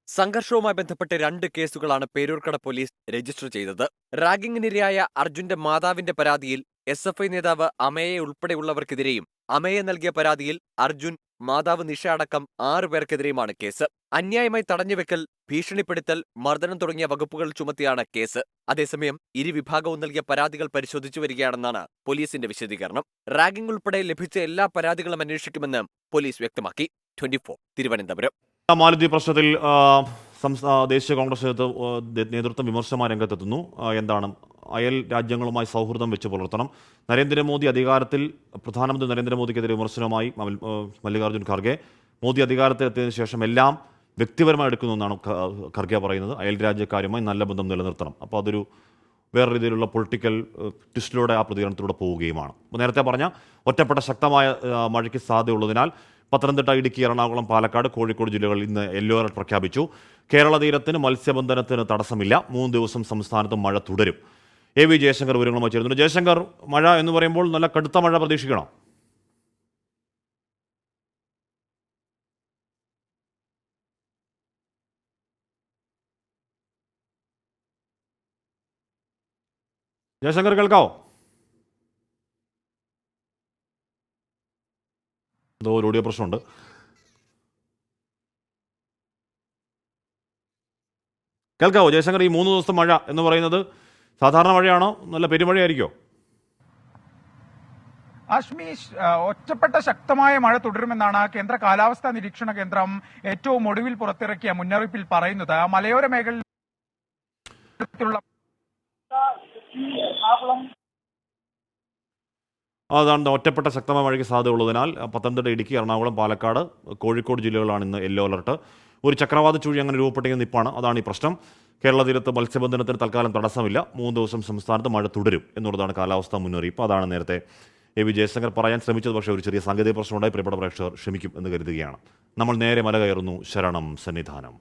സംഘർഷവുമായി ബന്ധപ്പെട്ട് 2 കേസുകളാണ് പേരൂർക്കട പോലീസ് രജിസ്റ്റർ ചെയ്തത്. റാഗിങ്ങിനിരയായ അർജുന്റെ മാതാവിന്റെ പരാതിയിൽ SFI നേതാവ് അമയെ ഉൾപ്പെടെയുള്ളവർക്കെതിരെയും അമയെ നൽകിയ പരാതിയിൽ അർജുൻ മാതാവ് നിഷ അടക്കം 6 പേർക്കെതിരെയുമാണ് കേസ്. അന്യായമായി തടഞ്ഞുവെക്കൽ, ഭീഷണിപ്പെടുത്തൽ, മർദ്ദനം തുടങ്ങിയ വകുപ്പുകൾ ചുമത്തിയാണ് കേസ്. അതേസമയം ഇരുവിഭാഗവും നൽകിയ പരാതികൾ പരിശോധിച്ചു വരികയാണെന്നാണ് പോലീസിന്റെ വിശദീകരണം. റാഗിംഗ് ഉൾപ്പെടെ ലഭിച്ച എല്ലാ പരാതികളും അന്വേഷിക്കുമെന്ന് പോലീസ് വ്യക്തമാക്കി. 24 തിരുവനന്തപുരം. മാലദ്വീപ് പ്രശ്നത്തിൽ ദേശീയ കോൺഗ്രസ് നേതൃത്വം വിമർശനമായ രംഗത്തെത്തുന്നു. എന്താണ് അയൽ രാജ്യങ്ങളുമായി സൗഹൃദം വെച്ച് പുലർത്തണം. പ്രധാനമന്ത്രി നരേന്ദ്രമോദിക്കെതിരെ വിമർശനവുമായി മല്ലികാർജ്ജുൻ ഖാർഗെ. മോദി അധികാരത്തിലെത്തിയതിനു ശേഷം എല്ലാം വ്യക്തിപരമായി എടുക്കുന്നു എന്നാണ് ഖർഗെ പറയുന്നത്. അയൽ രാജ്യക്കാരുമായി നല്ല ബന്ധം നിലനിർത്തണം. അപ്പോൾ അതൊരു വേറെ രീതിയിലുള്ള പൊളിറ്റിക്കൽ ട്വിസ്റ്റിലൂടെ ആ പ്രതികരണത്തിലൂടെ പോവുകയുമാണ്. അപ്പോൾ നേരത്തെ പറഞ്ഞ ഒറ്റപ്പെട്ട ശക്തമായ മഴയ്ക്ക് സാധ്യതയുള്ളതിനാൽ പത്തനംതിട്ട, ഇടുക്കി, എറണാകുളം, പാലക്കാട്, കോഴിക്കോട് ജില്ലകളിൽ ഇന്ന് യെല്ലോ അലർട്ട് പ്രഖ്യാപിച്ചു. കേരള തീരത്തിന് മത്സ്യബന്ധനത്തിന് തടസ്സമില്ല. 3 ദിവസം സംസ്ഥാനത്ത് മഴ തുടരും. AV ജയശങ്കർ വിവരങ്ങളുമായി ചേരുന്നുണ്ട്. ജയശങ്കർ, മഴ എന്ന് പറയുമ്പോൾ നല്ല കടുത്ത മഴ പ്രതീക്ഷിക്കണം. ജയശങ്കർ, കേൾക്കാവോ? എന്തോ ഒരു ഓഡിയോ പ്രശ്നമുണ്ട്. കേൾക്കാവോ ജയശങ്കർ? ഈ 3 ദിവസത്തെ മഴ എന്ന് പറയുന്നത് സാധാരണ മഴയാണോ, നല്ല പെരുമഴയായിരിക്കോ? അശ്മീഷ്, ഒറ്റപ്പെട്ട ശക്തമായ മഴ തുടരുമെന്നാണ് കേന്ദ്ര കാലാവസ്ഥാ നിരീക്ഷണ കേന്ദ്രം ഏറ്റവും ഒടുവിൽ പുറത്തിറക്കിയ മുന്നറിയിപ്പിൽ പറയുന്നത്. മലയോര മേഖലയിലുള്ള അതാണ് ഒറ്റപ്പെട്ട ശക്തമായ മഴയ്ക്ക് സാധ്യതയുള്ളതിനാൽ പത്തനംതിട്ട, ഇടുക്കി, എറണാകുളം, പാലക്കാട്, കോഴിക്കോട് ജില്ലകളാണ് ഇന്ന് യെല്ലോ അലർട്ട്. ഒരു ചക്രവാത ചുഴി അങ്ങനെ രൂപപ്പെട്ടിരിക്കുന്ന നിപ്പാണ്. അതാണ് ഈ പ്രശ്നം. കേരള തീരത്ത് മത്സ്യബന്ധനത്തിന് തൽക്കാലം തടസ്സമില്ല. 3 ദിവസം സംസ്ഥാനത്ത് മഴ തുടരും എന്നുള്ളതാണ് കാലാവസ്ഥാ മുന്നറിയിപ്പ്. അതാണ് നേരത്തെ AV ജയശങ്കർ പറയാൻ ശ്രമിച്ചത്. പക്ഷേ ഒരു ചെറിയ സാങ്കേതിക പ്രശ്നമുണ്ടായി. പ്രിയപ്പെട്ട പ്രേക്ഷകർ ക്ഷമിക്കും എന്ന് കരുതുകയാണ്. നമ്മൾ നേരെ മല കയറുന്നു. ശരണം സന്നിധാനം.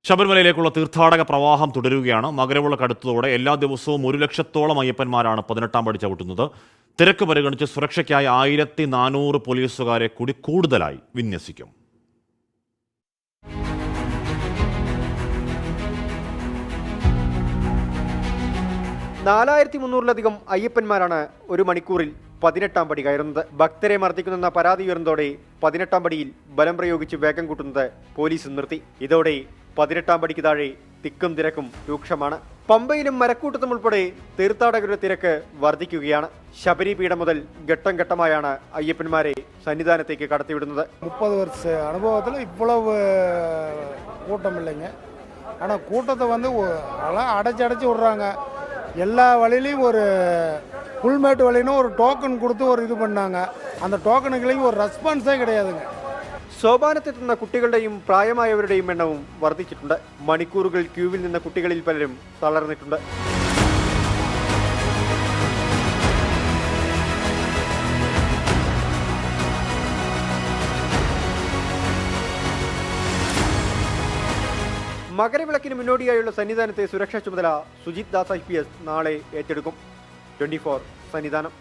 ശബരിമലയിലേക്കുള്ള തീർത്ഥാടക പ്രവാഹം തുടരുകയാണ്. മകരവിളക്ക് അടുത്തതോടെ എല്ലാ ദിവസവും 1 ലക്ഷത്തോളം അയ്യപ്പന്മാരാണ് 18-ാം പടി ചവിട്ടുന്നത്. തിരക്ക് പരിഗണിച്ച് സുരക്ഷയ്ക്കായി 1400 പോലീസുകാരെ കൂടി കൂടുതലായി വിന്യസിക്കും. നാലായിരത്തി അയ്യപ്പന്മാരാണ് ഒരു മണിക്കൂറിൽ 18-ാം പടി കയറുന്നത്. ഭക്തരെ മർദ്ദിക്കുന്നെന്ന പരാതി ഉയർന്നതോടെ 18-ാം പടിയിൽ ബലം പ്രയോഗിച്ച് വേഗം കൂട്ടുന്നത് പോലീസ് നിർത്തി. ഇതോടെ 18-ാം പടിക്ക് താഴെ തിക്കും തിരക്കും രൂക്ഷമാണ്. പമ്പയിലും മരക്കൂട്ടത്തും ഉൾപ്പെടെ തീർത്ഥാടകരുടെ തിരക്ക് വർദ്ധിക്കുകയാണ്. ശബരിപീഠം മുതൽ ഘട്ടം ഘട്ടമായാണ് അയ്യപ്പന്മാരെ സന്നിധാനത്തേക്ക് കടത്തിവിടുന്നത്. 30 வருஷ அனுபவத்தில் இவ்வளவு கூட்டம் இல்லைங்க. ஆனால் கூட்டத்தை அடைச்சி விடுறாங்க. எல்லா வழியிலையும் ஒரு புல்மேட்டு வழின்னு ஒரு டோக்கன் கொடுத்து ஒரு இது பண்ணாங்க. அந்த டோக்கனுக்கு ஒரு ரெஸ்பான்ஸே கிடையாதுங்க. സോപാനത്തെത്തുന്ന കുട്ടികളുടെയും പ്രായമായവരുടെയും എണ്ണവും വർദ്ധിച്ചിട്ടുണ്ട്. മണിക്കൂറുകൾ ക്യൂവിൽ നിന്ന കുട്ടികളിൽ പലരും തളർന്നിട്ടുണ്ട്. മകരവിളക്കിന് മുന്നോടിയായുള്ള സന്നിധാനത്തെ സുരക്ഷാ ചുമതല സുജിത് ദാസ് IPS നാളെ ഏറ്റെടുക്കും. 24 സന്നിധാനം.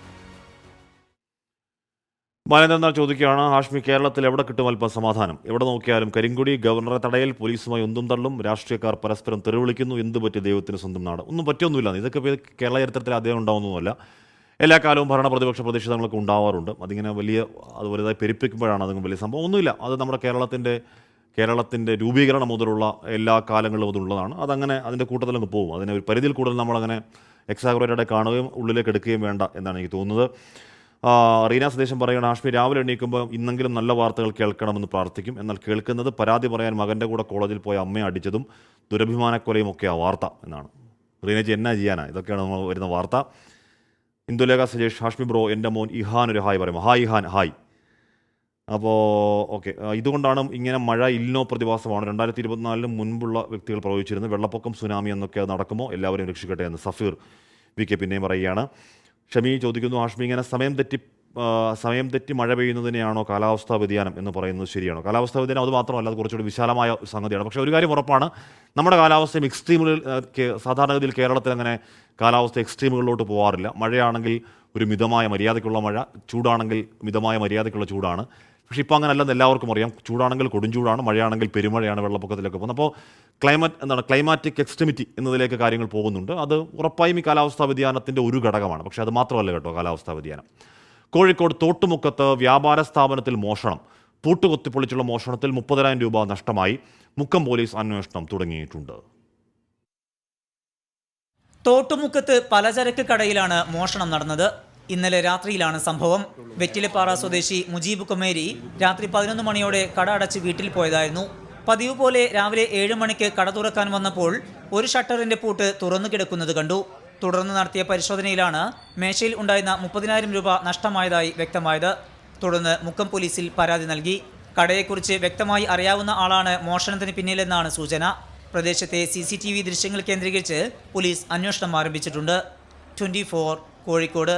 ബാലേന്ദ്രനാഥ് ചോദിക്കുകയാണ്, ഹാഷ്മി, കേരളത്തിൽ എവിടെ കിട്ടും അല്പം സമാധാനം? എവിടെ നോക്കിയാലും കരിങ്കൊടി, ഗവർണറെ തടയൽ, പോലീസുമായി ഒന്നും തള്ളും, രാഷ്ട്രീയക്കാർ പരസ്പരം തെറിവിളിക്കുന്നു. എന്ത് പറ്റി ദൈവത്തിന് സ്വന്തം നാട്? ഒന്നും പറ്റിയൊന്നുമില്ല. ഇതൊക്കെ കേരള ചരിത്രത്തിൽ ആദ്യം ഉണ്ടാവുന്നതല്ല. എല്ലാ കാലവും ഭരണ പ്രതിപക്ഷ പ്രതിഷേധങ്ങളൊക്കെ ഉണ്ടാവാറുണ്ട്. അതിങ്ങനെ അത് വലുതായി പെരുപ്പിക്കുമ്പോഴാണ് അതിന് വലിയ സംഭവം ഒന്നുമില്ല. അത് നമ്മുടെ കേരളത്തിൻ്റെ രൂപീകരണം മുതലുള്ള എല്ലാ കാലങ്ങളിലും അതുള്ളതാണ്. അതങ്ങനെ അതിൻ്റെ കൂട്ടത്തിലങ്ങ് പോകും. അതിനെ ഒരു പരിധിയിൽ കൂടുതൽ നമ്മളങ്ങനെ എക്സാഗ്രേറ്റഡ് കാണുകയും ഉള്ളിലേക്ക് എടുക്കുകയും വേണ്ട എന്നാണ് എനിക്ക് തോന്നുന്നത്. റീന സന്ദേശം പറയുകയാണ്, ഹാഷ്മി, രാവിലെ എണീക്കുമ്പോൾ ഇന്നെങ്കിലും നല്ല വാർത്തകൾ കേൾക്കണമെന്ന് പ്രാർത്ഥിക്കും. എന്നാൽ കേൾക്കുന്നത് പരാതി പറയാൻ മകൻ്റെ കൂടെ കോളേജിൽ പോയ അമ്മയെ അടിച്ചതും ദുരഭിമാനക്കൊലയും ഒക്കെ ആ വാർത്ത എന്നാണ്. റീനജി, എന്നാ ചെയ്യാനാ? ഇതൊക്കെയാണ് നമ്മൾ വരുന്ന വാർത്ത. ഇന്ദുലേഖ സജേഷ്, ഹാഷ്മി ബ്രോ, എൻ്റെ മോൻ ഇഹാൻ ഒരു ഹായ് പറയുമ്പോൾ. Hi Ihan, hi. അപ്പോൾ ഓക്കെ, ഇതുകൊണ്ടാണ് ഇങ്ങനെ മഴ ഇൽനോ പ്രതിഭാസമാണ് 2024 മുൻപുള്ള വ്യക്തികൾ പ്രവചിച്ചിരുന്നത്. വെള്ളപ്പൊക്കം, സുനാമി എന്നൊക്കെ അത് നടക്കുമോ? എല്ലാവരെയും രക്ഷിക്കട്ടെ എന്ന് സഫീർ VK പിന്നെയും പറയുകയാണ്. ഷമി ചോദിക്കുന്നു, ഹാഷ്മി, ഇങ്ങനെ സമയം തെറ്റി മഴ പെയ്യുന്നതിനെയാണോ കാലാവസ്ഥാ വ്യതിയാനം എന്ന് പറയുന്നത് ശരിയാണോ? കാലാവസ്ഥാ വ്യതിയാനം അത് മാത്രമല്ല, അത് കുറച്ചുകൂടി വിശാലമായ സംഗതിയാണ്. പക്ഷേ ഒരു കാര്യം ഉറപ്പാണ്, നമ്മുടെ കാലാവസ്ഥയും എക്സ്ട്രീമുകളിൽ സാധാരണഗതിയിൽ കേരളത്തിൽ അങ്ങനെ കാലാവസ്ഥ എക്സ്ട്രീമുകളിലോട്ട് പോകാറില്ല. മഴയാണെങ്കിൽ ഒരു മിതമായ മര്യാദയ്ക്കുള്ള മഴ, ചൂടാണെങ്കിൽ മിതമായ മര്യാദയ്ക്കുള്ള ചൂടാണ്. പക്ഷേ ഇപ്പോൾ അങ്ങനെയല്ലെന്ന് എല്ലാവർക്കും അറിയാം. ചൂടാണെങ്കിൽ കൊടുംചൂടാണ്, മഴയാണെങ്കിൽ പെരുമഴയാണ്, വെള്ളപ്പൊക്കത്തിലൊക്കെ പോകുന്നത്. അപ്പോൾ ക്ലൈമാറ്റിക് എക്സ്ട്രീമിറ്റി എന്നതിലേക്ക് കാര്യങ്ങൾ പോകുന്നുണ്ട്. അത് ഉറപ്പായും ഈ കാലാവസ്ഥാ വ്യതിയാനത്തിൻ്റെ ഒരു ഘടകമാണ്. പക്ഷേ അത് മാത്രമല്ല കേട്ടോ കാലാവസ്ഥാ വ്യതിയാനം. കോഴിക്കോട് തോട്ടുമുക്കത്ത് വ്യാപാര സ്ഥാപനത്തിൽ മോഷണം. പൂട്ടുകൊത്തിപ്പൊളിച്ചുള്ള മോഷണത്തിൽ 30,000 രൂപ നഷ്ടമായി. മുക്കം പോലീസ് അന്വേഷണം തുടങ്ങിയിട്ടുണ്ട്. തോട്ടുമുക്കത്ത് പലചരക്ക് കടയിലാണ് മോഷണം നടന്നത്. ഇന്നലെ രാത്രിയിലാണ് സംഭവം. വെറ്റിലപ്പാറ സ്വദേശി മുജീബ് കുമേരി രാത്രി 11 മണിയോടെ കട അടച്ച് വീട്ടിൽ പോയതായിരുന്നു. പതിവ് പോലെ രാവിലെ 7 മണിക്ക് കട തുറക്കാൻ വന്നപ്പോൾ ഒരു ഷട്ടറിന്റെ പൂട്ട് തുറന്നു കിടക്കുന്നത് കണ്ടു. തുടർന്ന് നടത്തിയ പരിശോധനയിലാണ് മേശയിൽ ഉണ്ടായിരുന്ന 30,000 രൂപ നഷ്ടമായതായി വ്യക്തമായത്. തുടർന്ന് മുക്കം പോലീസിൽ പരാതി നൽകി. കടയെക്കുറിച്ച് വ്യക്തമായി അറിയാവുന്ന ആളാണ് മോഷണത്തിന് പിന്നിലെന്നാണ് സൂചന. പ്രദേശത്തെ CCTV ദൃശ്യങ്ങൾ കേന്ദ്രീകരിച്ച് പോലീസ് അന്വേഷണം ആരംഭിച്ചിട്ടുണ്ട്. 24 കോഴിക്കോട്.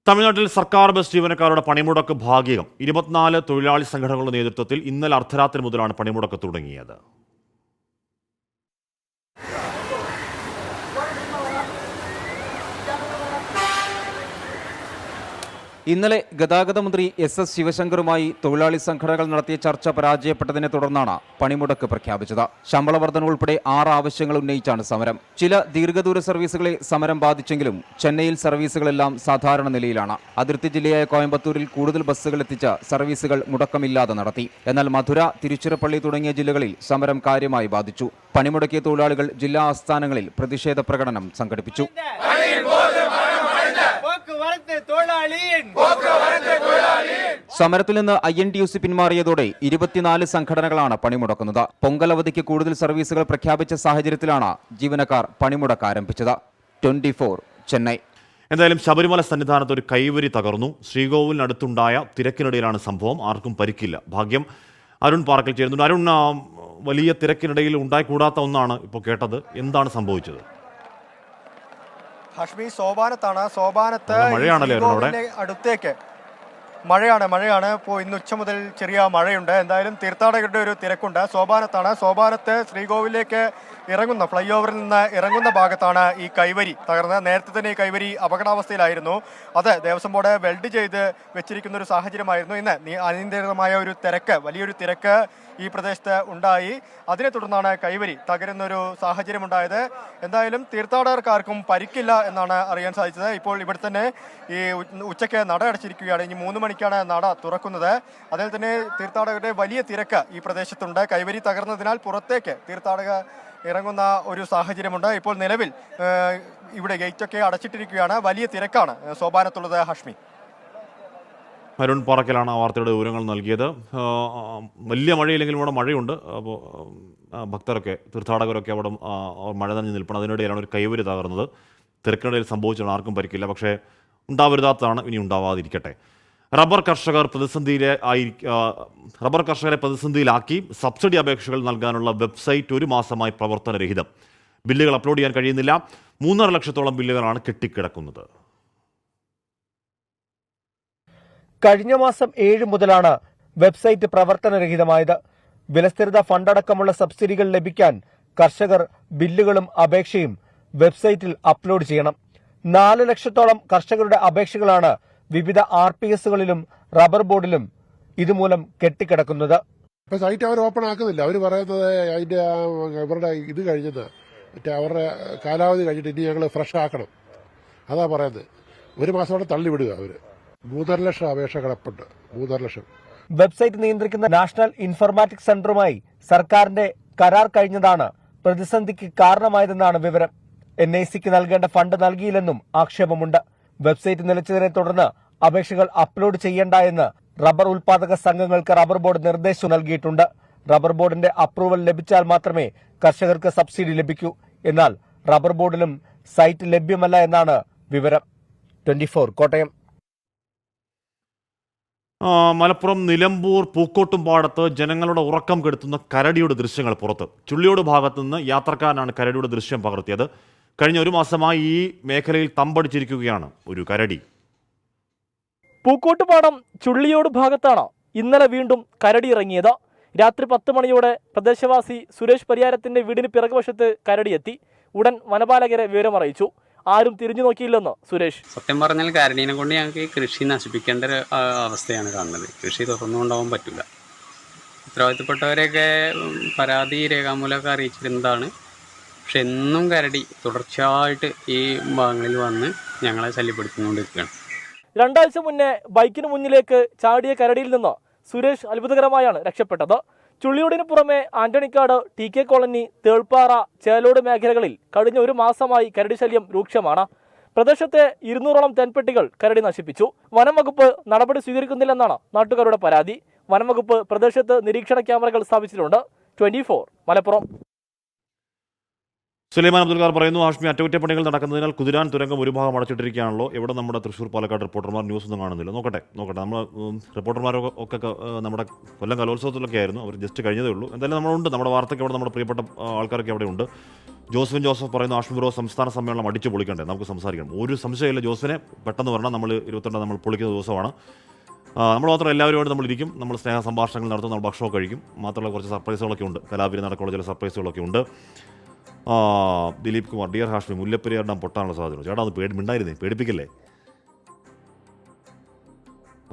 തമിഴ്നാട്ടിൽ സർക്കാർ ബസ് ജീവനക്കാരുടെ പണിമുടക്ക് ഭാഗികം. 24 തൊഴിലാളി സംഘടനകളുടെ നേതൃത്വത്തിൽ ഇന്നലെ അർദ്ധരാത്രി മുതലാണ് പണിമുടക്ക് തുടങ്ങിയത്. ഇന്നലെ ഗതാഗത മന്ത്രി SS ശിവശങ്കറുമായി തൊഴിലാളി സംഘടനകൾ നടത്തിയ ചർച്ച പരാജയപ്പെട്ടതിനെ തുടർന്നാണ് പണിമുടക്ക് പ്രഖ്യാപിച്ചത്. ശമ്പള വർധന ഉൾപ്പെടെ 6 ആവശ്യങ്ങൾ ഉന്നയിച്ചാണ് സമരം. ചില ദീർഘദൂര സർവീസുകളെ സമരം ബാധിച്ചെങ്കിലും ചെന്നൈയിൽ സർവീസുകളെല്ലാം സാധാരണ നിലയിലാണ്. അതിർത്തി ജില്ലയായ കോയമ്പത്തൂരിൽ കൂടുതൽ ബസ്സുകൾ എത്തിച്ച സർവീസുകൾ മുടക്കമില്ലാതെ നടത്തി. എന്നാൽ മധുര, തിരുച്ചിറപ്പള്ളി തുടങ്ങിയ ജില്ലകളിൽ സമരം കാര്യമായി ബാധിച്ചു. പണിമുടക്കിയ തൊഴിലാളികൾ ജില്ലാ ആസ്ഥാനങ്ങളിൽ പ്രതിഷേധ പ്രകടനം സംഘടിപ്പിച്ചു. സമരത്തിൽ നിന്ന് INTUC പിന്മാറിയതോടെ 24 സംഘടനകളാണ് പണിമുടക്കുന്നത്. പൊങ്കൽ അവധിക്ക് കൂടുതൽ സർവീസുകൾ പ്രഖ്യാപിച്ച സാഹചര്യത്തിലാണ് ജീവനക്കാർ പണിമുടക്ക് ആരംഭിച്ചത്. 24 ചെന്നൈ. എന്തായാലും ശബരിമല സന്നിധാനത്ത് ഒരു കൈവരി തകർന്നു. ശ്രീകോവിലിനടുത്തുണ്ടായ തിരക്കിനിടയിലാണ് സംഭവം. ആർക്കും പരിക്കില്ല. ഭാഗ്യം. അരുൺ പാറക്കൽ ചേരുന്നുണ്ട്. അരുൺ, വലിയ തിരക്കിനിടയിൽ ഉണ്ടായിക്കൂടാത്ത ഒന്നാണ് ഇപ്പോൾ കേട്ടത്. എന്താണ് സംഭവിച്ചത്? ഹഷ്മി, സോപാനത്താണ്. സോപാനത്ത് അടുത്തേക്ക് മഴയാണ്. ഇപ്പോൾ ഇന്ന് ഉച്ച മുതൽ ചെറിയ മഴയുണ്ട്. എന്തായാലും തീർത്ഥാടകരുടെ ഒരു തിരക്കുണ്ട്. സോപാനത്താണ്. സോപാനത്ത് ശ്രീകോവിലേക്ക് ഇറങ്ങുന്ന ഫ്ലൈ ഓവറിൽ നിന്ന് ഇറങ്ങുന്ന ഭാഗത്താണ് ഈ കൈവരി തകർന്നത്. നേരത്തെ തന്നെ ഈ കൈവരി അപകടാവസ്ഥയിലായിരുന്നു. അത് ദേവസ്വം ബോർഡ് വെൽഡ് ചെയ്ത് വെച്ചിരിക്കുന്ന ഒരു സാഹചര്യമായിരുന്നു. ഇന്ന് അനിയന്ത്രിതമായ ഒരു തിരക്ക്, വലിയൊരു തിരക്ക് ഈ പ്രദേശത്ത് ഉണ്ടായി. അതിനെ തുടർന്നാണ് കൈവരി തകരുന്നൊരു സാഹചര്യമുണ്ടായത്. എന്തായാലും തീർത്ഥാടകർക്കാർക്കും പരിക്കില്ല എന്നാണ് അറിയാൻ സാധിച്ചത്. ഇപ്പോൾ ഇവിടെ തന്നെ ഈ ഉച്ചയ്ക്ക് നട അടച്ചിരിക്കുകയാണ്. ഇനി 3 മണിക്കാണ് നട തുറക്കുന്നത്. അതിൽ തന്നെ തീർത്ഥാടകരുടെ വലിയ തിരക്ക് ഈ പ്രദേശത്തുണ്ട്. കൈവരി തകർന്നതിനാൽ പുറത്തേക്ക് തീർത്ഥാടകർ ഇറങ്ങുന്ന ഒരു സാഹചര്യമുണ്ട്. ഇപ്പോൾ നിലവിൽ ഇവിടെ ഗേറ്റൊക്കെ അടച്ചിട്ടിരിക്കുകയാണ്. വലിയ തിരക്കാണ് സോപാനത്തുള്ളത്. ഹഷ്മി. അരുൺ പാറക്കലാണ് ആ വാർത്തയുടെ വിവരങ്ങൾ നൽകിയത്. വലിയ മഴയില്ലെങ്കിലും ഇവിടെ മഴയുണ്ട്. അപ്പോൾ ഭക്തരൊക്കെ, തീർത്ഥാടകരൊക്കെ അവിടെ മഴ നനഞ്ഞ് നിൽപ്പണം. അതിനിടയിലാണ് ഒരു കൈവരി തകർന്നത്. തിരക്കിനിടയിൽ സംഭവിച്ചാണ്. ആർക്കും പരിക്കില്ല. പക്ഷേ ഉണ്ടാവരുതാത്തതാണ്. ഇനി ഉണ്ടാവാതിരിക്കട്ടെ. റബ്ബർ കർഷകരെ പ്രതിസന്ധിയിലാക്കി സബ്സിഡി അപേക്ഷകൾ നൽകാനുള്ള വെബ്സൈറ്റ് 1 മാസമായി പ്രവർത്തനരഹിതം. ബില്ലുകൾ അപ്ലോഡ് ചെയ്യാൻ കഴിയുന്നില്ല. 3.5 ലക്ഷത്തോളം ബില്ലുകളാണ് കെട്ടിക്കിടക്കുന്നത്. കഴിഞ്ഞ മാസം 7 മുതലാണ് വെബ്സൈറ്റ് പ്രവർത്തനരഹിതമായത്. വിലസ്ഥിരത ഫണ്ടടക്കമുള്ള സബ്സിഡികൾ ലഭിക്കാൻ കർഷകർ ബില്ലുകളും അപേക്ഷയും വെബ്സൈറ്റിൽ അപ്ലോഡ് ചെയ്യണം. 4 ലക്ഷത്തോളം കർഷകരുടെ അപേക്ഷകളാണ് വിവിധ RPSകളിലും റബ്ബർ ബോർഡിലും ഇതുമൂലം കെട്ടിക്കിടക്കുന്നത്. ഇപ്പൊ സൈറ്റ് അവർ ഓപ്പൺ ആക്കുന്നില്ല. അവർ പറയുന്നത് അതിന്റെ ഇവരുടെ ഇത് കഴിഞ്ഞത്, മറ്റേ അവരുടെ കാലാവധി കഴിഞ്ഞിട്ട് ഇനി ഞങ്ങൾ ഫ്രഷ് ആക്കണം. അതാ പറയുന്നത്. 1 മാസത്തോടെ തള്ളിവിടുക അവർ. 3.5 ലക്ഷം അപേക്ഷ കിടപ്പുണ്ട്. 3.5 ലക്ഷം. വെബ്സൈറ്റ് നിയന്ത്രിക്കുന്ന നാഷണൽ ഇൻഫർമാറ്റിക്സ് സെന്ററുമായി സർക്കാരിന്റെ കരാർ കഴിഞ്ഞതാണ് പ്രതിസന്ധിക്ക് കാരണമായതെന്നാണ് വിവരം. NICക്ക് നൽകേണ്ട ഫണ്ട് നൽകിയില്ലെന്നും ആക്ഷേപമുണ്ട്. വെബ്സൈറ്റ് നിലച്ചതിനെ തുടർന്ന് അപേക്ഷകൾ അപ്ലോഡ് ചെയ്യേണ്ട എന്ന് റബ്ബർ ഉൽപാദക സംഘങ്ങൾക്ക് റബ്ബർ ബോർഡ് നിർദ്ദേശം നൽകിയിട്ടുണ്ട്. റബ്ബർ ബോർഡിന്റെ അപ്രൂവൽ ലഭിച്ചാൽ മാത്രമേ കർഷകർക്ക് സബ്സിഡി ലഭിക്കൂ. എന്നാൽ റബ്ബർ ബോർഡിലും സൈറ്റ് ലഭ്യമല്ല എന്നാണ് വിവരം. 24 കോട്ടയം. മലപ്പുറം നിലമ്പൂർ പൂക്കോട്ടുംപാടത്ത് ജനങ്ങളുടെ ഉറക്കം കെടുത്തുന്ന കരടിയുടെ ദൃശ്യങ്ങൾ പുറത്ത്. ചുള്ളിയോട് ഭാഗത്തുനിന്ന് യാത്രക്കാരനാണ് കരടിയുടെ ദൃശ്യം പകർത്തിയത്. കഴിഞ്ഞ 1 മാസമായി ഈ മേഖലയിൽ തമ്പടിച്ചിരിക്കുകയാണ് ഒരു കരടി. പൂക്കോട്ടുപാടം ചുള്ളിയോട് ഭാഗത്താണ് ഇന്നലെ വീണ്ടും കരടി ഇറങ്ങിയത്. രാത്രി 10 മണിയോടെ പ്രദേശവാസി സുരേഷ് പരിയാരത്തിന്റെ വീടിന് പിറകുവശത്ത് കരടിയെത്തി. ഉടൻ വനപാലകരെ വിവരമറിയിച്ചു. ആരും തിരിഞ്ഞു നോക്കിയില്ലെന്ന് സുരേഷ്. സത്യം പറഞ്ഞാൽ കരടീനെ കൊണ്ട് ഞങ്ങൾക്ക് കൃഷി നശിപ്പിക്കേണ്ട ഒരു അവസ്ഥയാണ് കാണുന്നത്. കൃഷി തുറന്നുകൊണ്ടാവാൻ പറ്റില്ല. ഉത്തരവാദിത്തപ്പെട്ടവരെയൊക്കെ പരാതി രേഖാമൂലമൊക്കെ അറിയിച്ചിരുന്നതാണ്. പക്ഷെ എന്നും കരടി തുടർച്ചയായിട്ട് ഈ ഭാഗങ്ങളിൽ വന്ന് ഞങ്ങളെ ശല്യപ്പെടുത്തിക്കൊണ്ടിരിക്കുകയാണ്. 2 ആഴ്ച മുന്നേ ബൈക്കിന് മുന്നിലേക്ക് ചാടിയ കരടിയിൽ നിന്ന് സുരേഷ് അത്ഭുതകരമായാണ് രക്ഷപ്പെട്ടത്. ചുള്ളിയോടിന് പുറമെ ആന്റണിക്കാട്, TK കോളനി, തേൾപ്പാറ, ചേലോട് മേഖലകളിൽ കഴിഞ്ഞ 1 മാസമായി കരടി ശല്യം രൂക്ഷമാണ്. പ്രദേശത്തെ 200ഓളം തെൻപെട്ടികൾ കരടി നശിപ്പിച്ചു. വനം വകുപ്പ് നടപടി സ്വീകരിക്കുന്നില്ലെന്നാണ് നാട്ടുകാരുടെ പരാതി. വനം വകുപ്പ് പ്രദേശത്ത് നിരീക്ഷണ ക്യാമറകൾ സ്ഥാപിച്ചിട്ടുണ്ട്. 24 മലപ്പുറം. സുലൈമാൻ അബ്ദുൽഖാർ പറയുന്നു, ഹാഷ്മി, അറ്റകുറ്റപ്പണികൾ നടക്കുന്നതിനാൽ കുതിരാൻ തുരങ്കം ഒരു ഭാഗം അടച്ചിട്ടിരിക്കുകയാണല്ലോ. എവിടെ നമ്മുടെ തൃശ്ശൂർ, പാലക്കാട് റിപ്പോർട്ടർമാർ ന്യൂസ് ഒന്നും കാണുന്നില്ല. നോക്കട്ടെ. നമ്മൾ റിപ്പോർട്ടർമാരൊക്കെ നമ്മുടെ കൊല്ലം കലോത്സവത്തിലൊക്കെ ആയിരുന്നു. അവർ ജസ്റ്റ് കഴിഞ്ഞതേ ഉള്ളൂ. എന്തായാലും നമ്മളുണ്ട്, നമ്മുടെ വാർത്തയ്ക്ക് അവിടെ നമ്മുടെ പ്രിയപ്പെട്ട ആൾക്കാരൊക്കെ അവിടെ ഉണ്ട്. ജോസഫ് പറയുന്നു, ഹാഷ്മി ബ്രോ സംസ്ഥാന സമ്മേളനം അടിച്ചു പൊളിക്കണ്ടേ, നമുക്ക് സംസാരിക്കണം. ഒരു സംശയമില്ല, ജോസിനെ പെട്ടെന്ന് വരണം. നമ്മൾ 22 നമ്മൾ പൊളിക്കുന്ന ദിവസമാണ്. നമ്മൾ മാത്രം എല്ലാവരുമായിട്ട് നമ്മളിരിക്കും, നമ്മൾ സ്നേഹ സംഭാഷണങ്ങൾ നടത്തും, നമ്മൾ ഭക്ഷണമൊക്കെ കഴിക്കും. മാത്രമല്ല കുറച്ച് സർപ്രൈസുകളൊക്കെ ഉണ്ട്, കലാപരി നടക്കുള്ള ചില സർപ്രൈസുകളൊക്കെ ഉണ്ട്. ദിലീപ് കുമാർ, ഡിയർ ഹാഷ്മി, മുല്ലപ്പെരിയാർ ഡാം പൊട്ടാനുള്ള സാധ്യത. ചേട്ടാ അത് മിണ്ടായിരുന്നേ, പേടിപ്പിക്കല്ലേ.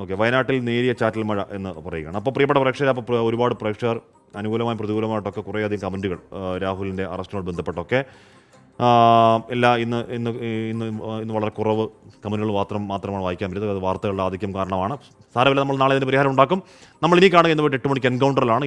ഓക്കെ, വയനാട്ടിൽ നേരിയ ചാറ്റൽ മഴ എന്ന് പറയുകയാണ്. അപ്പോൾ പ്രിയപ്പെട്ട പ്രേക്ഷകർ, അപ്പോൾ ഒരുപാട് പ്രേക്ഷകർ അനുകൂലമായും പ്രതികൂലമായിട്ടൊക്കെ കുറേയധികം കമൻറ്റുകൾ രാഹുലിൻ്റെ അറസ്റ്റിനോട് ബന്ധപ്പെട്ടൊക്കെ ഇന്ന് വളരെ കുറവ് കമൻറ്റുകൾ മാത്രമാണ് വായിക്കാൻ പറ്റുന്നത്. അത് വാർത്തകളുടെ ആധിക്യം കാരണമാണ്. സാരമില്ല, നമ്മൾ നാളെ ഇതിന് പരിഹാരം ഉണ്ടാക്കും. നമ്മൾ ഇനി കാണുക ഇന്ന് 8 മണിക്ക് എൻകൗണ്ടറിലാണ്.